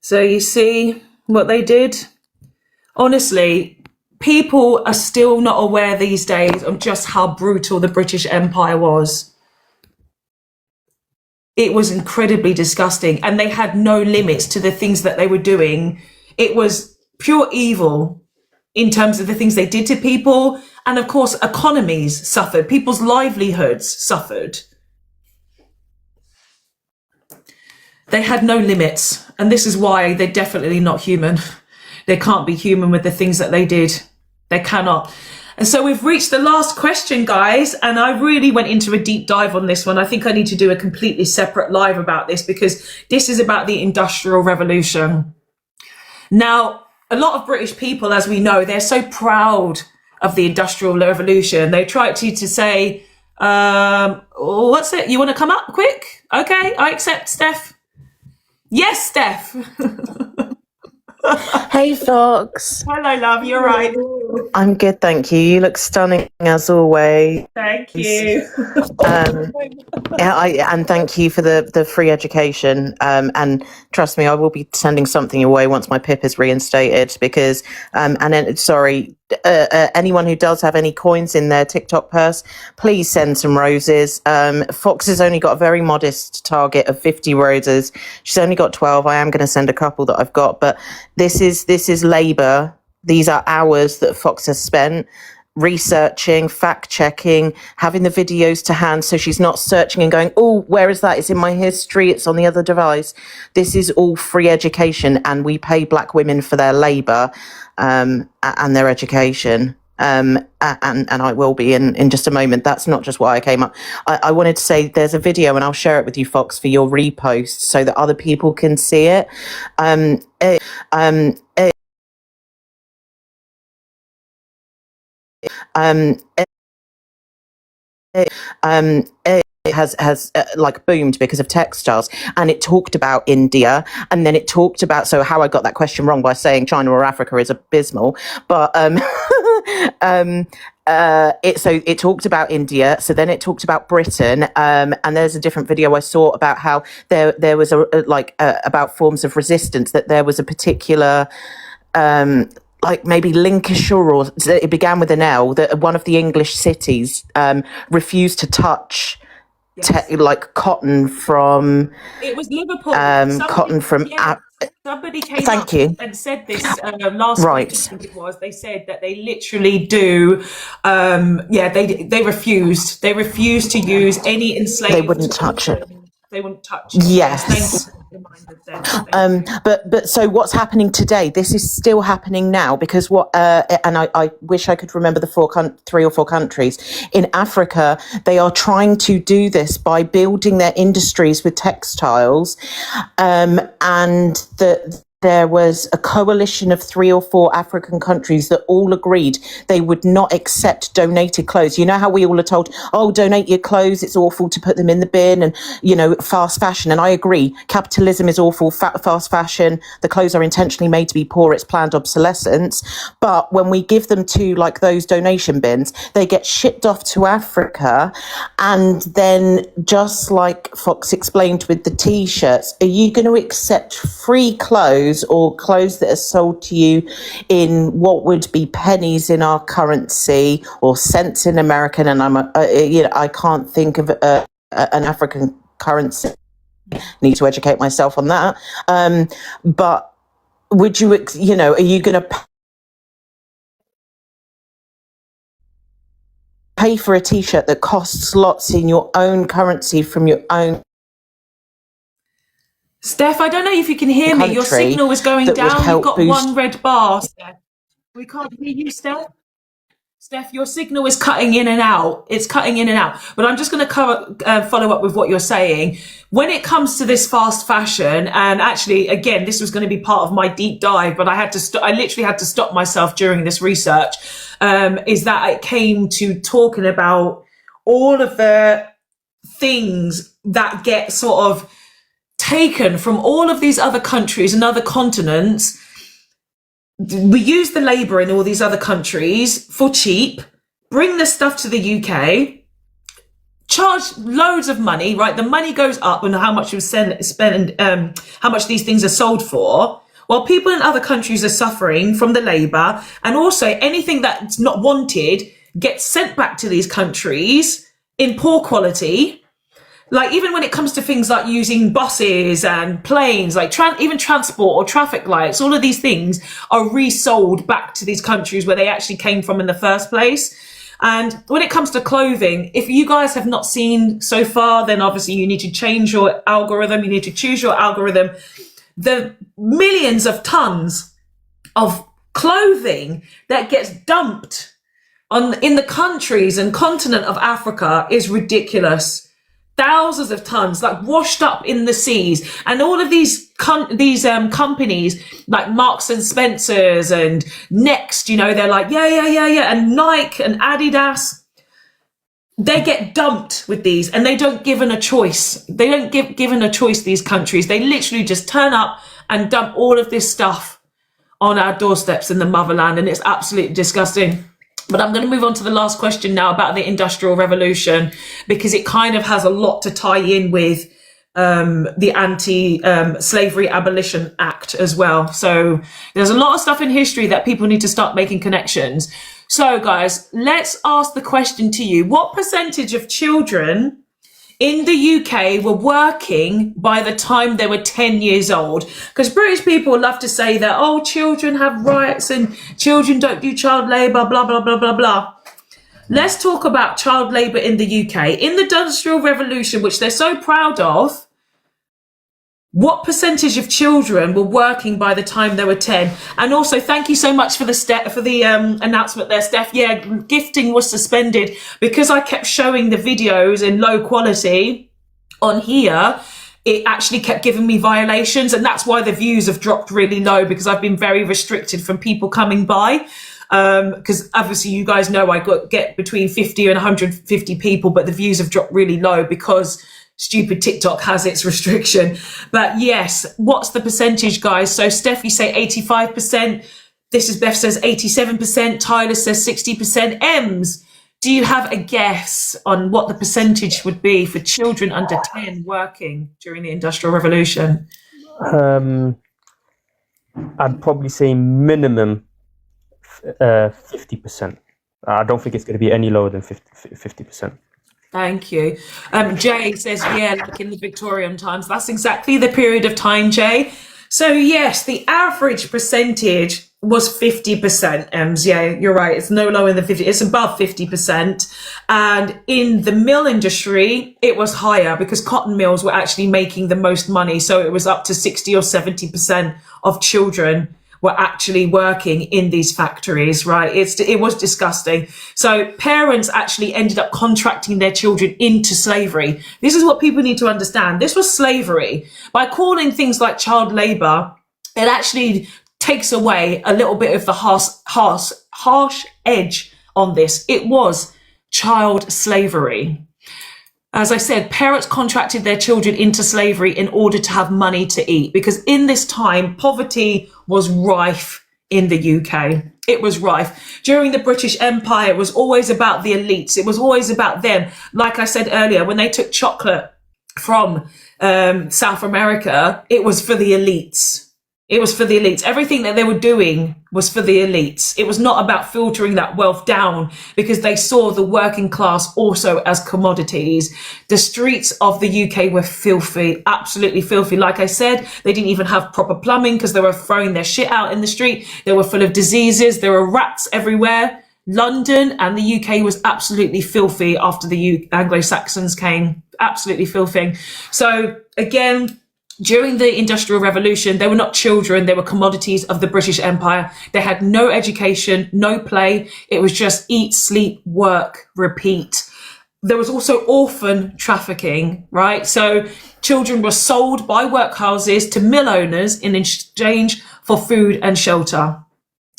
So you see what they did? Honestly, people are still not aware these days of just how brutal the British Empire was. It was incredibly disgusting, and they had no limits to the things that they were doing. It was pure evil in terms of the things they did to people. And of course, economies suffered. People's livelihoods suffered. They had no limits. And this is why they're definitely not human. They can't be human with the things that they did. They cannot. And so we've reached the last question, guys. And I really went into a deep dive on this one. I think I need to do a completely separate live about this, because this is about the Industrial Revolution. Now, a lot of British people, as we know, they're so proud of the Industrial Revolution. They try to say, what's it? You want to come up quick? Okay, I accept, Steph. Yes, Steph. Hey, Fox. Hello, love. You're right. I'm good, thank you. You look stunning as always. Thank you. And thank you for the free education. And trust me, I will be sending something your way once my PIP is reinstated. Because anyone who does have any coins in their TikTok purse, please send some roses. Fox has only got a very modest target of 50 roses. She's only got 12. I am going to send a couple that I've got, but this is labor. These are hours that Fox has spent researching, fact checking, having the videos to hand, so she's not searching and going, oh, where is that? It's in my history, it's on the other device. This is all free education, and we pay Black women for their labor and their education. And I will be in just a moment. That's not just why I came up. I wanted to say there's a video, and I'll share it with you, Fox, for your repost so that other people can see it. It has like boomed because of textiles, and it talked about India, and then it talked about, so how I got that question wrong by saying China or Africa is abysmal, but it talked about India, so then it talked about Britain, and there's a different video I saw about how there was about forms of resistance, that there was a particular like maybe Lincolnshire, or it began with an L, that one of the English cities refused to touch cotton from... It was Liverpool. Cotton from... Yes. Somebody came Thank up you. and said this last week, I Right. think it was. They said that they literally do, they refused. They refused to use any They enslaved. wouldn't touch it. They wouldn't touch it. Yes, thank you Yes. for the reminder, Steph. Thank you. But so what's happening today? This is still happening now because I wish I could remember the 3 or 4 countries in Africa. They are trying to do this by building their industries with textiles, and there was a coalition of 3 or 4 African countries that all agreed they would not accept donated clothes. You know how we all are told, oh, donate your clothes, it's awful to put them in the bin, and, fast fashion. And I agree, capitalism is awful, fast fashion, the clothes are intentionally made to be poor, it's planned obsolescence. But when we give them to like those donation bins, they get shipped off to Africa. And then just like Fox explained with the T-shirts, are you going to accept free clothes or clothes that are sold to you in what would be pennies in our currency or cents in American? And I can't think of an African currency. Need to educate myself on that. But would you, are you going to pay for a T-shirt that costs lots in your own currency from your own Steph, I don't know if you can hear me. Your signal was going down. You've got one red bar, Steph. We can't hear you, Steph. Steph, your signal is cutting in and out. It's cutting in and out. But I'm just going to follow up with what you're saying. When it comes to this fast fashion, and actually, again, this was going to be part of my deep dive, but I literally had to stop myself during this research, is that it came to talking about all of the things that get sort of taken from all of these other countries and other continents. We use the labor in all these other countries for cheap, bring the stuff to the UK, charge loads of money, right? The money goes up and how much you spend, how much these things are sold for, while people in other countries are suffering from the labor. And also anything that's not wanted gets sent back to these countries in poor quality. Like even when it comes to things like using buses and planes, like even transport or traffic lights, all of these things are resold back to these countries where they actually came from in the first place. And when it comes to clothing, if you guys have not seen so far, then obviously you need to change your algorithm. You need to choose your algorithm. The millions of tons of clothing that gets dumped in the countries and continent of Africa is ridiculous. Thousands of tons, like washed up in the seas, and all of these companies like Marks and Spencers and Next, they're like yeah, and Nike and Adidas, they get dumped with these, and they don't given a choice. They don't given a choice. These countries, they literally just turn up and dump all of this stuff on our doorsteps in the motherland, and it's absolutely disgusting. But I'm going to move on to the last question now about the Industrial Revolution, because it kind of has a lot to tie in with the Anti-Slavery Abolition Act as well. So there's a lot of stuff in history that people need to start making connections. So guys, let's ask the question to you. What percentage of children in the UK were working by the time they were 10 years old? Because British people love to say that, oh, children have rights and children don't do child labour, blah, blah, blah, blah, blah. Let's talk about child labour in the UK. In the Industrial Revolution, which they're so proud of, what percentage of children were working by the time they were 10? And also, thank you so much for the announcement there, Steph. Yeah, gifting was suspended because I kept showing the videos in low quality on here. It actually kept giving me violations, and that's why the views have dropped really low, because I've been very restricted from people coming by. Because obviously you guys know I get between 50 and 150 people, but the views have dropped really low because stupid TikTok has its restriction. But yes, what's the percentage, guys? So Steph, you say 85%. This is Beth says 87%. Tyler says 60%. Ems, do you have a guess on what the percentage would be for children under 10 working during the Industrial Revolution? I'd probably say minimum 50%. I don't think it's going to be any lower than 50%. Thank you. Jay says, yeah, like in the Victorian times. That's exactly the period of time, Jay. So yes, the average percentage was 50%, Ems. Yeah, you're right. It's no lower than 50. It's above 50%. And in the mill industry, it was higher because cotton mills were actually making the most money. So it was up to 60 or 70% of children were actually working in these factories, right? It was disgusting. So parents actually ended up contracting their children into slavery. This is what people need to understand. This was slavery. By calling things like child labor, it actually takes away a little bit of the harsh edge on this. It was child slavery. As I said, parents contracted their children into slavery in order to have money to eat, because in this time, poverty was rife in the UK. It was rife. During the British Empire, it was always about the elites. It was always about them. Like I said earlier, when they took chocolate from South America, it was for the elites. It was for the elites. Everything that they were doing was for the elites. It was not about filtering that wealth down, because they saw the working class also as commodities. The streets of the UK were filthy, absolutely filthy. Like I said, they didn't even have proper plumbing because they were throwing their shit out in the street. They were full of diseases. There were rats everywhere. London and the UK was absolutely filthy after the Anglo-Saxons came. Absolutely filthy. So again, during the Industrial Revolution, they were not children, they were commodities of the British Empire. They had no education, no play. It was just eat, sleep, work, repeat. There was also orphan trafficking, right? So children were sold by workhouses to mill owners in exchange for food and shelter.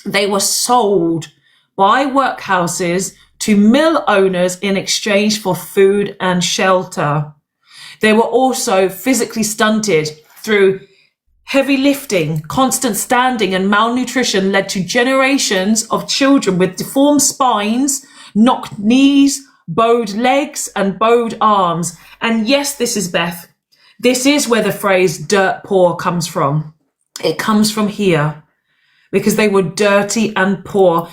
They were sold by workhouses to mill owners in exchange for food and shelter. They were also physically stunted through heavy lifting. Constant standing and malnutrition led to generations of children with deformed spines, knocked knees, bowed legs, and bowed arms. And yes, this is Beth. This is where the phrase dirt poor comes from. It comes from here because they were dirty and poor.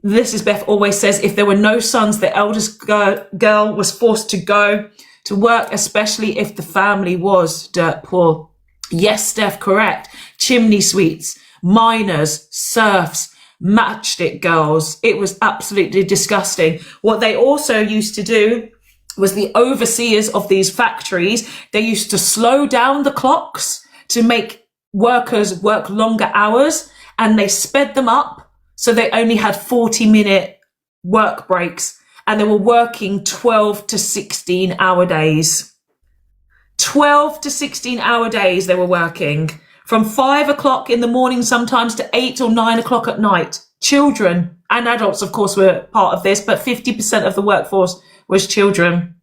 This is Beth always says, if there were no sons, the eldest girl was forced to go to work, especially if the family was dirt poor. Yes, Steph, correct. Chimney sweeps, miners, serfs, matchstick girls. It was absolutely disgusting. What they also used to do was the overseers of these factories, they used to slow down the clocks to make workers work longer hours, and they sped them up so they only had 40-minute work breaks. And they were working 12 to 16 hour days. 12 to 16 hour days they were working. From 5 o'clock in the morning sometimes to 8 or 9 o'clock at night. Children and adults, of course, were part of this, but 50% of the workforce was children.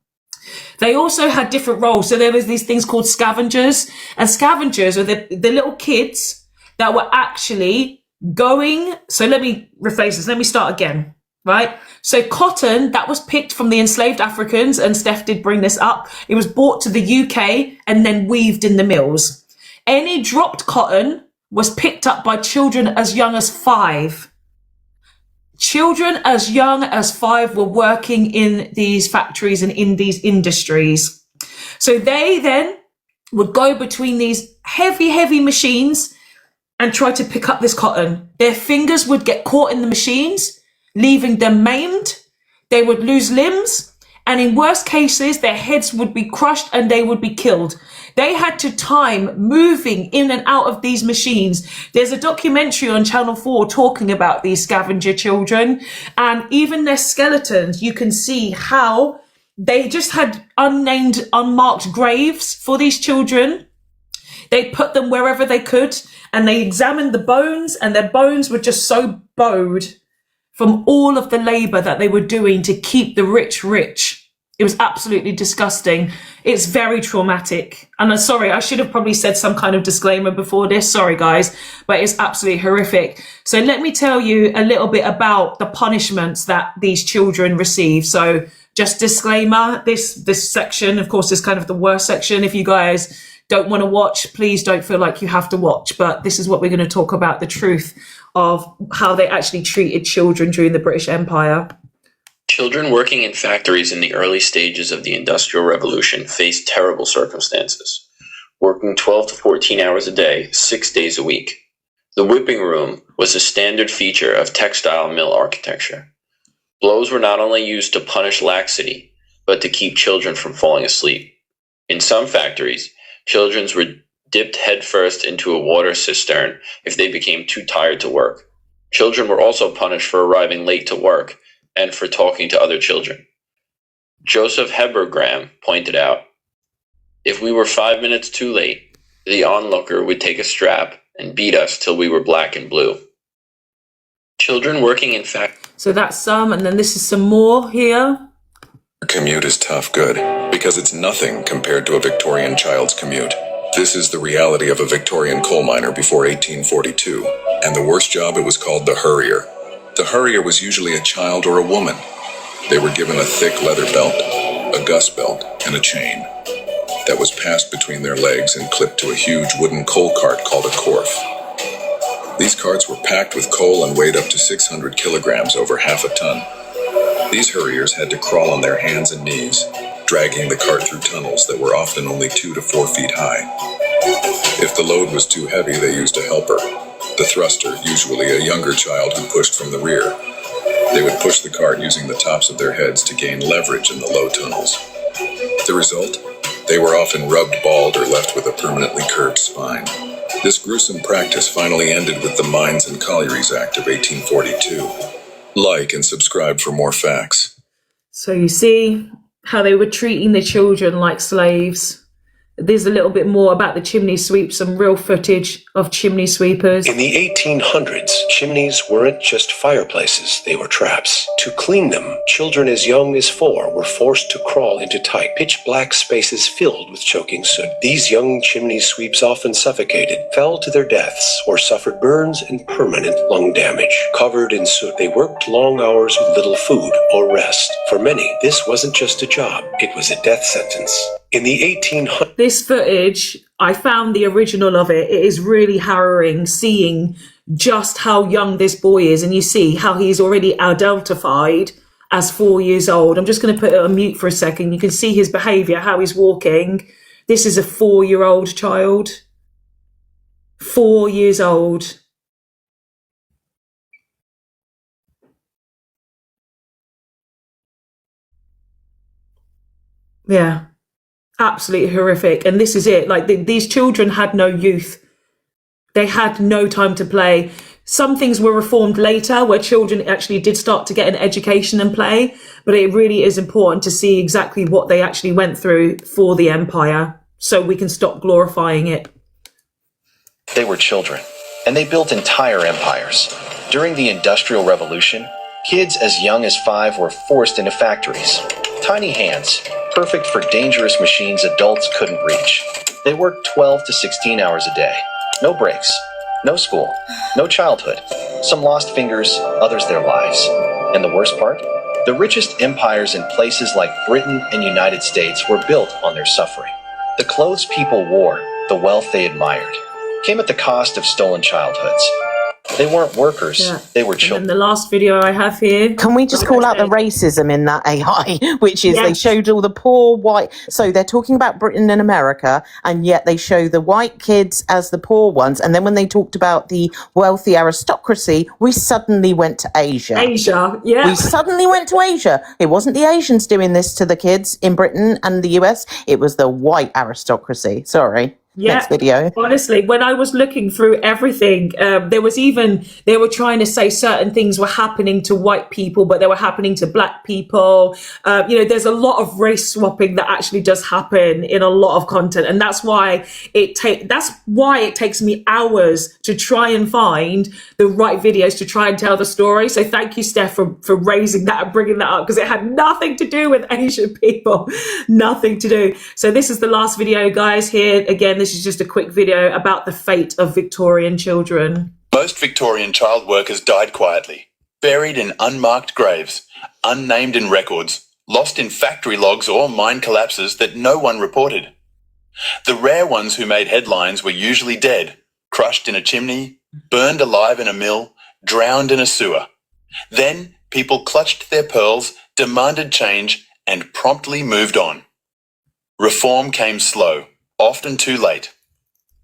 They also had different roles. So there was these things called scavengers. And scavengers are the little kids that were actually going. So let me rephrase this. Let me start again. Right? So cotton that was picked from the enslaved Africans, and Steph did bring this up, it was brought to the UK and then weaved in the mills. Any dropped cotton was picked up by children as young as 5. Children as young as 5 were working in these factories and in these industries. So they then would go between these heavy machines and try to pick up this cotton. Their fingers would get caught in the machines, leaving them maimed. They would lose limbs, and in worst cases, their heads would be crushed and they would be killed. They had to time moving in and out of these machines. There's a documentary on Channel 4 talking about these scavenger children, and even their skeletons, you can see how they just had unnamed, unmarked graves for these children. They put them wherever they could, and they examined the bones, and their bones were just so bowed from all of the labor that they were doing to keep the rich rich. It was absolutely disgusting. It's very traumatic. And I'm sorry, I should have probably said some kind of disclaimer before this. Sorry, guys, but it's absolutely horrific. So let me tell you a little bit about the punishments that these children receive. So just disclaimer, this section, of course, is kind of the worst section. If you guys don't want to watch, please don't feel like you have to watch. But this is what we're going to talk about, the truth of how they actually treated children during the British Empire. Children working in factories in the early stages of the Industrial Revolution faced terrible circumstances. working 12 to 14 hours a day, 6 days a week. The whipping room was a standard feature of textile mill architecture. Blows were not only used to punish laxity, but to keep children from falling asleep. In some factories, children were dipped headfirst into a water cistern if they became too tired to work. Children were also punished for arriving late to work and for talking to other children. Joseph Hebergram pointed out, if we were 5 minutes too late, the onlooker would take a strap and beat us till we were black and blue. Children working in So that's some, and then this is some more here. Commute is tough good, because it's nothing compared to a Victorian child's commute. This is the reality of a Victorian coal miner before 1842, and the worst job it was called the hurrier. The hurrier was usually a child or a woman. They were given a thick leather belt, a gus belt, and a chain that was passed between their legs and clipped to a huge wooden coal cart called a corf. These carts were packed with coal and weighed up to 600 kilograms, over half a ton. These hurriers had to crawl on their hands and knees, dragging the cart through tunnels that were often only 2 to 4 feet high. If the load was too heavy, they used a helper, the thruster, usually a younger child who pushed from the rear. They would push the cart using the tops of their heads to gain leverage in the low tunnels. The result? They were often rubbed bald or left with a permanently curved spine. This gruesome practice finally ended with the Mines and Collieries Act of 1842. Like and subscribe for more facts. So you see how they were treating the children like slaves. There's a little bit more about the chimney sweep, some real footage of chimney sweepers. In the 1800s, chimneys weren't just fireplaces, they were traps. To clean them, children as young as 4 were forced to crawl into tight, pitch-black spaces filled with choking soot. These young chimney sweeps often suffocated, fell to their deaths, or suffered burns and permanent lung damage. Covered in soot, they worked long hours with little food or rest. For many, this wasn't just a job, it was a death sentence. In the 1800s... This footage, I found the original of it. It is really harrowing seeing just how young this boy is. And you see how he's already identified as 4 years old. I'm just going to put it on mute for a second. You can see his behaviour, how he's walking. This is a 4-year-old child. 4 years old. Yeah. Absolutely horrific. And this is it. Like these children had no youth. They had no time to play. Some things were reformed later where children actually did start to get an education and play. But it really is important to see exactly what they actually went through for the empire so we can stop glorifying it. They were children, and they built entire empires. During the Industrial Revolution, kids as young as 5 were forced into factories. Tiny hands, perfect for dangerous machines adults couldn't reach. They worked 12 to 16 hours a day. No breaks, no school, no childhood. Some lost fingers, others their lives. And the worst part? The richest empires in places like Britain and United States were built on their suffering. The clothes people wore, the wealth they admired, came at the cost of stolen childhoods. They weren't workers, they were children. And the last video I have here. Can we just call out the racism in that AI, which is they showed all the poor white. So they're talking about Britain and America, and yet they show the white kids as the poor ones. And then when they talked about the wealthy aristocracy, we suddenly went to Asia. Asia, yeah. We suddenly went to Asia. It wasn't the Asians doing this to the kids in Britain and the US. It was the white aristocracy. Sorry. Yeah, next video. Honestly, when I was looking through everything, they were trying to say certain things were happening to white people, but they were happening to black people. There's a lot of race swapping that actually does happen in a lot of content, and that's why it takes me hours to try and find the right videos to try and tell the story. So thank you, Steph, for raising that and bringing that up, because it had nothing to do with Asian people, nothing to do. So this is the last video, guys. Here again, this is just a quick video about the fate of Victorian children. Most Victorian child workers died quietly, buried in unmarked graves, unnamed in records, lost in factory logs or mine collapses that no one reported. The rare ones who made headlines were usually dead, crushed in a chimney, burned alive in a mill, drowned in a sewer. Then people clutched their pearls, demanded change, and promptly moved on. Reform came slow, often too late.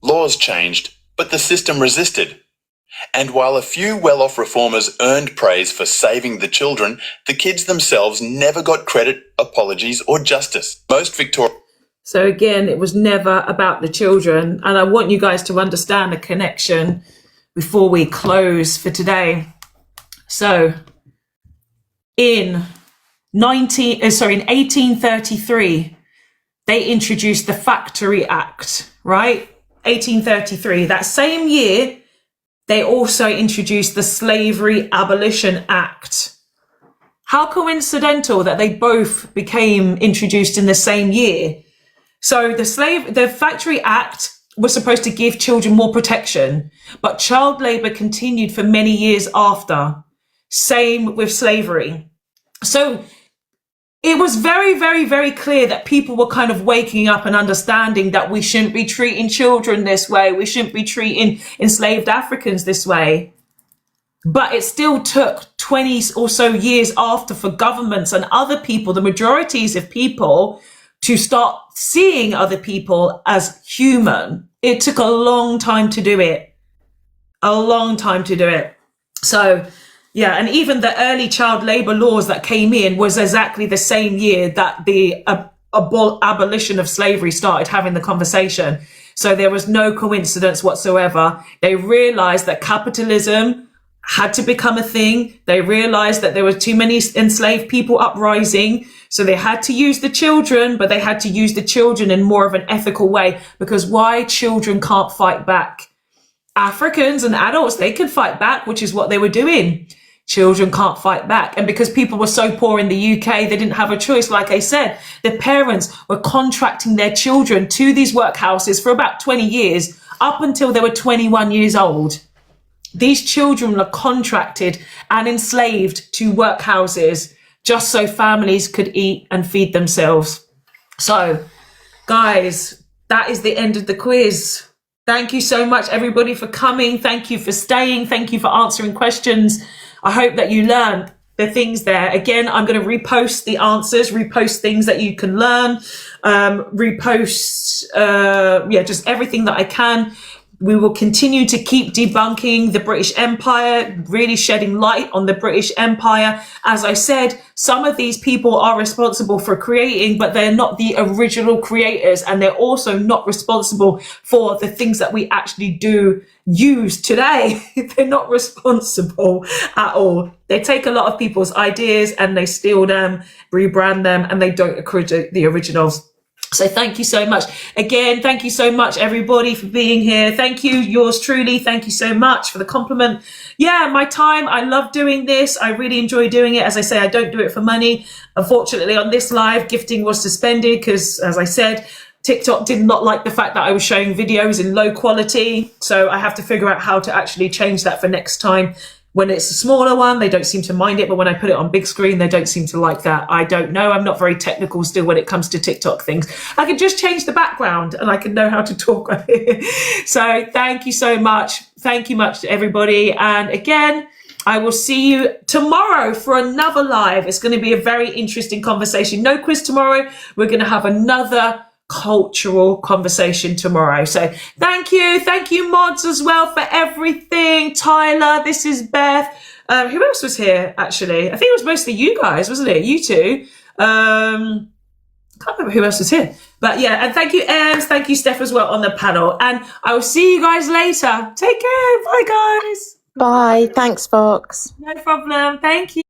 Laws changed, but the system resisted. And while a few well-off reformers earned praise for saving the children, the kids themselves never got credit, apologies, or justice. Most Victorian... So again, it was never about the children. And I want you guys to understand the connection before we close for today. So in 1833, they introduced the Factory Act, right? 1833. That same year, they also introduced the Slavery Abolition Act. How coincidental that they both became introduced in the same year. So the Factory Act was supposed to give children more protection, but child labor continued for many years after. Same with slavery. So it was very, very, very clear that people were kind of waking up and understanding that we shouldn't be treating children this way. We shouldn't be treating enslaved Africans this way. But it still took 20 or so years after for governments and other people, the majorities of people, to start seeing other people as human. It took a long time to do it. A long time to do it. So, yeah, and even the early child labor laws that came in was exactly the same year that the abolition of slavery started having the conversation. So there was no coincidence whatsoever. They realized that capitalism had to become a thing. They realized that there were too many enslaved people uprising. So they had to use the children, but they had to use the children in more of an ethical way, because why children can't fight back? Africans and adults, they can fight back, which is what they were doing. Children can't fight back. And because people were so poor in the UK, they didn't have a choice. Like I said, the parents were contracting their children to these workhouses for about 20 years, up until they were 21 years old. These children were contracted and enslaved to workhouses just so families could eat and feed themselves. So, guys, that is the end of the quiz. Thank you so much, everybody, for coming. Thank you for staying. Thank you for answering questions. I hope that you learned the things there. Again, I'm going to repost the answers, repost things that you can learn, repost, just everything that I can. We will continue to keep debunking the British Empire, really shedding light on the British Empire. As I said, some of these people are responsible for creating, but they're not the original creators. And they're also not responsible for the things that we actually do use today. They're not responsible at all. They take a lot of people's ideas and they steal them, rebrand them, and they don't accredit the originals. So thank you so much. Again, thank you so much, everybody, for being here. Thank you, yours truly. Thank you so much for the compliment. Yeah, my time. I love doing this. I really enjoy doing it. As I say, I don't do it for money. Unfortunately, on this live, gifting was suspended because, as I said, TikTok did not like the fact that I was showing videos in low quality. So I have to figure out how to actually change that for next time. When it's a smaller one, they don't seem to mind it. But when I put it on big screen, they don't seem to like that. I don't know. I'm not very technical still when it comes to TikTok things. I can just change the background and I can know how to talk on it. So thank you so much. Thank you much to everybody. And again, I will see you tomorrow for another live. It's going to be a very interesting conversation. No quiz tomorrow. We're going to have another cultural conversation tomorrow. So thank you mods as well for everything. Tyler, this is Beth. Who else was here actually? I think it was mostly you guys, wasn't it? You two. Can't remember who else was here, but yeah. And thank you Ems, thank you Steph as well on the panel, and I will see you guys later. Take care. Bye guys. Bye. Thanks, Fox. No problem. Thank you.